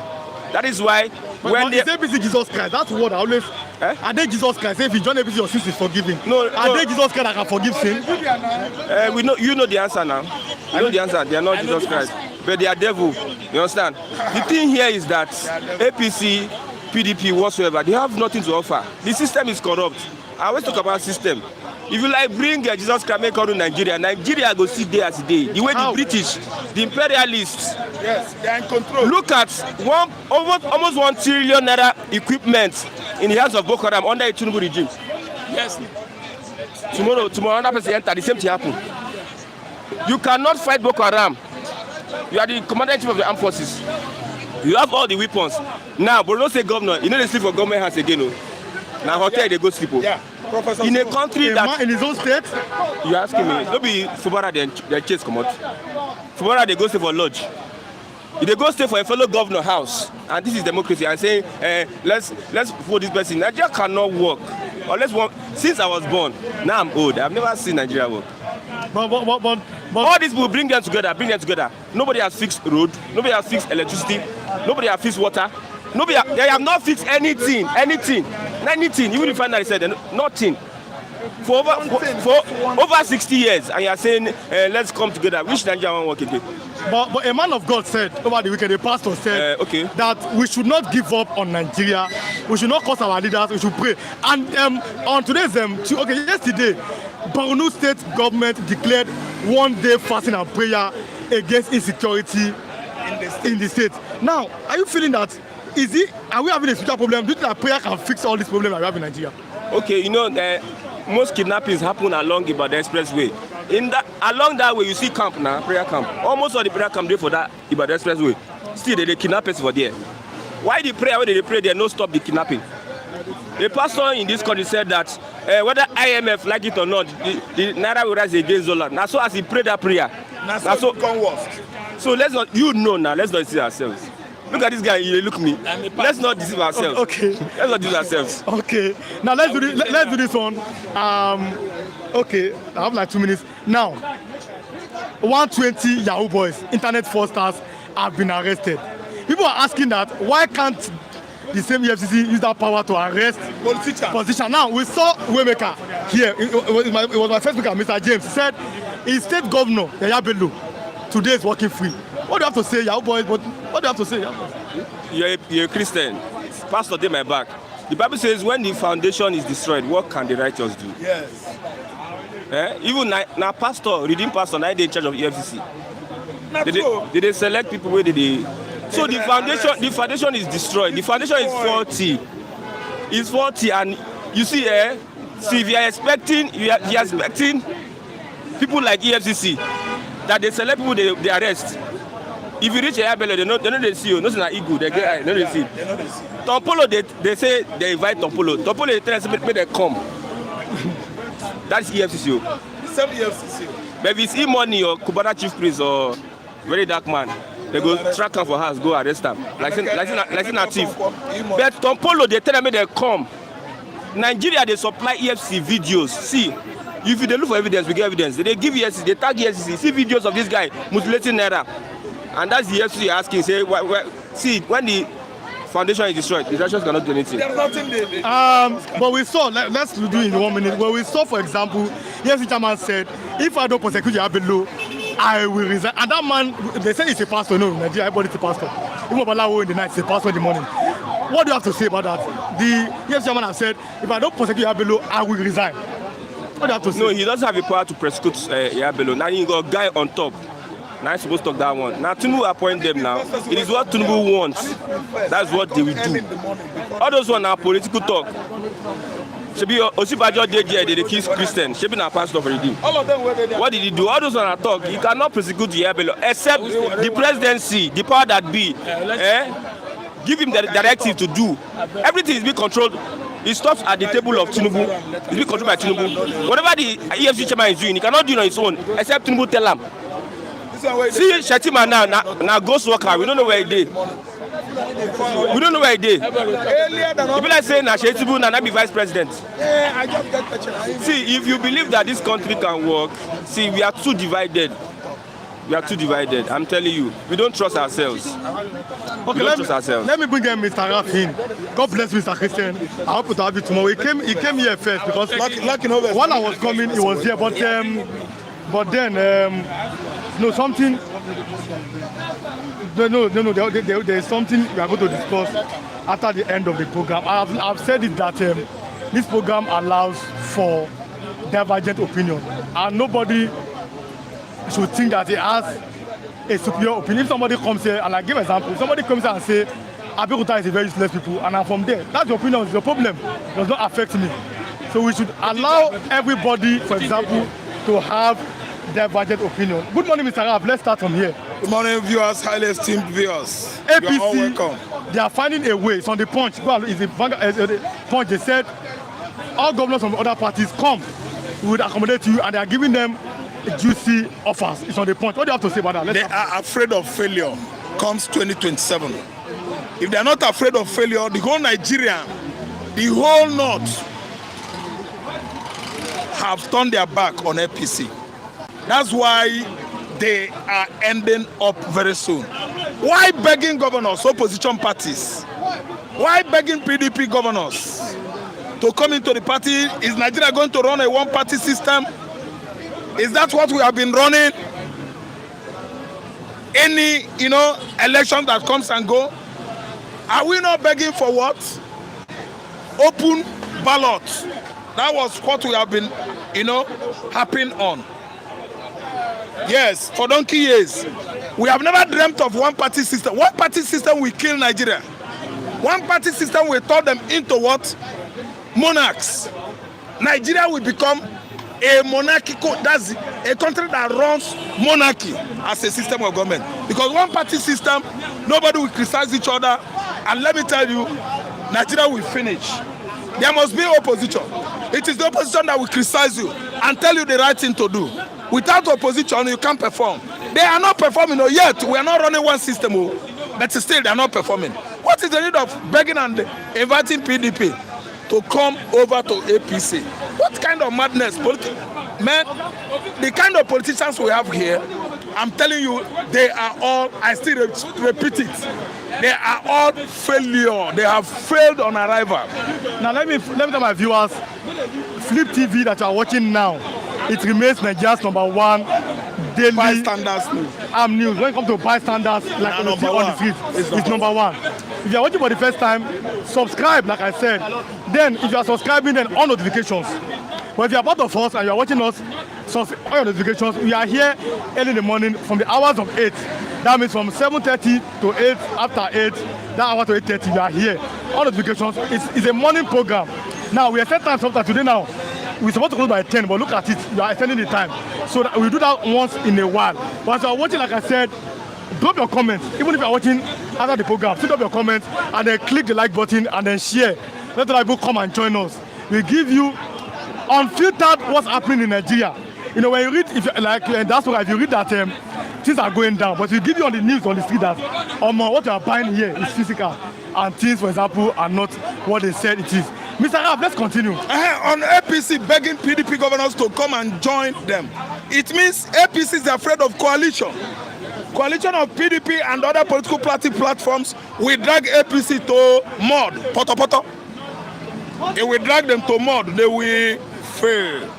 That is why when they APC Jesus Christ, that's what I always Are they Jesus Christ? Say if you join APC, your sins is forgiven. No, Are they Jesus Christ that can forgive sin? We know, you know the answer now. You know the answer. They are not Jesus Christ, but they are devil. You understand? The thing here is that APC, PDP, whatsoever, they have nothing to offer. The system is corrupt. I always talk about system. If you like bring Jesus Christ make out to Nigeria, Nigeria go sit there as a day. The way the British, the imperialists, Yes, they are in control. look at almost 1 trillion naira equipment in the hands of Boko Haram under a Tinubu regime. Yes. Tomorrow another person enter, the same thing happen. You cannot fight Boko Haram. You are the commander-in-chief of the armed forces. You have all the weapons. Now, Borno State governor, you know they sleep for government hands again. Now hotel they go sleep. Yeah. Professor In a country that In his own state? you asking me, don't be Fubara they chase come out. Fubara they go stay for lodge. If they go stay for a fellow governor house, and this is democracy, and saying let's vote this person. Nigeria cannot work. Unless since I was born, now I'm old. I've never seen Nigeria work. But All these people bring them together. Nobody has fixed road. Nobody has fixed electricity. Nobody has fixed water. They have not fixed anything. Even the finally said nothing. For over 60 years, and you are saying let's come together. Which Nigeria won't work again? But a man of God said over the weekend, a pastor said that we should not give up on Nigeria. We should not curse our leaders. We should pray. And on today's yesterday, Borno State government declared 1 day fasting and prayer against insecurity in the state. Now, are you feeling that? Are we having a spiritual problem? Do you think that prayer can fix all these problems that we have in Nigeria? Okay, you know, most kidnappings happen along Ibadan Expressway. Along that way, you see camp now, prayer camp. Almost all the prayer camp there for that Ibadan Expressway. Still, they kidnap us for there. Why the prayer? When they pray, they no stop the kidnapping. A pastor in this country said that whether IMF like it or not, the naira will rise against dollar. Now, so as he prayed that prayer, so let's not, let's not deceive ourselves. Look at this guy, he look me. Let's not deceive ourselves. Okay. Let's not deceive ourselves. Okay. Now let's do this one. Okay, I have like 2 minutes. Now, 120 Yahoo boys, internet fraudsters have been arrested. People are asking that why can't the same EFCC use that power to arrest politicians? Now, we saw Waymaker here. It was my first speaker, Mr. James. He said his state governor, Yaya Bello, today is working free. What do you have to say, Yahoo boys? But what do you have to say? You're a Christian. Pastor, take my back. The Bible says when the foundation is destroyed, what can the righteous do? Yes. Even now, pastor, redeemed pastor, now they in charge of EFCC. Did they select people where they? So the foundation is destroyed. The foundation is faulty. It's faulty, and you see, see, if you are expecting people like EFCC that they select people they arrest. If you reach a Abel, they know they see you. Nothing like ego. They get they see. Tompolo, they say they invite Tompolo. Tompolo they tell them they come. That's EFCC. Same EFCC. But if it's e-money or Kubana chief priest or very dark man, they go track him for house, go arrest him. Like a thief. But Tompolo, they tell them they come. Nigeria, they supply EFCC videos. See, if they look for evidence, we get evidence. They give EFCC, they tag EFCC, see videos of this guy mutilating naira. And that's the EFCC asking, say, see, when the foundation is destroyed, the Russians cannot do anything. There's nothing they but we saw, let's do it in 1 minute. Where we saw, for example, EFCC chairman said, if I don't prosecute Yabelo, I will resign. And that man, they say he's a pastor. No, Nigeria, everybody's a pastor. Even Balawo in the night, he's a pastor in the morning. What do you have to say about that? The EFCC chairman has said, if I don't prosecute Yabelo, I will resign. What do you have to say? No, he doesn't have the power to prosecute Yabelo. Now he got a guy on top. Now I'm supposed to talk that one. Now Tinubu appoint them now. It is what Tinubu wants. That's what they will do. All those ones are political talk. Shebi Osibajo they kiss Christian. Shebi na pastor for the all of them were there. What did he do? All those ones are talk. He cannot prosecute the Yabelo except the presidency, the power that be. Give him the directive to do. Everything is being controlled. It stops at the table of Tinubu. It's being controlled by Tinubu. Whatever the EFCC chairman is doing, he cannot do it on his own except Tinubu tell him. See Shetima now ghost worker. We don't know where he did. We don't know where he did. People are saying that Tinubu now be vice president. See, if you believe that this country can work, see, we are too divided. We are too divided. I'm telling you, we don't trust ourselves. Okay, let me bring Mr. Raf in. God bless Mr. Christian. I hope to have you tomorrow. He came here first because when I was coming, he was here. But then no, something. No. There is something we are going to discuss after the end of the program. I've said it that this program allows for divergent opinion, and nobody should think that he has a superior opinion. If somebody comes here, and I give an example, somebody comes here and say, Abeokuta is a very useless people, and I'm from there. That's your opinion, it's your problem. It does not affect me. So we should allow everybody, for example, to have divergent opinion. Good morning, Mr. Raf. Let's start from here. Good morning, viewers, highly esteemed viewers. APC, you are all welcome. They are finding a way. It's on the Punch. Well, it's the Punch. They said all governors from other parties come, we would accommodate you, and they are giving them juicy offers. It's on the Punch. What do you have to say about that? They are afraid of failure comes 2027. If they are not afraid of failure, the whole Nigeria, the whole North have turned their back on APC. That's why they are ending up very soon. Why begging governors, opposition parties? Why begging PDP governors to come into the party? Is Nigeria going to run a one-party system? Is that what we have been running? Any, election that comes and go? Are we not begging for what? Open ballot. That was what we have been, harping on. Yes, for donkey years. We have never dreamt of one-party system. One-party system will kill Nigeria. One-party system will turn them into what? Monarchs. Nigeria will become a monarchical, that's a country that runs monarchy as a system of government. Because one-party system, nobody will criticize each other. And let me tell you, Nigeria will finish. There must be opposition. It is the opposition that will criticize you and tell you the right thing to do. Without opposition, you can't perform. They are not performing yet. We are not running one system, but still they are not performing. What is the need of begging and inviting PDP to come over to APC? What kind of madness? Man, the kind of politicians we have here, I'm telling you, they are all, I still repeat it, they are all failure. They have failed on arrival. Now let me tell my viewers, Flip TV that you are watching now, it remains Nigeria's #1 daily bystanders news. When it comes to bystanders, like on the street, it's #1. If you are watching for the first time, subscribe, like I said. Then, if you are subscribing, then on notifications. But if you are part of us and you are watching us, on your notifications, we are here early in the morning from the hours of 8. That means from 7:30 to 8, after 8, that hour to 8:30, we are here. On notifications, it's a morning program. Now, we are set time sometime today now. We're supposed to close by 10, but look at it, you are extending the time. So we do that once in a while. But as you are watching, like I said, drop your comments. Even if you are watching after the program, still drop your comments and then click the like button and then share. Let other people come and join us. We give you unfiltered what's happening in Nigeria. When you read, if you read that things are going down, but we give you on the news on the street that what you are buying here is physical, and things, for example, are not what they said it is. Mr. Raf, let's continue. On APC begging PDP governors to come and join them. It means APC is afraid of coalition. Coalition of PDP and other political party platforms will drag APC to mud. Poto poto. It will drag them to mud. They will fail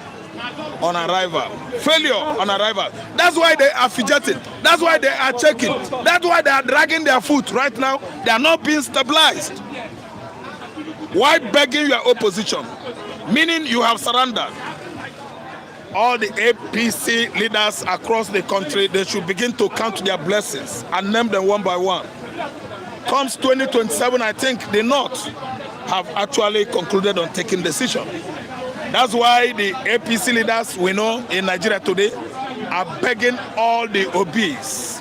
on arrival. Failure on arrival. That's why they are fidgeting. That's why they are checking. That's why they are dragging their foot. Right now, they are not being stabilized. Why begging your opposition? Meaning you have surrendered. All the APC leaders across the country, they should begin to count their blessings and name them one by one. Comes 2027, I think the North have actually concluded on taking decision. That's why the APC leaders we know in Nigeria today are begging all the OBs,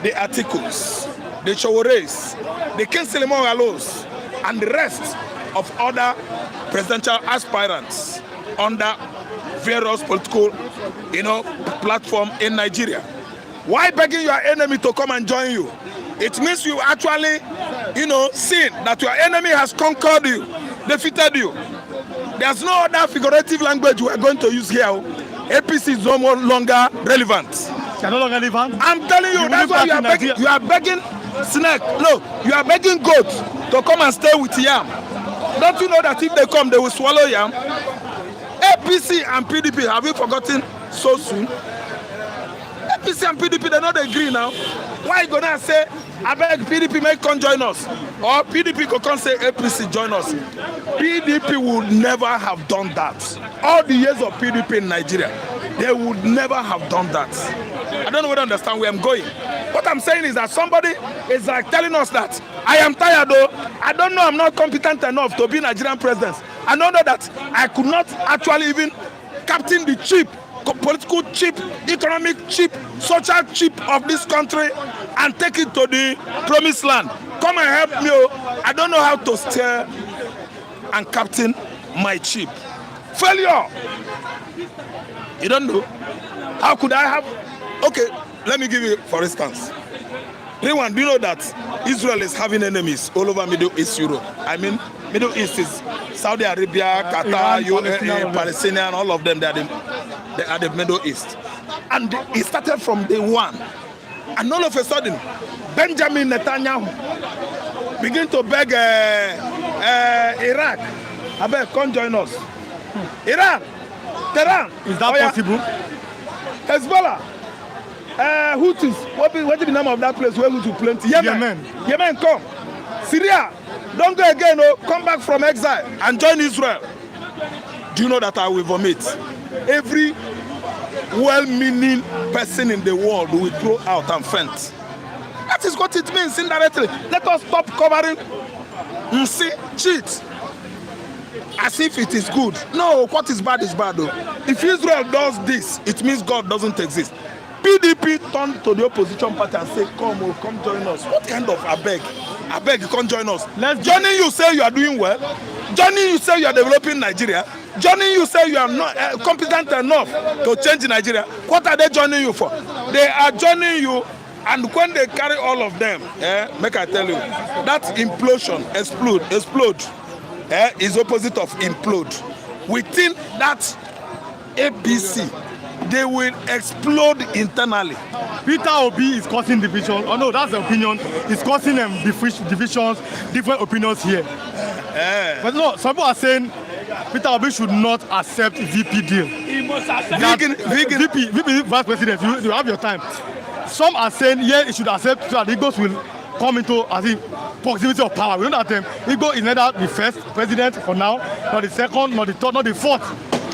the Atiku'S, the Showores, the Kinsilimon and the rest of other presidential aspirants under various political, platform in Nigeria. Why begging your enemy to come and join you? It means you actually, seen that your enemy has conquered you, defeated you. There's no other figurative language we are going to use here. APC is no more longer relevant. They're no longer relevant. I'm telling you, that's why you are begging snake. No, you are begging goat to come and stay with yam. Don't you know that if they come, they will swallow yam? APC and PDP, have you forgotten so soon? APC and PDP, they not agree now. Why you gonna say, I beg PDP may come join us? Or PDP could come say APC join us? PDP would never have done that. All the years of PDP in Nigeria, they would never have done that. I don't know whether you understand where I'm going. What I'm saying is that somebody is like telling us that I am tired though. I don't know, I'm not competent enough to be Nigerian president. I don't know that I could not actually even captain the chip, political chip, economic chip, social chip of this country and take it to the promised land. Come and help me. I don't know how to steer and captain my chip. Failure. You don't know. How could I have? Okay, let me give you, for instance. Everyone, do you know that Israel is having enemies all over Middle East, Europe? I mean, Middle East is Saudi Arabia, Qatar, UAE, Palestinian, all of them, they are the Middle East. And it started from day one. And all of a sudden, Benjamin Netanyahu begin to beg Iraq, I beg, come join us. Iran, Tehran. Is that possible? Hezbollah. Houthis, what is the name of that place where Houthis plenty? Yemen, come. Syria, don't go again, oh, come back from exile and join Israel. Do you know that I will vomit? Every well-meaning person in the world will throw out and faint. That is what it means indirectly. Let us stop covering cheat as if it is good. No, what is bad though. If Israel does this, it means God doesn't exist. PDP turned to the opposition party and said, come join us. What kind of abeg, you come join us. Joining you say you are doing well. Joining you say you are developing Nigeria. Joining you say you are not competent enough to change Nigeria. What are they joining you for? They are joining you, and when they carry all of them, make I tell you, that implosion, explode, is opposite of implode. Within that APC, they will explode internally. Peter Obi is causing division. Oh no, that's the opinion. It's causing divisions, different opinions here. But no, some people are saying Peter Obi should not accept VP deal. He must accept VP vice president. You have your time. Some are saying he should accept so that the Govs will come into proximity of power. We know that Igbo is neither the first president for now, not the second, not the third, not the fourth.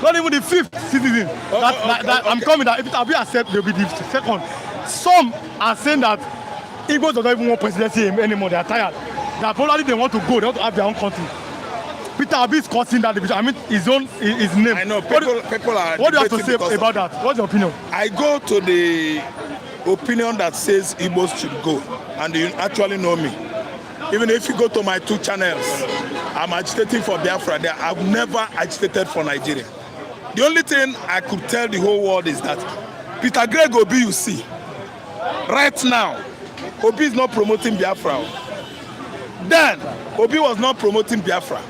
Not even the fifth citizen. I'm coming that if it will be accepted, they'll be the second. Some are saying that Igbos don't even want presidency anymore. They are tired. That probably they want to go. They want to have their own country. Peter Obi is causing that division. I mean, his name. I know people are. What do you have to say about that? What's your opinion? I go to the opinion that says Igbos should go, and you actually know me. Even if you go to my 2 channels, I'm agitating for Biafra there. I've never agitated for Nigeria. The only thing I could tell the whole world is that Peter Greg Obi, you see, right now, Obi is not promoting Biafra. Then, Obi was not promoting Biafra.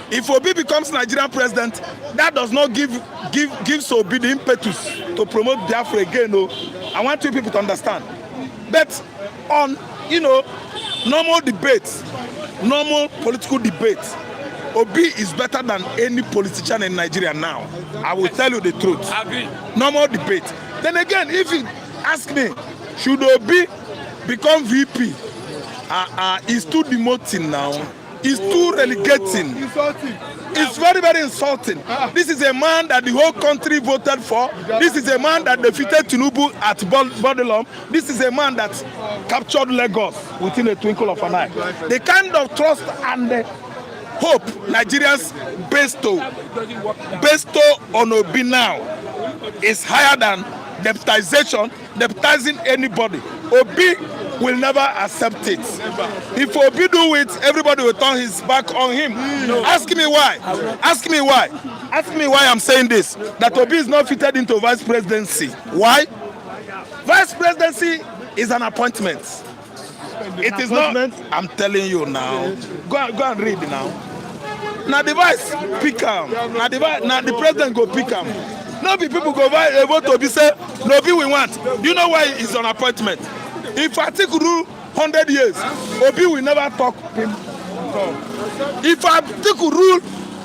If Obi becomes Nigerian president, that does not gives Obi the impetus to promote Biafra again. No. I want you people to understand. But on, normal debates, normal political debates, Obi is better than any politician in Nigeria now. I will tell you the truth. Agree. Normal debate. Then again, if you ask me, should Obi become VP? It's too demoting now. It's too relegating. Insulting. It's very, very insulting. This is a man that the whole country voted for. This is a man that defeated Tinubu at Bodilum. This is a man that captured Lagos within a twinkle of an eye. The kind of trust and hope Nigerians bestow on Obi now is higher than deputizing anybody. Obi will never accept it. If Obi do it, everybody will turn his back on him. Ask me why. Ask me why I'm saying this. That Obi is not fitted into vice presidency. Why? Vice presidency is an appointment. It is not. I'm telling you now. Go and read now. Now the vice pick him. Now the president go pick him. No be people go buy a vote to be say, no be we want. Do you know why he's on appointment? If Atiku rule 100 years, Obi will never talk him. If Atiku rule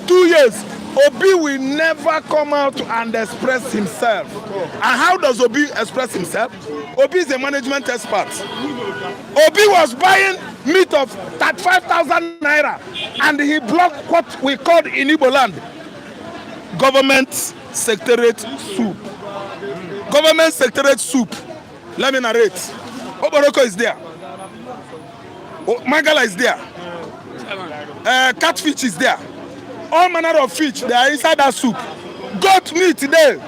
2 years, Obi will never come out and express himself. And how does Obi express himself? Obi is a management expert. Obi was buying meat of 35,000 naira and he blocked what we called in Igbo land government secretariat soup. Government secretariat soup. Let me narrate. Oboroko is there. Mangala is there. Catfish is there. All manner of fish, they are inside that soup. Goat meat today,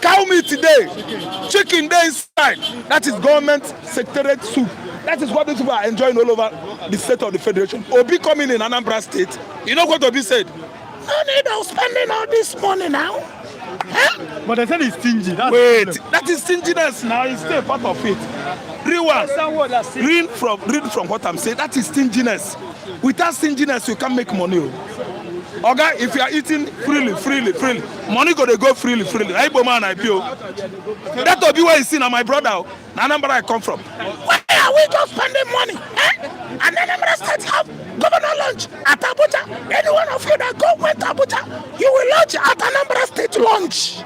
cow meat today, chicken there inside. That is government secretariat soup. That is what these people are enjoying all over the state of the federation. Obi coming in Anambra State, you know what Obi said? No need of spending all this money now. Huh? But they said it's stingy. Wait, that is stinginess now. It's still part of it. Read from what I'm saying. That is stinginess. Without stinginess, you can't make money. Okay, if you are eating freely, money go freely. I be man, I be. That will be where you see now, my brother. Now, number I come from. Why are we just spending money? Eh? And then Anambra State have governor lunch at Abuja. Any one of you that went to Abuja, you will lunch at Anambra State lunch.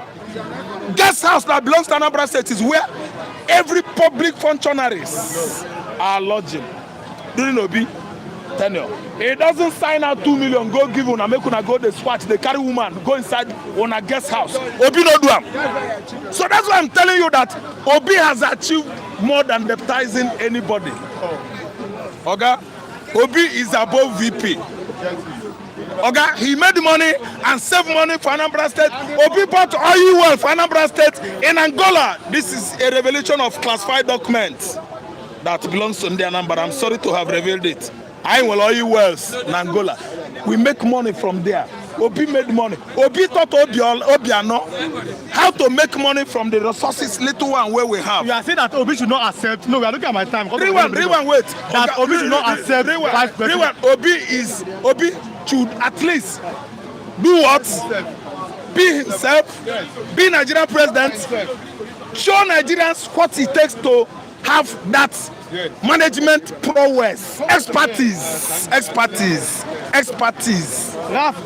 Guest house that belongs to Anambra State is where every public functionaries are lodging. During Obi tenure. He doesn't sign out 2 million, go give una, make una go the swatch, they carry woman, go inside on a guest house. Obi no do am. So that's why I'm telling you that Obi has achieved more than deputizing anybody. Okay? Obi is above VP. Okay? He made money and saved money for Anambra State. Obi bought oil well for Anambra State in Angola. This is a revelation of classified documents that belongs to Anambra, but I'm sorry to have revealed it. I will oil wells in Angola. We make money from there. Obi made money. Obi taught Obiano how to make money from the resources, little one where we have. You are saying that Obi should not accept. No, we are looking at my time. Rewan, wait. That okay, Obi should not accept. Rewan, Obi should at least do what? Be himself. Be Nigerian president. Show Nigerians what it takes to have that management prowess, expertise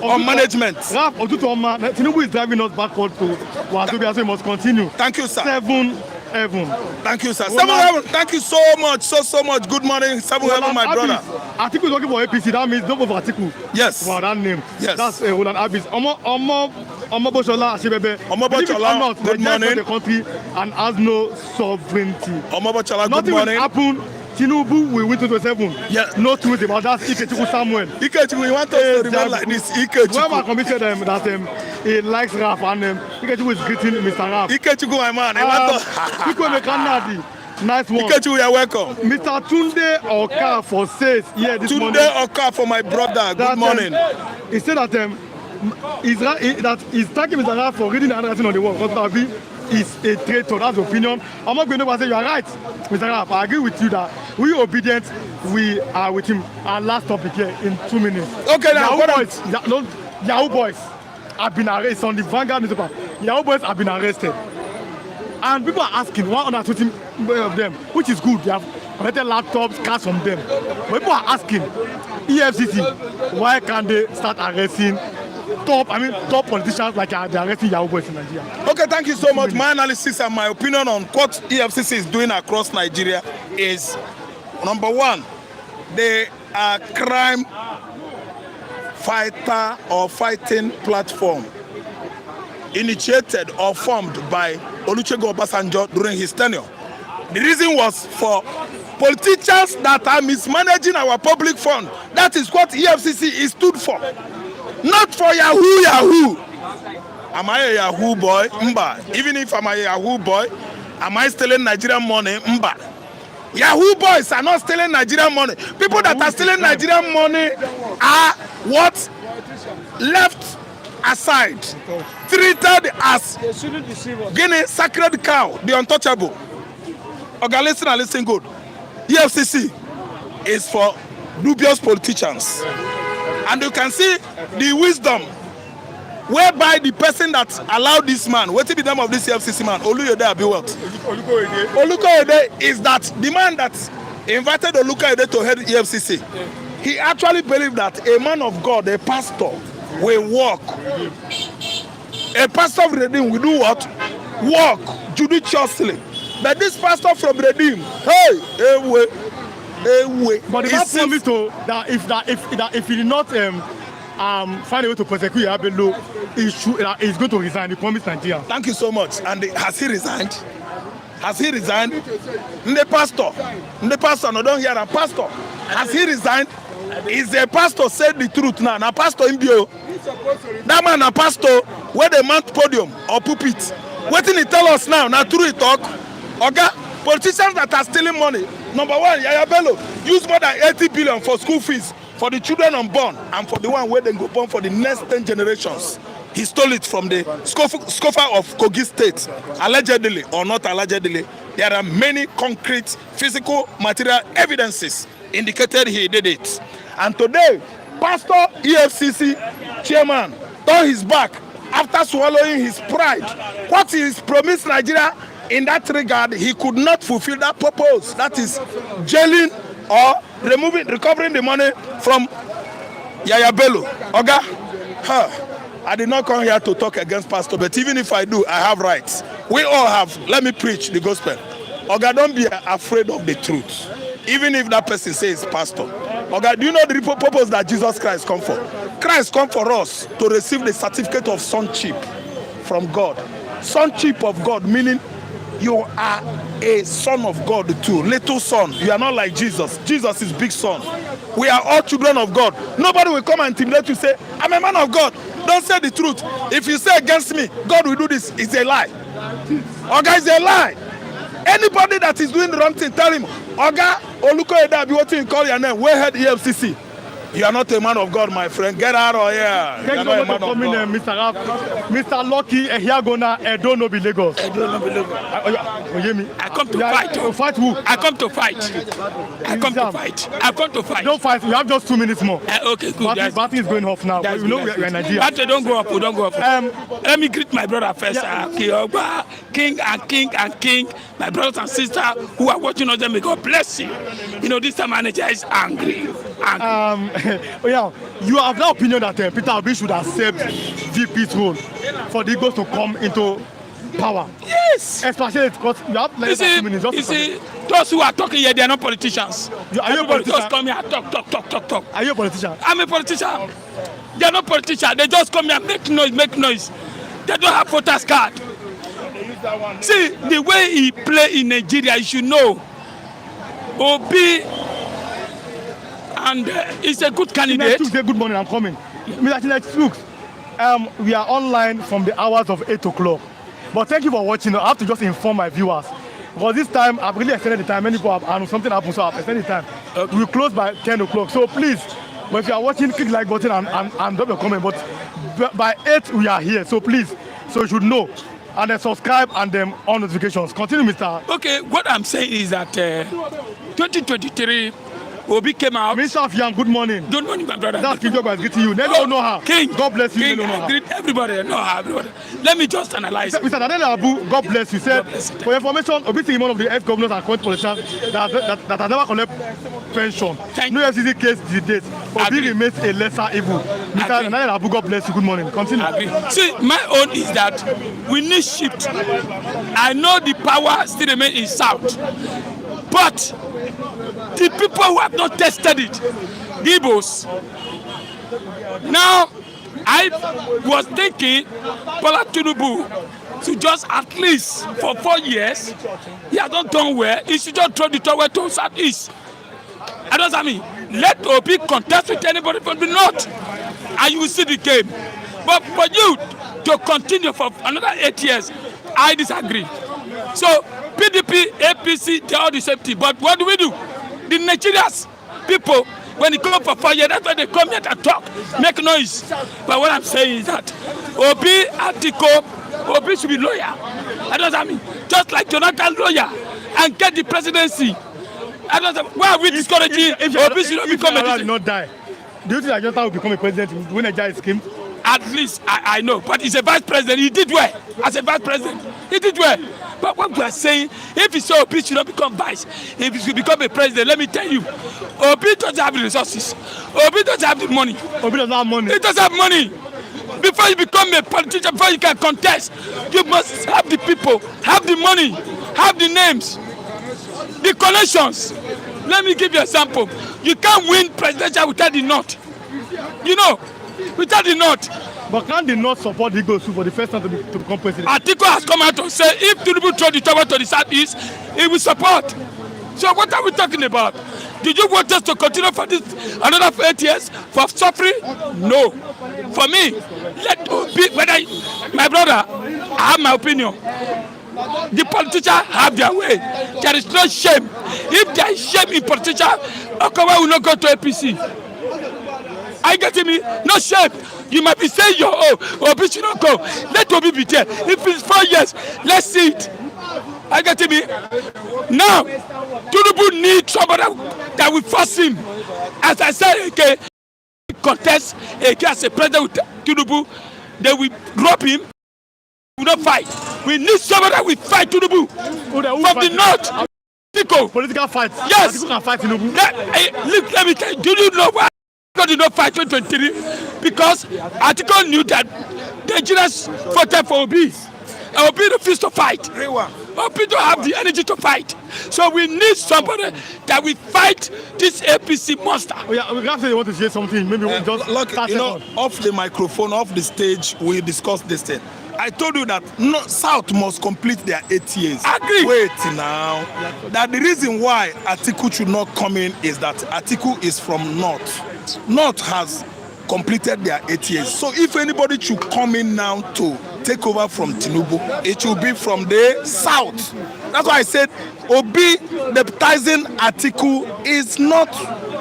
on management. Raf Otutoma, Tinubu is driving us backward to Wazobia, so we must continue. Thank you, sir. 7 Heaven. Thank you, sir. 7 Heaven. Thank you so much, so much. Good morning, 7 Heaven, my brother. Atiku is working for APC. That means don't go for Atiku. Yes. Wow, that name. Yes. That's Roland Abis. Omo Boshola Ashibebe. Omo Boshola, good morning. The country and has no sovereignty. Omo Boshola, good morning. Nothing will happen. Tinubu will win 2027. Yes. No truth about that. Ikechukwu Samuel. Ikechukwu, you want us to remember like this? Ikechukwu. Whoever committed that he likes Raf and Ikechukwu is greeting Mr. Raf. Ikechukwu, my man. I want to. Ikwe Mekanadi. Nice one. Ikechukwu, you are welcome. Mr. Tunde Okafor says here this morning. Tunde Okafor, my brother. Good morning. He said that he's thanking Mr. Raf for reading the handwriting on the wall. Because is a traitor. That's the opinion. I'm not going to say you are right, Mr. Raf. I agree with you that we obedient, we are with him. Our last topic here in 2 minutes. Okay, now Yahoo boys have been arrested on the Vanguard newspaper. Yahoo boys have been arrested, and people are asking 120 of them, which is good. They have collected laptops, cars from them. But people are asking EFCC, why can't they start arresting top politicians like they're arresting Yahoo boys in Nigeria? Okay, thank you so much. My analysis and my opinion on what EFCC is doing across Nigeria is, number one, they are crime fighter or fighting platform initiated or formed by Olusegun Obasanjo during his tenure. The reason was for politicians that are mismanaging our public fund. That is what EFCC is stood for. Not for Yahoo. Am I a Yahoo boy? Mba. Even if I'm a Yahoo boy, am I stealing Nigerian money? Mba. Yahoo boys are not stealing Nigerian money. People that are stealing Nigerian money are what? Left aside. Treated as Guinea sacred cow, the untouchable. Okay, listen good. EFCC is for dubious politicians. And you can see the wisdom whereby the person that allowed this man, what is the name of this EFCC man? Oluyode Abi what? Olukoyede is that the man that invited Olukoyede to head EFCC. He actually believed that a man of God, a pastor, will walk. A pastor of Redeem will do what? Walk judiciously. But this pastor from Redeem, hey, But the man promised to that if he did not find a way to prosecute Yabelo, he's going to resign. He promised Nigeria. Thank you so much. And has he resigned? Has he resigned? The pastor, no, don't hear that. Pastor, has he resigned? Is the pastor said the truth now? Now, pastor in bio. That man, a pastor, where they mount podium or pulpit. What did he tell us now? Now, true he talk. Okay? Politicians that are stealing money. Number one, Yaya Bello use more than 80 billion for school fees for the children unborn and for the one where they go born for the next 10 generations. He stole it from the scoffer of Kogi State, allegedly or not allegedly. There are many concrete, physical, material evidences indicated he did it. And today, Pastor EFCC chairman turned his back after swallowing his pride. What he promised Nigeria in that regard, he could not fulfill that purpose. That is jailing or recovering the money from Yaya Bello. Oga, I did not come here to talk against pastor, but even if I do, I have rights. We all have. Let me preach the gospel. Oga, don't be afraid of the truth. Even if that person says pastor. Oga, do you know the purpose that Jesus Christ come for? Christ come for us to receive the certificate of sonship from God. Sonship of God, meaning you are a son of God too, little son. You are not like Jesus. Jesus is big son. We are all children of God. Nobody will come and intimidate you, say, I'm a man of God. Don't say the truth. If you say against me, God will do this. It's a lie. Oga, it's a lie. Anybody that is doing the wrong thing, tell him, Oga, Olukoyede Abi, what you call your name? Where head EFCC? You are not a man of God, my friend. Get out of here. Thank you for coming, Mr. Raf. Mr. Lucky, Ehiagona, Edo no be Lagos. Edo no be Lagos. I come to fight. Fight who? I come to fight. I come to fight. I come to fight. Don't fight. You have just 2 minutes more. Okay, good. Batting is going off now. You know we are in Nigeria. Batting don't go up. Don't go up. Let me greet my brother first. King and King and King. My brothers and sisters who are watching us, may God bless you. You know, this time manager is angry. Yeah, you have the opinion that Peter Obi should accept VP's role for the Igbo's to come into power. Yes. Especially because you have like 2 minutes. You see, those who are talking here, they are not politicians. Are you a politician? Just come here, talk. Are you a politician? I'm a politician. They are not politicians. They just come here, make noise. They don't have voters card. See, the way he play in Nigeria, you should know. Obi, and he's a good candidate. Good morning, I'm coming. Look, we are online from the hours of 8 o'clock. But thank you for watching. I have to just inform my viewers. Because this time, I've really extended the time. Many people have, something happened, so I've extended the time. Okay. We close by 10 o'clock. So please, if you are watching, click like button and drop your comment. But by 8, we are here. So please, so you should know. And then subscribe and then on notifications. Continue, Mr. Okay, what I'm saying is that 2023, Obi came out. Mr. Afiam, good morning. Good morning, my brother. That's King Govs greeting you. Never know her. King. God bless you. King, I greet everybody. No, everybody. Let me just analyze. Mr. Daniel Abu, God bless you. Said, for information, Obi is one of the ex-governors and current politicians that has never collected pension. No EFCC case to date. Obi remains a lesser evil. Mr. Daniel Abu, God bless you. Good morning. Continue. See, my own is that we need shift. I know the power still remains in South. But the people who have not tested it, Igbos. Now, I was thinking Bola Tinubu to just at least for 4 years, he has not done well. He should just throw the towel to Southeast. I don't mean, let Obi contest with anybody from the North, and you will see the game. But for you to continue for another 8 years, I disagree. So, PDP, APC, they're all the same thing. But what do? The Nigerians people, when they come for 4 years, that's why they come here to talk, make noise. But what I'm saying is that Obi, Atiku, Obi should be lawyer. I don't mean, just like Jonathan lawyer and get the presidency. I don't. Why are we discouraging Obi should not become a president? Not die. Do you think that Jonathan will become a president when Nigeria is scheme? At least I know. But he's a vice president. He did well. As a vice president, he did well. But what we are saying, if he saw Obi should not become vice, if he should become a president, let me tell you, Obi doesn't have the resources. Obi doesn't have the money. Obi doesn't have money. He doesn't have money. Before you become a politician, before you can contest, you must have the people, have the money, have the names, the connections. Let me give you an example. You can't win presidential without the North. You know, without the North. But can't the North support the Igbo for the first time to become president? Atiku has come out to say if Tinubu throw the tower to the southeast, he will support. So what are we talking about? Did you want us to continue for this another 8 years for suffering? No. For me, let be whether my brother, I have my opinion. The politicians have their way. There is no shame. If there is shame in politicians, Okawa will not go to APC. Are you getting me? No shame. You might be saying your Obi should not go. Let Obi be there. If it's 4 years, let's see it. Are you getting me? Now, Tinubu needs somebody that will force him. As I said, okay, contest against a president with Tinubu, they will drop him. We will not fight. We need somebody that will fight Tinubu from the North. Political fight. Yes. Atiku can fight Tinubu. Look, let me tell you. Do you know why Atiku did not fight 2023? Because Atiku knew that the Nigerians voted for Obi. And Obi refused to fight. Obi don't have the energy to fight. So we need somebody that will fight this APC monster. Oh yeah, we can say you want to say something. Maybe we just look, you know, off the microphone, off the stage, we discuss this thing. I told you that South must complete their 8 years. Agree. Wait now. That the reason why Atiku should not come in is that Atiku is from North. North has completed their 8 years. So if anybody should come in now to take over from Tinubu, it should be from the South. That's why I said Obi deputizing Atiku is not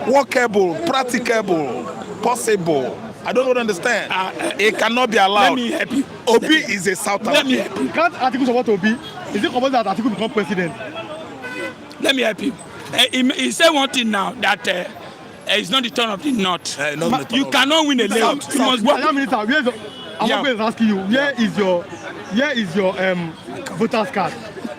workable, practicable, possible. I don't understand. It cannot be allowed. Let me help you. Obi is a Southerner. Let me help you. Can't Atiku support Obi? Is it compulsory that Atiku become president? Let me help you. He said one thing now that it's not the turn of the North. You cannot win a lane. You must work. Minister, I'm asking you, where is your voter's card?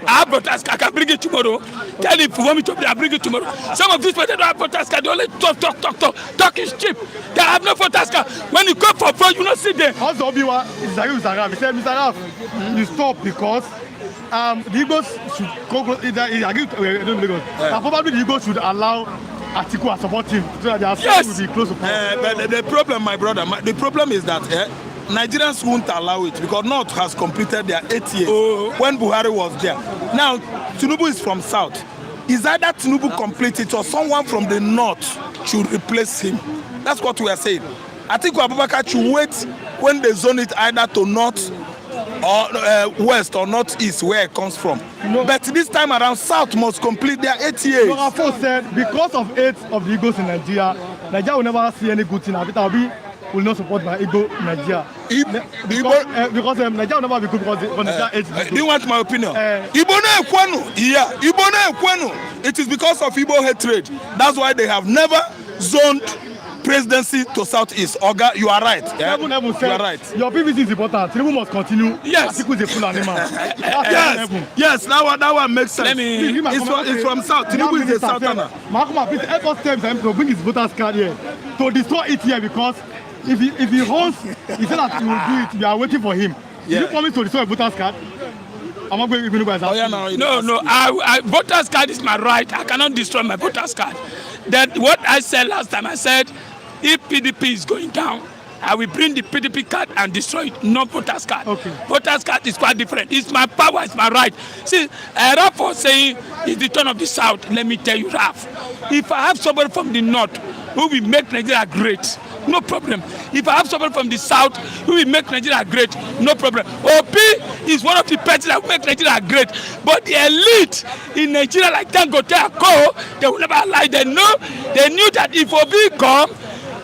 I have voters card. I can bring it tomorrow. Tell him if you want me to bring, I'll bring it tomorrow. Some of these people don't have voters card. They only talk. Talk is cheap. They have no voters card. When you go for vote, you don't sit there. Also, Obi-Wan is like Mr. Raf. He said, Mr. Raf, you stop because the Igbos should go. Probably the Igbos should allow Atiku and support him so that their side will be close to power. But the problem, my brother, the problem is that Nigerians won't allow it because North has completed their 8 years when Buhari was there. Now, Tinubu is from South. Is either Tinubu complete it or someone from the North should replace him. That's what we are saying. Atiku Abubakar should wait when they zone it either to North or West or Northeast where it comes from. But this time around, South must complete their 8 years. So our folks said because of 8 of the Igbos in Nigeria, Nigeria will never see any good thing. Obi will not support my Igbo Nigeria. Because Nigeria will never be good because Nigeria 8 do you want my opinion? Igbo no ekwenu. Yeah, Igbo no ekwenu. It is because of Igbo hatred. That's why they have never zoned presidency to Southeast. Oga, you are right. Yeah? You are right. Your PVC is important. Tinubu must continue. Yes. Atiku is a Fulani man. Yes, that one makes sense. It's from South. Tinubu is a Southerner. Mahama, please help us tell him to bring his voters card here to destroy it here because if he holds, he said that he will do it. We are waiting for him. Yeah. Did you promise to destroy a voters card? I'm not going to No, voters card is my right. I cannot destroy my voters card. That what I said last time, I said if PDP is going down, I will bring the PDP card and destroy it, not voters card. Okay. Voters card is quite different. It's my power, it's my right. See, Raf was saying it's the turn of the South. Let me tell you, Raf, if I have somebody from the North who will make Nigeria great, no problem. If I have somebody from the South who will make Nigeria great, no problem. Obi is one of the parties that will make Nigeria great. But the elite in Nigeria, like Dangote and Co, they will never lie. They knew that if Obi come,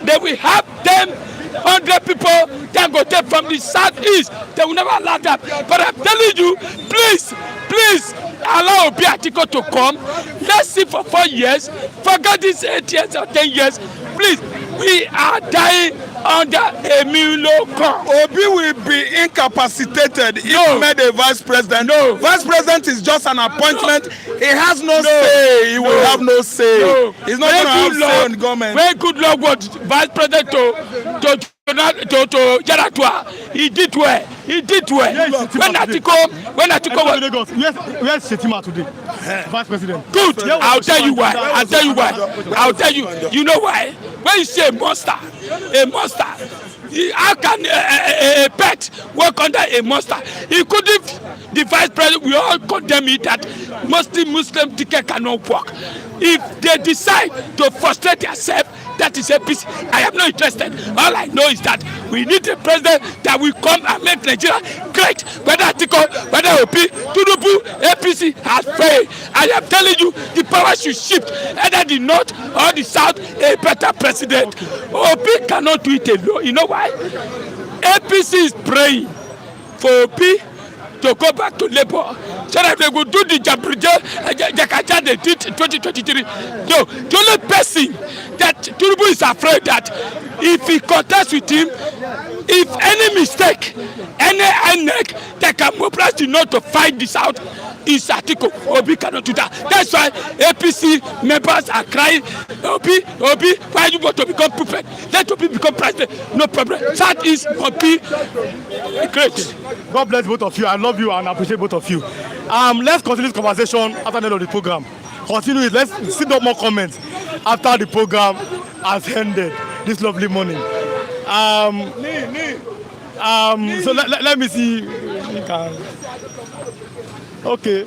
they will have 100 people Dangote from the Southeast. They will never allow that. But I'm telling you, please, allow Obi Atiku to come. Let's see for 4 years. Forget this 8 years or 10 years. Please, we are dying under Emilio Khan. Obi will be incapacitated if made a vice president. No. Vice president is just an appointment. He has no say. He will have no say. No. He's not going to have say on the government. Very good luck was vice president to Jaratua. He did well. He did well. Yes, when Atiko was Lagos, where's Shetima today? Vice president. good, I'll tell you why. I'll tell you why. I'll tell you. You know why? When you say a monster, how can a pet work under a monster? He couldn't. The vice president, we all condemn it that Muslim ticket cannot work. If they decide to frustrate themselves, that is APC. I am not interested. All I know is that we need a president that will come and make Nigeria great. Whether Atiko, whether OP, Tinubu, APC has failed. I am telling you, the power should shift. Either the north or the south, a better president. OP cannot do it alone. You know why? APC is praying for OP to go back to labor so that they will do the Jakaja they did in 2023. No, the only person that Tinubu is afraid that if he contests with him, if any mistake, any INEC that can mobilize the north to fight this out is Atiko. Obi cannot do that. That's why APC members are crying, Obi, why you want to become prefect? Let Obi become president. No problem. That is Obi. Great. God bless both of you. I love you and appreciate both of you. Let's continue this conversation after the end of the program. Continue it. Let's see no more comments after the program has ended this lovely morning. So let me see. Okay.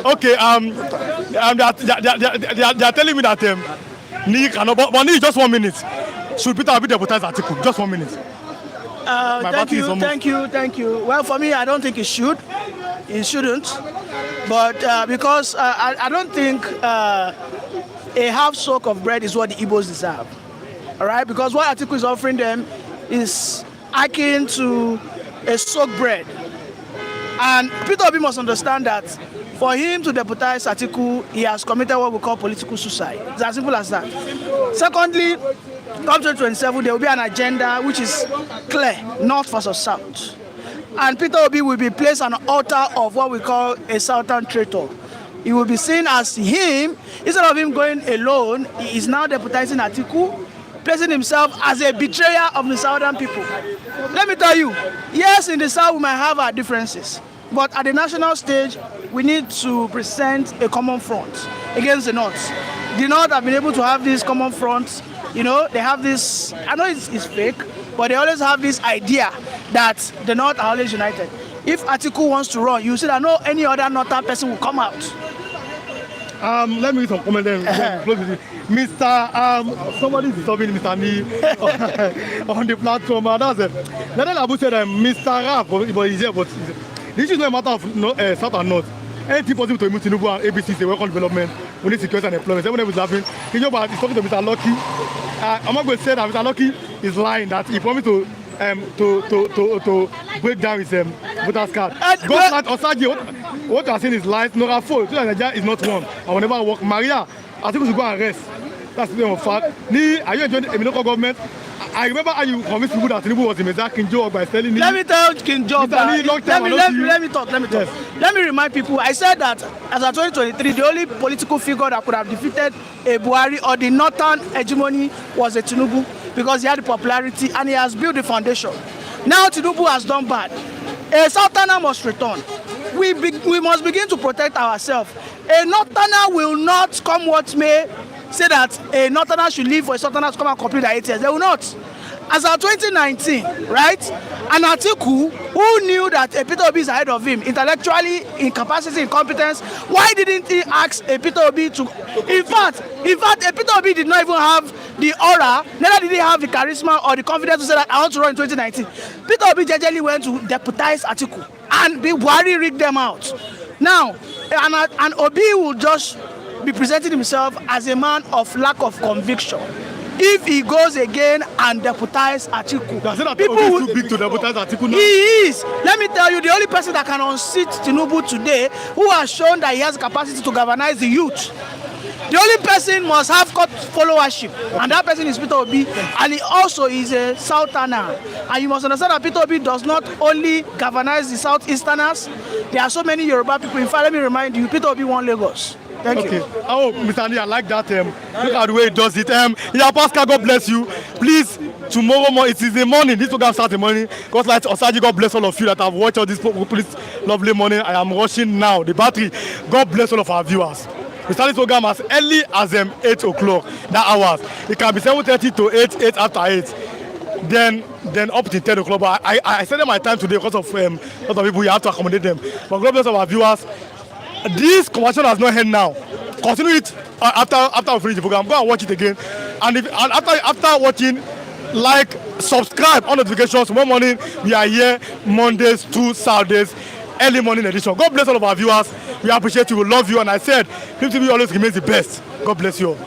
Okay. They are telling me that Ni cannot. But Ni, just 1 minute. Should Peter Obi deputize Atiku? Just 1 minute. Thank you. Well, for me, I don't think it should. It shouldn't. But because I don't think a half soak of bread is what the Igbos deserve. All right? Because what Atiku is offering them is akin to a soaked bread. And Peter Obi must understand that for him to deputize Atiku, he has committed what we call political suicide. It's as simple as that. Secondly, come 2027, there will be an agenda which is clear, north versus south. And Peter Obi will be placed on an altar of what we call a southern traitor. He will be seen as him, instead of him going alone, he is now deputizing Atiku, placing himself as a betrayer of the southern people. Let me tell you, yes, in the south we might have our differences, but at the national stage, we need to present a common front against the north. The north have been able to have this common front. You know, they have this, I know it's fake, but they always have this idea that the North are always united. If Atiku wants to run, you see that no any other northern person will come out. Let me read some comment then. Mr. Somebody is disturbing Mr. Ni on the platform. That's it. Then Abu said, Mr. Rap, but he's here, but this is not a matter of South and North. Anything possible to remove Tinubu and ABC is a welcome development. We need security and employment. Everyone is laughing. He's talking to Mr. Lucky. I'm not going to say that Mr. Lucky is lying, that he promised to break down his voter's card. What you are saying is lies. Nora Fo, Nigeria is not one. I will never work. Maria, I think we should go and arrest. That's the fact. Are you enjoying the local government? I remember how you convinced people that Tinubu was a Mezak King Joe by telling me. Let me tell King Joe. Let me talk. Yes. Let me remind people. I said that as of 2023, the only political figure that could have defeated a Buhari or the northern hegemony was a Tinubu, because he had the popularity and he has built the foundation. Now Tinubu has done bad. A southerner must return. We must begin to protect ourselves. A northerner will not, come what may, say that a northerner should leave for a southerner to come and complete their 8 years. They will not. As of 2019, right, an Atiku who knew that a Peter Obi is ahead of him intellectually, in capacity, in competence, why didn't he ask a Peter Obi to? In fact, a Peter Obi did not even have the aura, neither did he have the charisma or the confidence to say that I want to run in 2019. Peter Obi jejely went to deputize Atiku, and Buhari rigged them out. Now, and Obi will just be presenting himself as a man of lack of conviction. If he goes again and deputize Atiku, people will too big to deputize Atiku now. He is. Let me tell you, the only person that can unseat Tinubu today, who has shown that he has capacity to galvanize the youth, The only person must have got followership, and that person is Peter Obi, and he also is a Southerner. And you must understand that Peter Obi does not only governize the Southeasterners. There are so many Yoruba people. In fact, let me remind you, Peter Obi won Lagos. Thank you. Oh, Mr. Andy, I like that. Look at the way he does it. Yeah, Pascal, God bless you. Please, tomorrow morning, it is the morning. This program starts in the morning. God like Osaji, God bless all of you that have watched all this lovely morning. I am watching now the battery. God bless all of our viewers. We start this program as early as 8 o'clock, that hours. It can be 7:30 to 8 after 8. Then up to 10 o'clock. But I set my time today because of a lot of people. You have to accommodate them. But God bless all our viewers. This conversation has not ended now. Continue it after we finish the program. Go and watch it again. And after watching, like, subscribe on notifications. Tomorrow morning we are here Mondays to Saturdays, early morning edition. God bless all of our viewers. We appreciate you. We love you. And I said, PDP always remains the best. God bless you all.